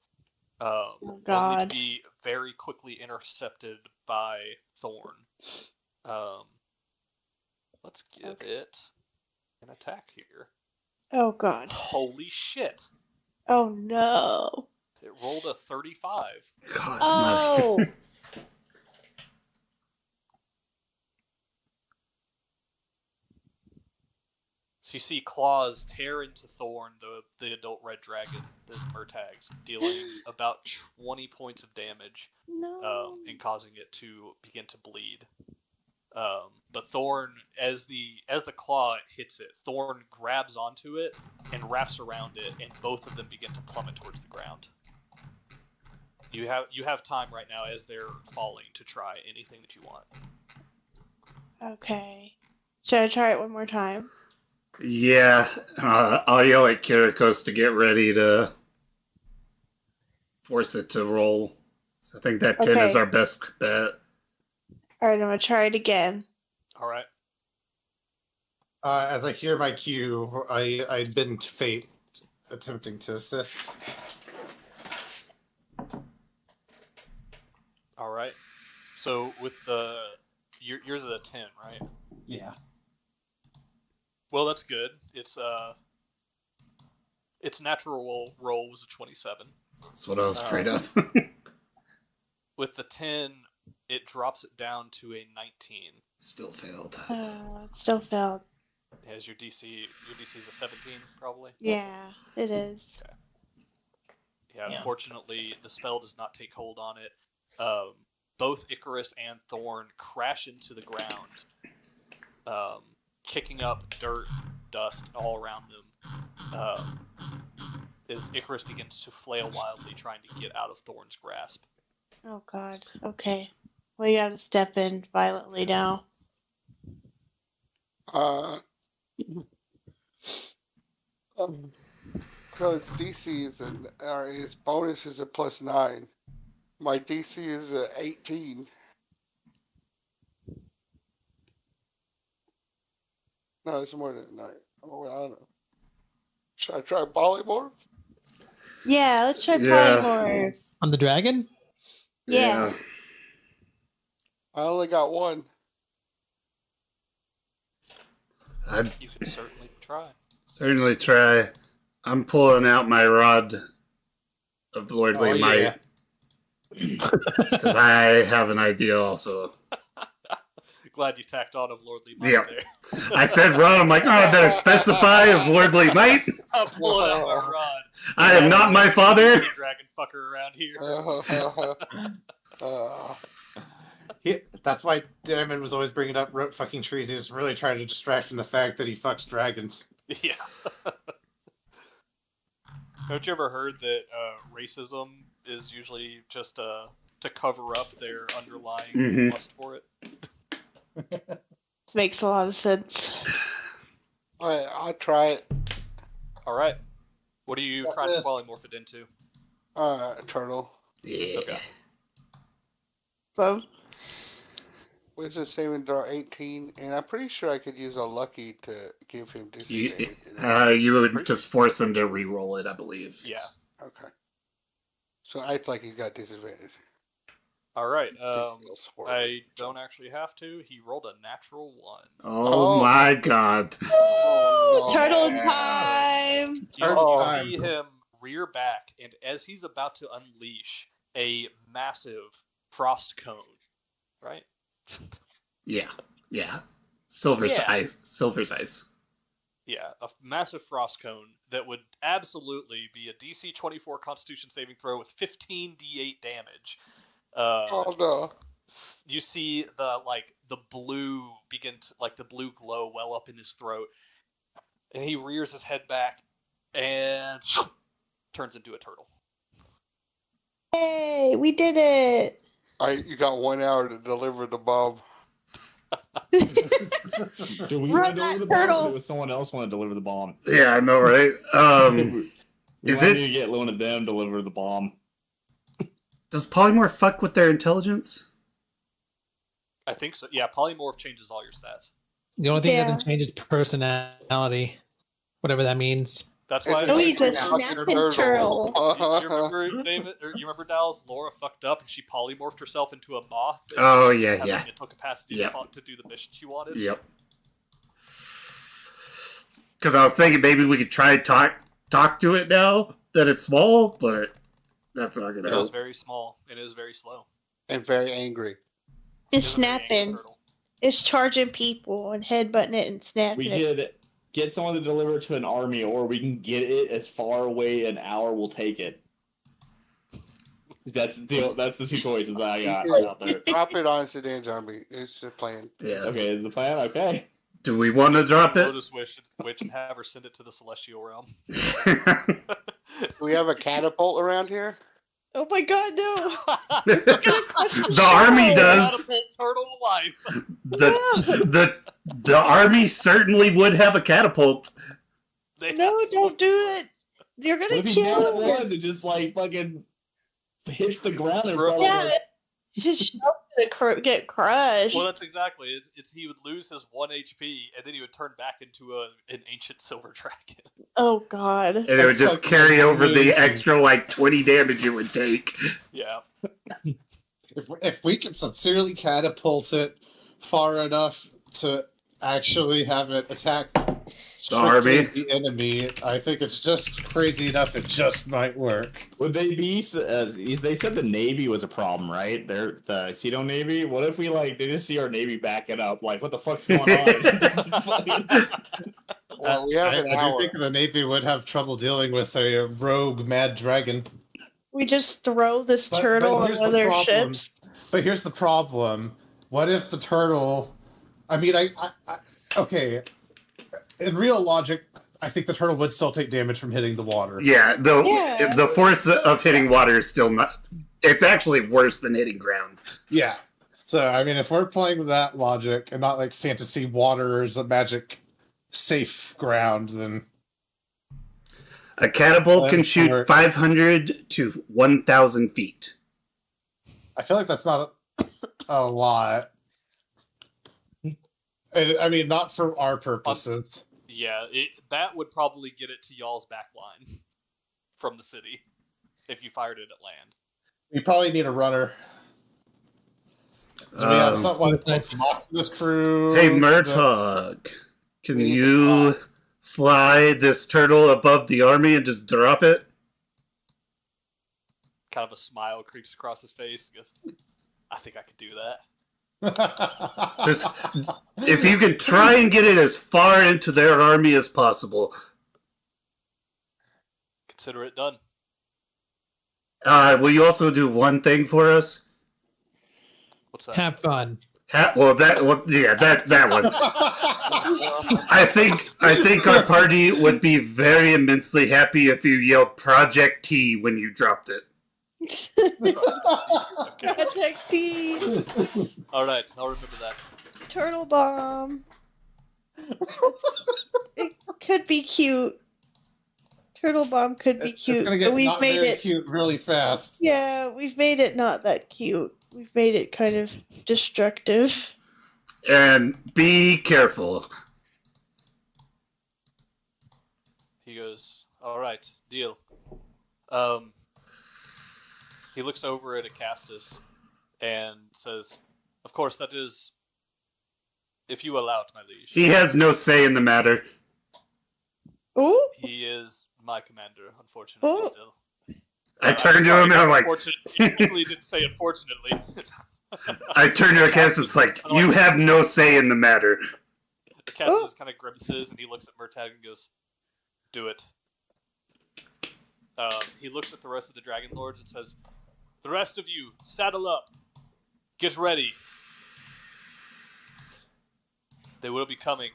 Only to God. be very quickly intercepted by Thorn. Let's give it an attack here. Oh God. Holy shit! Oh no. It rolled a 35. God, Oh. So you see claws tear into Thorn, the adult red dragon, this Murtags, dealing about 20 points of damage, No. and causing it to begin to bleed. But Thorn, as the claw hits it, Thorn grabs onto it and wraps around it, and both of them begin to plummet towards the ground. You have time right now as they're falling to try anything that you want. Okay. Should I try it one more time? Yeah, I'll yell at Kirikos to get ready to force it to roll. So I think that 10 is Okay. our best bet. Alright, I'm gonna try it again. All right. As I hear my cue, I bend fate, attempting to assist. All right. So with yours is a 10, right? Yeah. Well, that's good. Its natural roll was a 27. That's what I was afraid of. With the 10, it drops it down to a 19. Still failed. It still failed. Has your DC is a 17 probably? Yeah, it is. Yeah, unfortunately, the spell does not take hold on it. Both Icarus and Thorn crash into the ground, kicking up dirt, dust all around them. As Icarus begins to flail wildly, trying to get out of Thorn's grasp. Oh god. Okay. We gotta step in violently now. So its DC its bonus is a +9. My DC is a 18. No, it's more than 9. Oh, I don't know. Should I try polymorph? Yeah, let's try Yeah. polymorph. On the dragon? Yeah. I only got one. I'd You can certainly try. certainly try. I'm pulling out my rod of lordly Oh, might. yeah. Because I have an idea also. Glad you tacked on of Lordly Might Yep. there. I said rod, I'm like, oh, I better specify of lordly might. I'm pulling out my rod. I am not my father. Dragon fucker around here. That's why Damon was always bringing up rope fucking trees. He was really trying to distract from the fact that he fucks dragons. Yeah. Haven't you ever heard that racism is usually just to cover up their underlying lust for it? This makes a lot of sense. Alright, I'll try it. Alright. What are you trying to polymorph it into? Turtle. Yeah. Okay. So, Wisdom saving throw 18, and I'm pretty sure I could use a lucky to give him disadvantage. You would just force him to re-roll it, I believe. Yeah. Okay. So act like he's got disadvantage. Alright. Feels horrible. I don't actually have to. He rolled a natural 1. Oh my god. Oh, no. turtle time! You see him rear back, and as he's about to unleash a massive frost cone, right? Yeah. Silver's Yeah. ice. Silver's ice. Yeah, a massive frost cone that would absolutely be a DC 24 Constitution saving throw with 15d8 damage. Oh no. You see the blue the blue glow well up in his throat, and he rears his head back and turns into a turtle. Hey, we did it! Alright, you got 1 hour to deliver the bomb. Do we Run want to that deliver the bomb, turtle! or does someone else want to deliver the bomb? Yeah, I know, right? We Is might it- need to get one of them deliver the bomb. Does polymorph fuck with their intelligence? I think so. Yeah, polymorph changes all your stats. The only thing Yeah. that doesn't change is personality. Whatever that means. That's why. Oh, he's a Fucking snapping turtle. You remember David? Or you remember Dallas? Laura fucked up and she polymorphed herself into a moth. And Oh, she yeah, had yeah. the mental capacity Yep. to do the mission she wanted. Yep. Because I was thinking maybe we could try talk to it now that it's small, but that's not gonna It is help. very small. It is very slow. And very angry. It's It is a very angry snapping. turtle. It's charging people and headbutting it and We snapping it. could get someone to deliver it to an army, or we can get it as far away an hour will take it. That's the two choices I got out there. Drop it on Sedan's army. It's the plan. Yeah. Okay, is the plan okay? Do we want to drop it? Lotus Witch and have her send it to the Celestial Realm. Do we have a catapult around here? Oh my god, no! The army does. Catapult turtle to life. The The army certainly would have a catapult. They No, have don't do it. You're What gonna if he kill nat him. ones and just like fucking hits the ground and Bro. probably Yeah, like, his shell's gonna get crushed. Well, that's exactly it. It's he would lose his 1 HP, and then he would turn back into an ancient silver dragon. Oh god. And it would That's just like carry over the amazing. extra, like, 20 damage it would take. Yeah. If we can sincerely catapult it far enough to actually have it attack strictly army? the enemy, I think it's just crazy enough it just might work. would they be? They said the Navy was a problem, right? They're the Cedo Navy. What if we like they just see our Navy backing up? Like, what the fuck's going on? Well, we have I an do hour. think the Navy would have trouble dealing with a rogue mad dragon. We just throw this But turtle on here's the other problem. ships. But here's the problem. What if the turtle... I mean, okay. In real logic, I think the turtle would still take damage from hitting the water. Yeah, Yeah. the force of hitting water is still not... It's actually worse than hitting ground. Yeah. So, I mean, if we're playing with that logic and not like fantasy water is a magic safe ground, then... A catapult can Then shoot for- 500 to 1,000 feet. I feel like that's not a lot. I mean, not for our purposes. Yeah, that would probably get it to y'all's back line from the city if you fired it at land. We probably need a runner. Do we have someone Like- who mocks this crew? Hey, Murtaugh, can We need you fly this turtle above the army and just drop it? Kind of a smile creeps across his face. He goes, I think I could do that. Just, if you can try and get it as far into their army as possible. Consider it done. Will you also do one thing for us? What's that? Have fun. That one. I think our party would be very immensely happy if you yelled Project T when you dropped it. Project T. Alright, I'll remember that. Turtle bomb. It could be cute. Turtle bomb could be It's cute. gonna But get we've not made very it. cute really fast. Yeah, we've made it not that cute. We've made it kind of destructive. And be careful. He goes, alright, deal. He looks over at Acastus and says, of course, that is, if you allow it, my liege. He has no say in the matter. Ooh. He is my commander, unfortunately, Oh. still. I turned to him and I'm like, He technically didn't say unfortunately. I turned to Cassius like, you have no say in the matter. Cassius kind of grimaces and he looks at Murtag and goes, do it. He looks at the rest of the Dragonlords and says, the rest of you, saddle up. Get ready. They will be coming.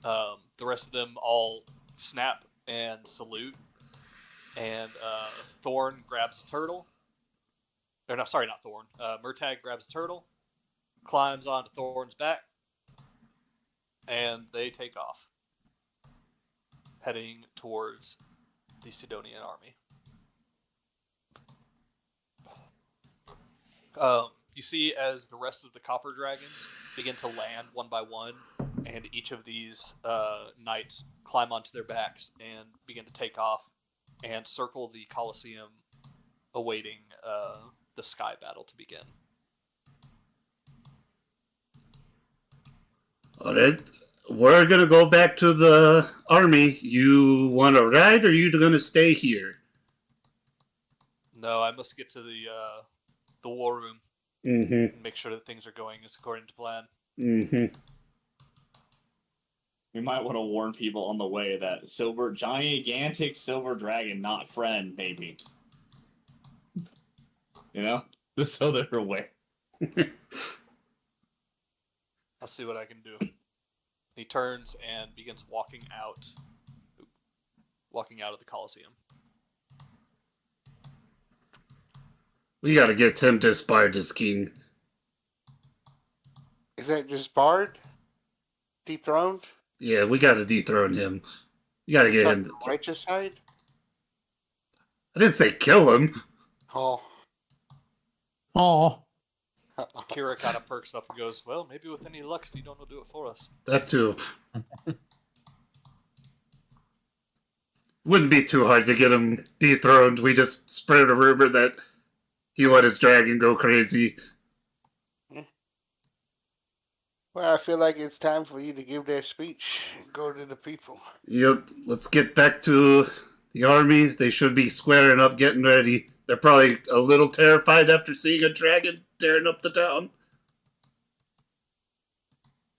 The rest of them all snap and salute. And Thorn grabs a turtle. Or no, sorry, not Thorn. Murtag grabs a turtle, climbs onto Thorn's back, and they take off, heading towards the Sidonian army. You see as the rest of the copper dragons begin to land one by one, and each of these knights climb onto their backs and begin to take off and circle the Colosseum, awaiting the sky battle to begin. Alright, we're gonna go back to the army. You wanna ride or you gonna stay here? No, I must get to the war room Mm-hmm. and make sure that things are going as according to plan. Mm-hmm. We might want to warn people on the way that gigantic silver dragon, not friend, maybe. You know? Just so they're aware. I'll see what I can do. He turns and begins walking out of the Colosseum. We gotta get him disbarred as king. Is that just barred? Dethroned? Yeah, we gotta dethrone him. We gotta get him. The righteous side? I didn't say kill him. Oh. Oh, Kira kind of perks up and goes, "Well, maybe with any luck, Sidon will do it for us." That too. Wouldn't be too hard to get him dethroned. We just spread a rumor that he let his dragon go crazy. Well, I feel like it's time for you to give that speech and go to the people. Yep, let's get back to the army. They should be squaring up, getting ready. They're probably a little terrified after seeing a dragon tearing up the town.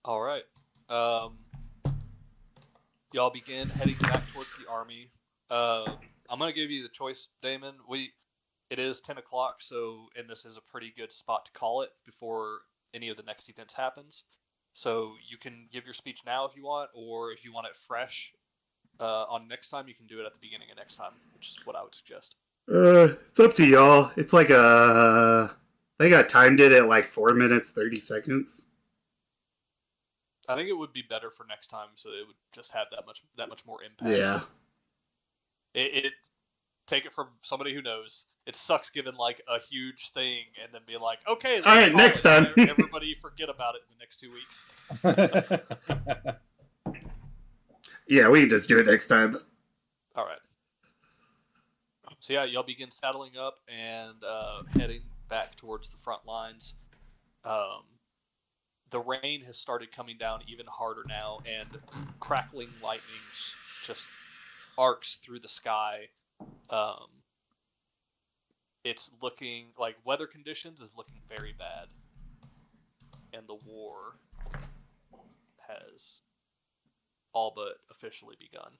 All right. Y'all begin heading back towards the army. I'm gonna give you the choice, Damon. It is 10 o'clock, and this is a pretty good spot to call it before any of the next events happens. So you can give your speech now if you want, or if you want it fresh on next time, you can do it at the beginning of next time, which is what I would suggest. It's up to y'all. It's like I think I timed it at like 4 minutes, 30 seconds. I think it would be better for next time, so it would just have that much more impact. Yeah. It take it from somebody who knows. It sucks giving like a huge thing and then being like, okay, all right, next time. Everybody forget about it in the next 2 weeks. Yeah, we can just do it next time. All right. So yeah, y'all begin saddling up and heading back towards the front lines. The rain has started coming down even harder now, and crackling lightning just arcs through the sky. It's looking like weather conditions is looking very bad, and the war has all but officially begun.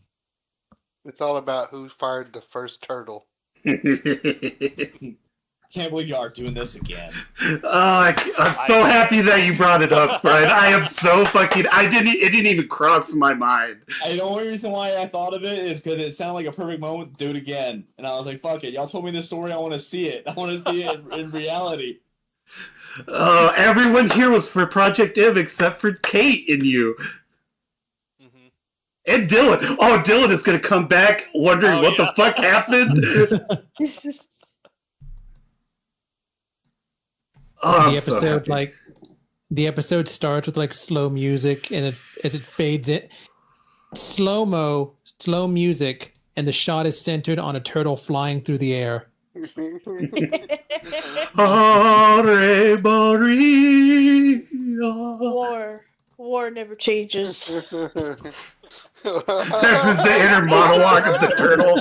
It's all about who fired the first turtle. Can't believe you are doing this again. I'm so happy that you brought it up, Brian. I am so fucking. It didn't even cross my mind. The only reason why I thought of it is because it sounded like a perfect moment to do it again. And I was like, fuck it. Y'all told me this story. I want to see it. I want to see it in reality. Everyone here was for Project M except for Kate and you. Mm-hmm. And Dylan. Oh, Dylan is going to come back wondering what the fuck happened. The episode the episode starts with like slow music, and as it fades in, slow music, and the shot is centered on a turtle flying through the air. War never changes. This is the inner monologue of the turtle.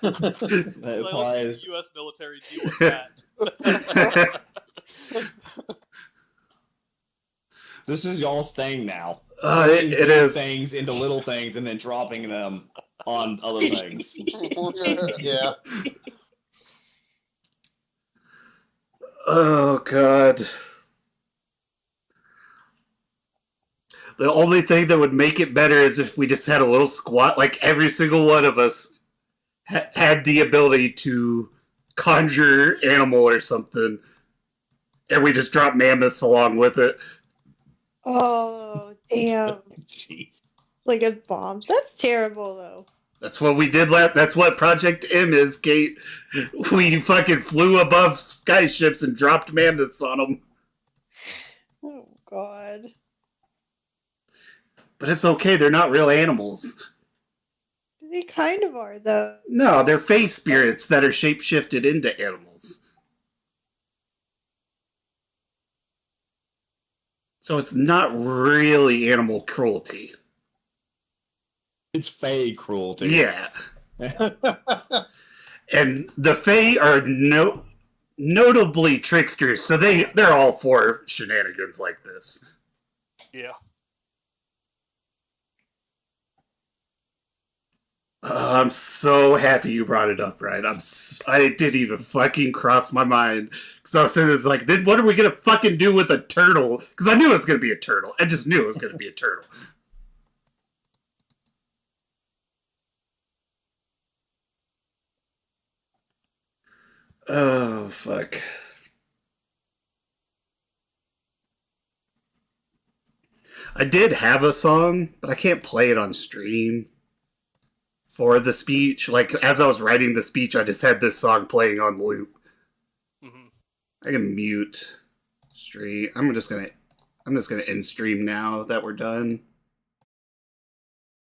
That applies. U.S. military deal with that. This is y'all's thing now. It is. Things into little things and then dropping them on other things. Yeah. Oh, God. The only thing that would make it better is if we just had a little squad, like every single one of us had the ability to conjure animal or something, and we just drop mammoths along with it. Oh, damn. Jeez. Like as bombs. That's terrible, though. That's what we did that's what Project M is, Kate. We fucking flew above skyships and dropped mammoths on them. Oh, God. But it's okay, they're not real animals. They kind of are, though. No, they're face spirits that are shapeshifted into animals. So it's not really animal cruelty. It's Fae cruelty. Yeah. And the Fae are notably tricksters, so they're all for shenanigans like this. Yeah. I'm so happy you brought it up, right? I didn't even fucking cross my mind. Because I was saying this, like, then what are we going to fucking do with a turtle? Because I knew it was going to be a turtle. I just knew it was going to be a turtle. Oh, fuck. I did have a song, but I can't play it on stream for the speech. Like, as I was writing the speech, I just had this song playing on loop. Hmm. I can mute stream. I'm just gonna end stream now that we're done.